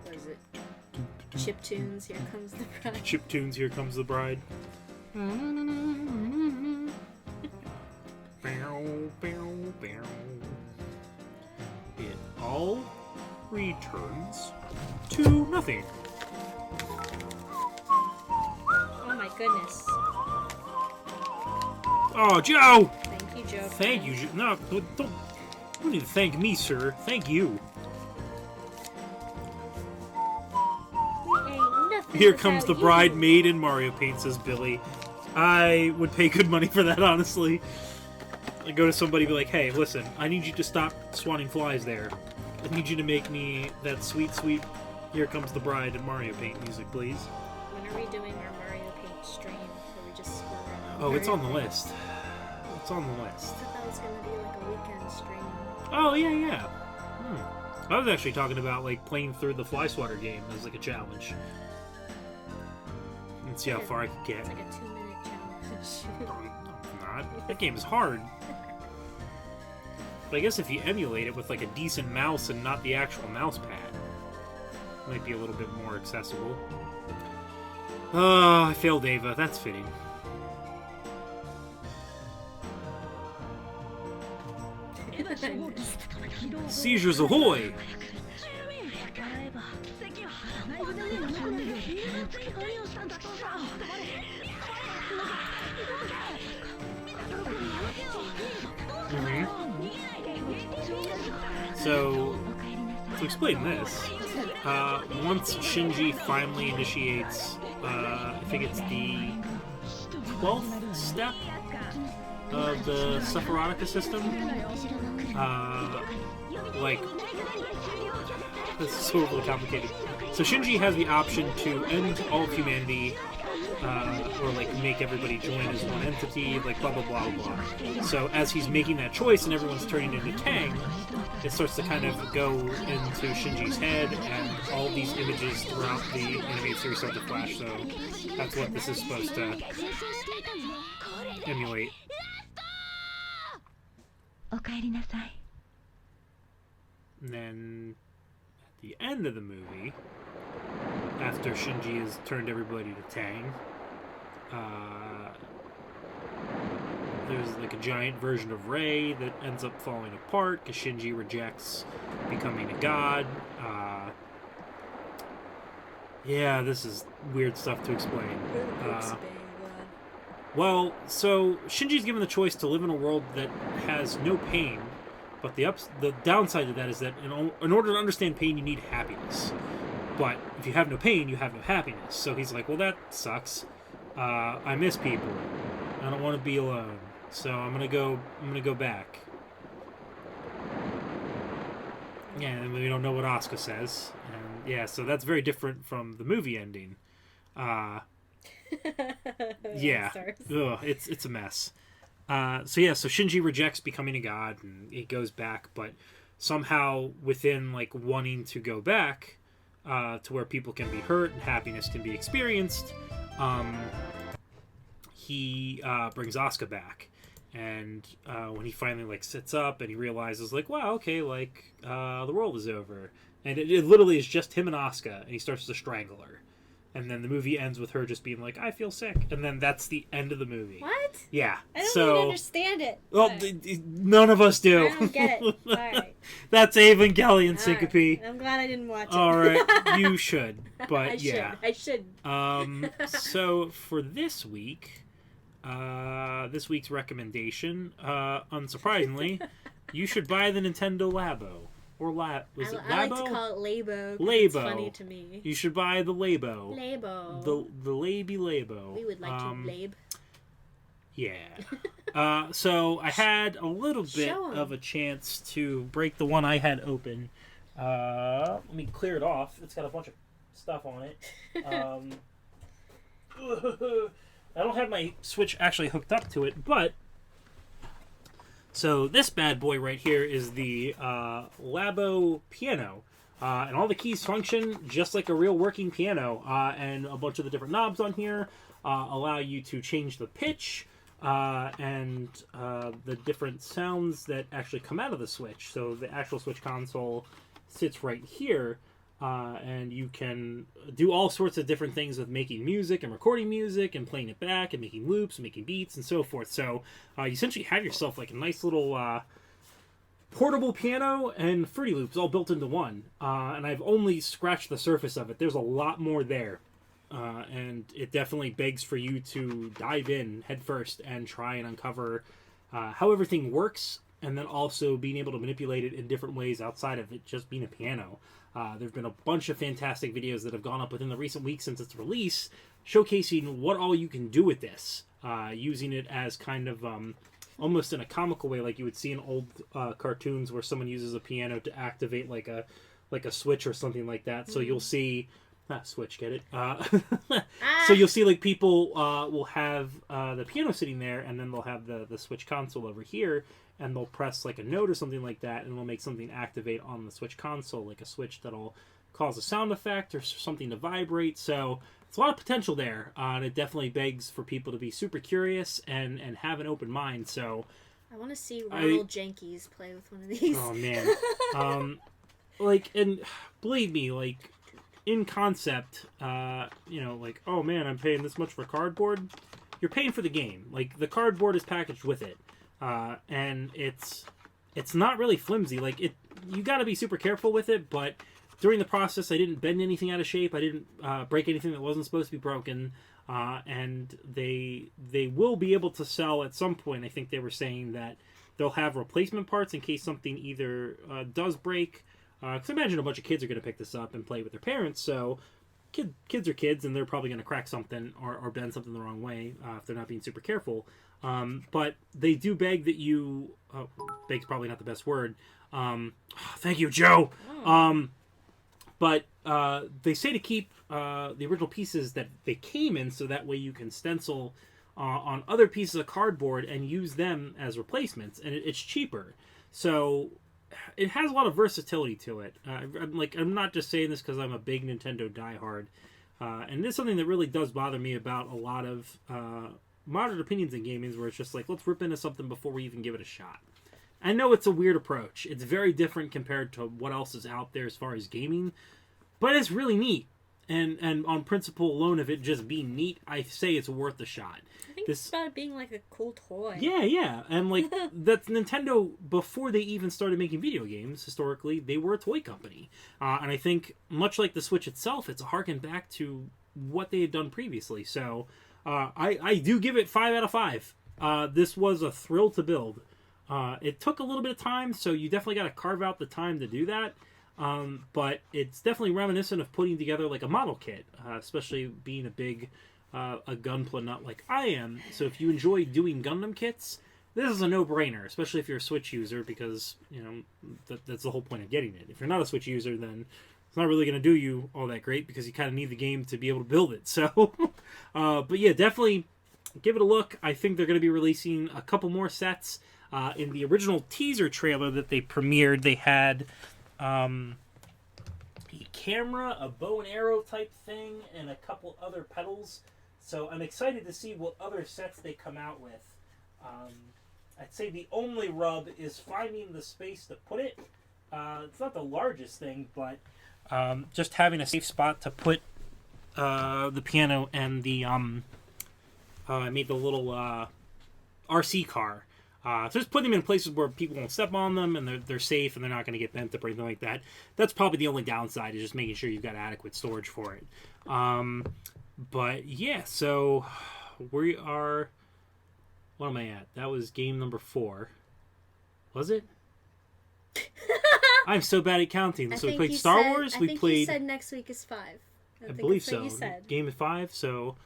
what is it? Chiptunes, Here Comes the Bride. Chiptunes, Here Comes the Bride. It all returns to nothing. Oh my goodness. Oh, Joe! Thank you, Joe. Thank you, Joe. No, don't you need to thank me, sir. Thank you. Ain't nothing Here comes the without bride you. made in Mario Paint, says Billy. I would pay good money for that, honestly. I go to somebody and be like, hey, listen, I need you to stop swatting flies there. I need you to make me that sweet, sweet Here Comes the Bride in Mario Paint music, please. When are we doing our Mario Paint stream? Or we just screw around? Oh, it's on the Mario Paint? list. It's on the list. I thought that was gonna be like a weekend stream. Oh, yeah. I was actually talking about, like, playing through the Fly Swatter game as, like, a challenge. And see how far I could get. It's like a 2-minute challenge. No, not. That game is hard. But I guess if you emulate it with like a decent mouse and not the actual mouse pad, it might be a little bit more accessible. Oh, I failed Ava. That's fitting. Seizures ahoy! So, to explain this, once Shinji finally initiates, I think it's the 12th step of the Sephirotica system, like, this is so overly complicated. So Shinji has the option to end all of humanity or like make everybody join as one entity, like blah blah blah blah. So as he's making that choice and everyone's turning into Tang, it starts to kind of go into Shinji's head, and all these images throughout the animated series start to flash. So that's what this is supposed to emulate. おかえりなさい And then at the end of the movie, after Shinji has turned everybody to Tang, there's like a giant version of Rei that ends up falling apart because Shinji rejects becoming a god. Yeah, this is weird stuff to explain. Well, so Shinji's given the choice to live in a world that has no pain, but the downside to that is that in order to understand pain, you need happiness. But if you have no pain, you have no happiness. So he's like, well, that sucks. I miss people. I don't want to be alone. So I'm gonna go back. Yeah, and we don't know what Asuka says. And yeah, so that's very different from the movie ending. Yeah. Ugh, it's a mess. So Shinji rejects becoming a god and he goes back, but somehow within like wanting to go back to where people can be hurt and happiness can be experienced, he brings Asuka back. And when he finally like sits up and he realizes like, wow, okay, like the world is over, and it literally is just him and Asuka, and he starts to strangle her. And then the movie ends with her just being like, I feel sick. And then that's the end of the movie. What? Yeah. I don't even understand it. Well, none of us do. I don't get it. All right. That's Evangelion, Syncope. Right. I'm glad I didn't watch it. All right. You should. But I should. So for this week, this week's recommendation, unsurprisingly, you should buy the Nintendo Labo. Or was it Labo? I like to call it Labo. Labo. It's funny to me. You should buy the Labo. Labo. The Laby Labo. We would like to Labe. Yeah. So I had a little bit of a chance to break the one I had open. Let me clear it off. It's got a bunch of stuff on it. I don't have my Switch actually hooked up to it, but... So this bad boy right here is the Labo piano. And all the keys function just like a real working piano. And a bunch of the different knobs on here allow you to change the pitch and the different sounds that actually come out of the Switch. So the actual Switch console sits right here. And you can do all sorts of different things with making music and recording music and playing it back and making loops and making beats and so forth. So you essentially have yourself like a nice little portable piano and Fruity Loops all built into one. And I've only scratched the surface of it. There's a lot more there. And it definitely begs for you to dive in head first and try and uncover how everything works, and then also being able to manipulate it in different ways outside of it just being a piano. There have been a bunch of fantastic videos that have gone up within the recent weeks since its release, showcasing what all you can do with this, using it as kind of almost in a comical way, like you would see in old cartoons where someone uses a piano to activate like a switch or something like that. So you'll see Switch, get it? So you'll see like people will have the piano sitting there, and then they'll have the Switch console over here, and they'll press like a note or something like that, and it'll make something activate on the Switch console, like a switch that'll cause a sound effect or something to vibrate. So it's a lot of potential there, and it definitely begs for people to be super curious and have an open mind. So I want to see Ronald Jenkins play with one of these. Oh man, like, and believe me, like, in concept, like, oh man, I'm paying this much for cardboard. You're paying for the game. Like, the cardboard is packaged with it, and it's not really flimsy. Like, you got to be super careful with it. But during the process, I didn't bend anything out of shape. I didn't break anything that wasn't supposed to be broken. And they will be able to sell at some point. I think they were saying that they'll have replacement parts in case something either does break. Because imagine a bunch of kids are going to pick this up and play with their parents, so kids are kids, and they're probably going to crack something or bend something the wrong way if they're not being super careful. But they do beg that you... beg's probably not the best word. Thank you, Joe! But they say to keep the original pieces that they came in, so that way you can stencil on other pieces of cardboard and use them as replacements, and it's cheaper. So it has a lot of versatility to it. I'm not just saying this because I'm a big Nintendo diehard, and this is something that really does bother me about a lot of modern opinions in gaming, where it's just like, let's rip into something before we even give it a shot. I know it's a weird approach. It's very different compared to what else is out there as far as gaming, but it's really neat. And on principle alone of it just being neat, I say it's worth a shot. I think it's about it being like a cool toy. Yeah. And like, that's Nintendo, before they even started making video games, historically, they were a toy company. And I think, much like the Switch itself, it's a harken back to what they had done previously. So, I do give it 5 out of 5. This was a thrill to build. It took a little bit of time, so you definitely got to carve out the time to do that. But it's definitely reminiscent of putting together like a model kit, especially being a big a Gunpla nut like I am. So if you enjoy doing Gundam kits, this is a no-brainer, especially if you're a Switch user, because that's the whole point of getting it. If you're not a Switch user, then it's not really going to do you all that great, because you kind of need the game to be able to build it. So, but yeah, definitely give it a look. I think they're going to be releasing a couple more sets. In the original teaser trailer that they premiered, they had a camera, a bow and arrow type thing, and a couple other pedals. So I'm excited to see what other sets they come out with. I'd say the only rub is finding the space to put it. It's not the largest thing, but just having a safe spot to put the piano and the I made the little RC car. So just put them in places where people won't step on them, and they're safe, and they're not going to get bent up or anything like that. That's probably the only downside, is just making sure you've got adequate storage for it. But yeah, so we are... What am I at? That was game number 4. Was it? I'm so bad at counting. So we played Star Wars. I we think played. you said next week is 5. I believe that's what so. you said. Game of 5. So,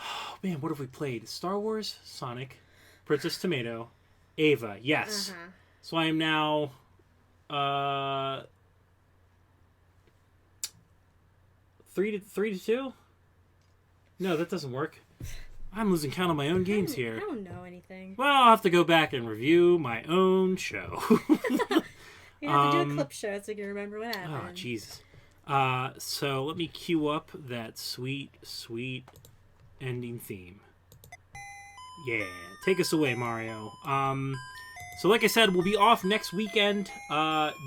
oh, man, what have we played? Star Wars, Sonic, Princess Tomato, Ava. Yes. Uh-huh. So I am now 3-2. No, that doesn't work. I'm losing count on my own games here. I don't know anything. Well, I'll have to go back and review my own show. You have to do a clip show so you can remember what happened. Oh, Jesus. So let me cue up that sweet, sweet ending theme. Yeah, take us away, Mario. So like I said, we'll be off next weekend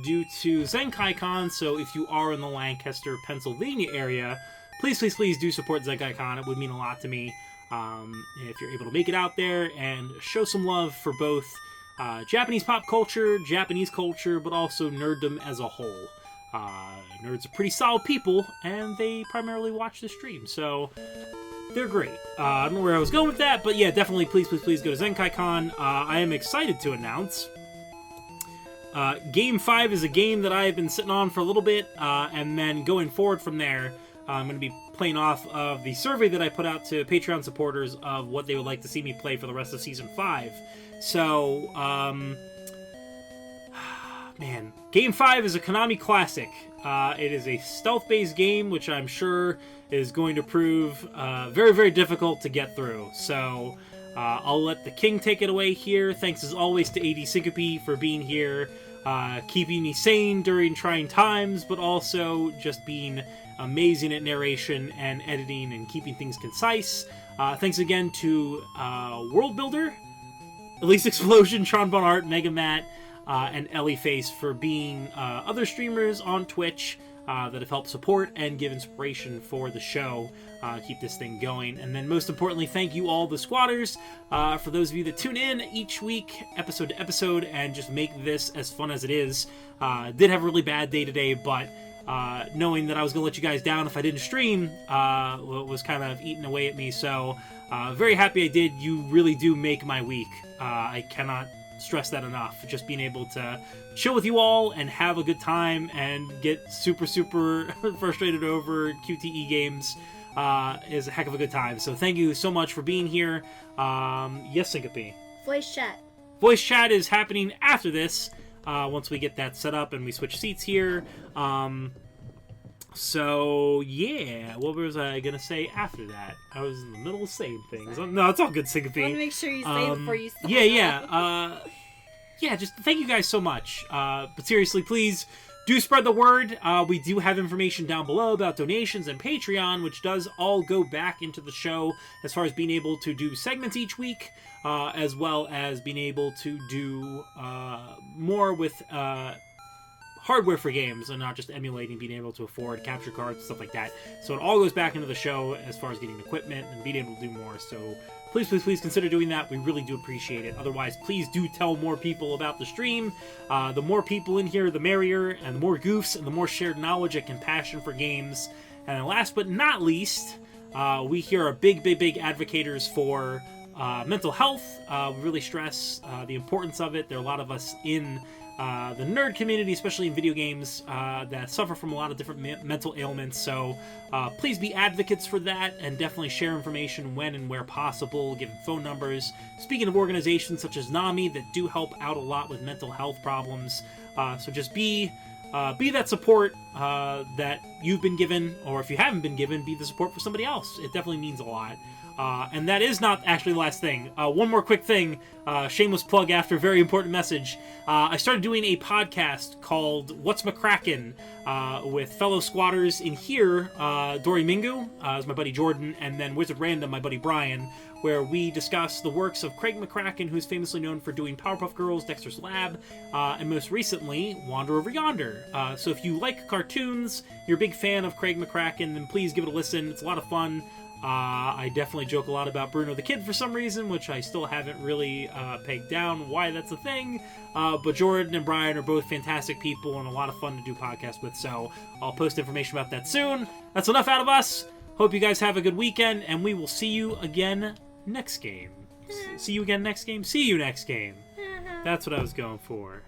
due to ZenkaiCon, so if you are in the Lancaster, Pennsylvania area, please, please, please do support ZenkaiCon. It would mean a lot to me. If you're able to make it out there and show some love for both Japanese pop culture, Japanese culture, but also nerddom as a whole. Nerds are pretty solid people, and they primarily watch the stream, so they're great. I don't know where I was going with that, but yeah, definitely please, please, please go to ZenkaiCon. I am excited to announce Game 5 is a game that I have been sitting on for a little bit, and then going forward from there, I'm going to be playing off of the survey that I put out to Patreon supporters of what they would like to see me play for the rest of Season 5. So, man, Game 5 is a Konami classic. It is a stealth-based game, which I'm sure is going to prove very, very difficult to get through. So, I'll let the king take it away here. Thanks as always to A.D. Sinko for being here, keeping me sane during trying times, but also just being amazing at narration and editing and keeping things concise. Thanks again to World Builder, Elise Explosion, Tron Bon Art, Mega Matt, and Ellie Face for being other streamers on Twitch that have helped support and give inspiration for the show, keep this thing going. And then most importantly, thank you all the squatters, for those of you that tune in each week, episode to episode, and just make this as fun as it is. Did have a really bad day today, but knowing that I was going to let you guys down if I didn't stream was kind of eating away at me. So very happy I did. You really do make my week. I cannot stress that enough. Just being able to chill with you all and have a good time and get super, super frustrated over QTE games is a heck of a good time. So thank you so much for being here. Yes, Syncope. Voice chat. Voice chat is happening after this. Once we get that set up and we switch seats here. So, yeah, what was I going to say after that? I was in the middle of saying things. No, it's all good, Syncope. I want to make sure you say it before you sign Yeah. Yeah, just thank you guys so much. But seriously, please do spread the word. We do have information down below about donations and Patreon, which does all go back into the show as far as being able to do segments each week, as well as being able to do more with hardware for games and not just emulating, being able to afford capture cards, stuff like that. So it all goes back into the show as far as getting equipment and being able to do more. So please, please, please consider doing that. We really do appreciate it. Otherwise, please do tell more people about the stream. The more people in here, the merrier, and the more goofs and the more shared knowledge and compassion for games. And last but not least, we here are big, big, big advocators for mental health. We really stress the importance of it. There are a lot of us in the nerd community, especially in video games, that suffer from a lot of different mental ailments. So please be advocates for that and definitely share information when and where possible, giving phone numbers. Speaking of organizations such as NAMI that do help out a lot with mental health problems. So just be that support that you've been given, or if you haven't been given, be the support for somebody else. It definitely means a lot. And that is not actually the last thing. One more quick thing, shameless plug after a very important message. I started doing a podcast called What's McCracken with fellow squatters in here, Dory Mingu, is my buddy Jordan, and then Wizard Random, my buddy Brian, where we discuss the works of Craig McCracken, who's famously known for doing Powerpuff Girls, Dexter's Lab, and most recently, Wander Over Yonder. So if you like cartoons, you're a big fan of Craig McCracken, then please give it a listen. It's a lot of fun. I definitely joke a lot about Bruno the Kid for some reason, which I still haven't really pegged down why that's a thing. But Jordan and Brian are both fantastic people and a lot of fun to do podcasts with, so I'll post information about that soon. That's enough out of us. Hope you guys have a good weekend, and we will see you again next game. See you again next game? See you next game. That's what I was going for.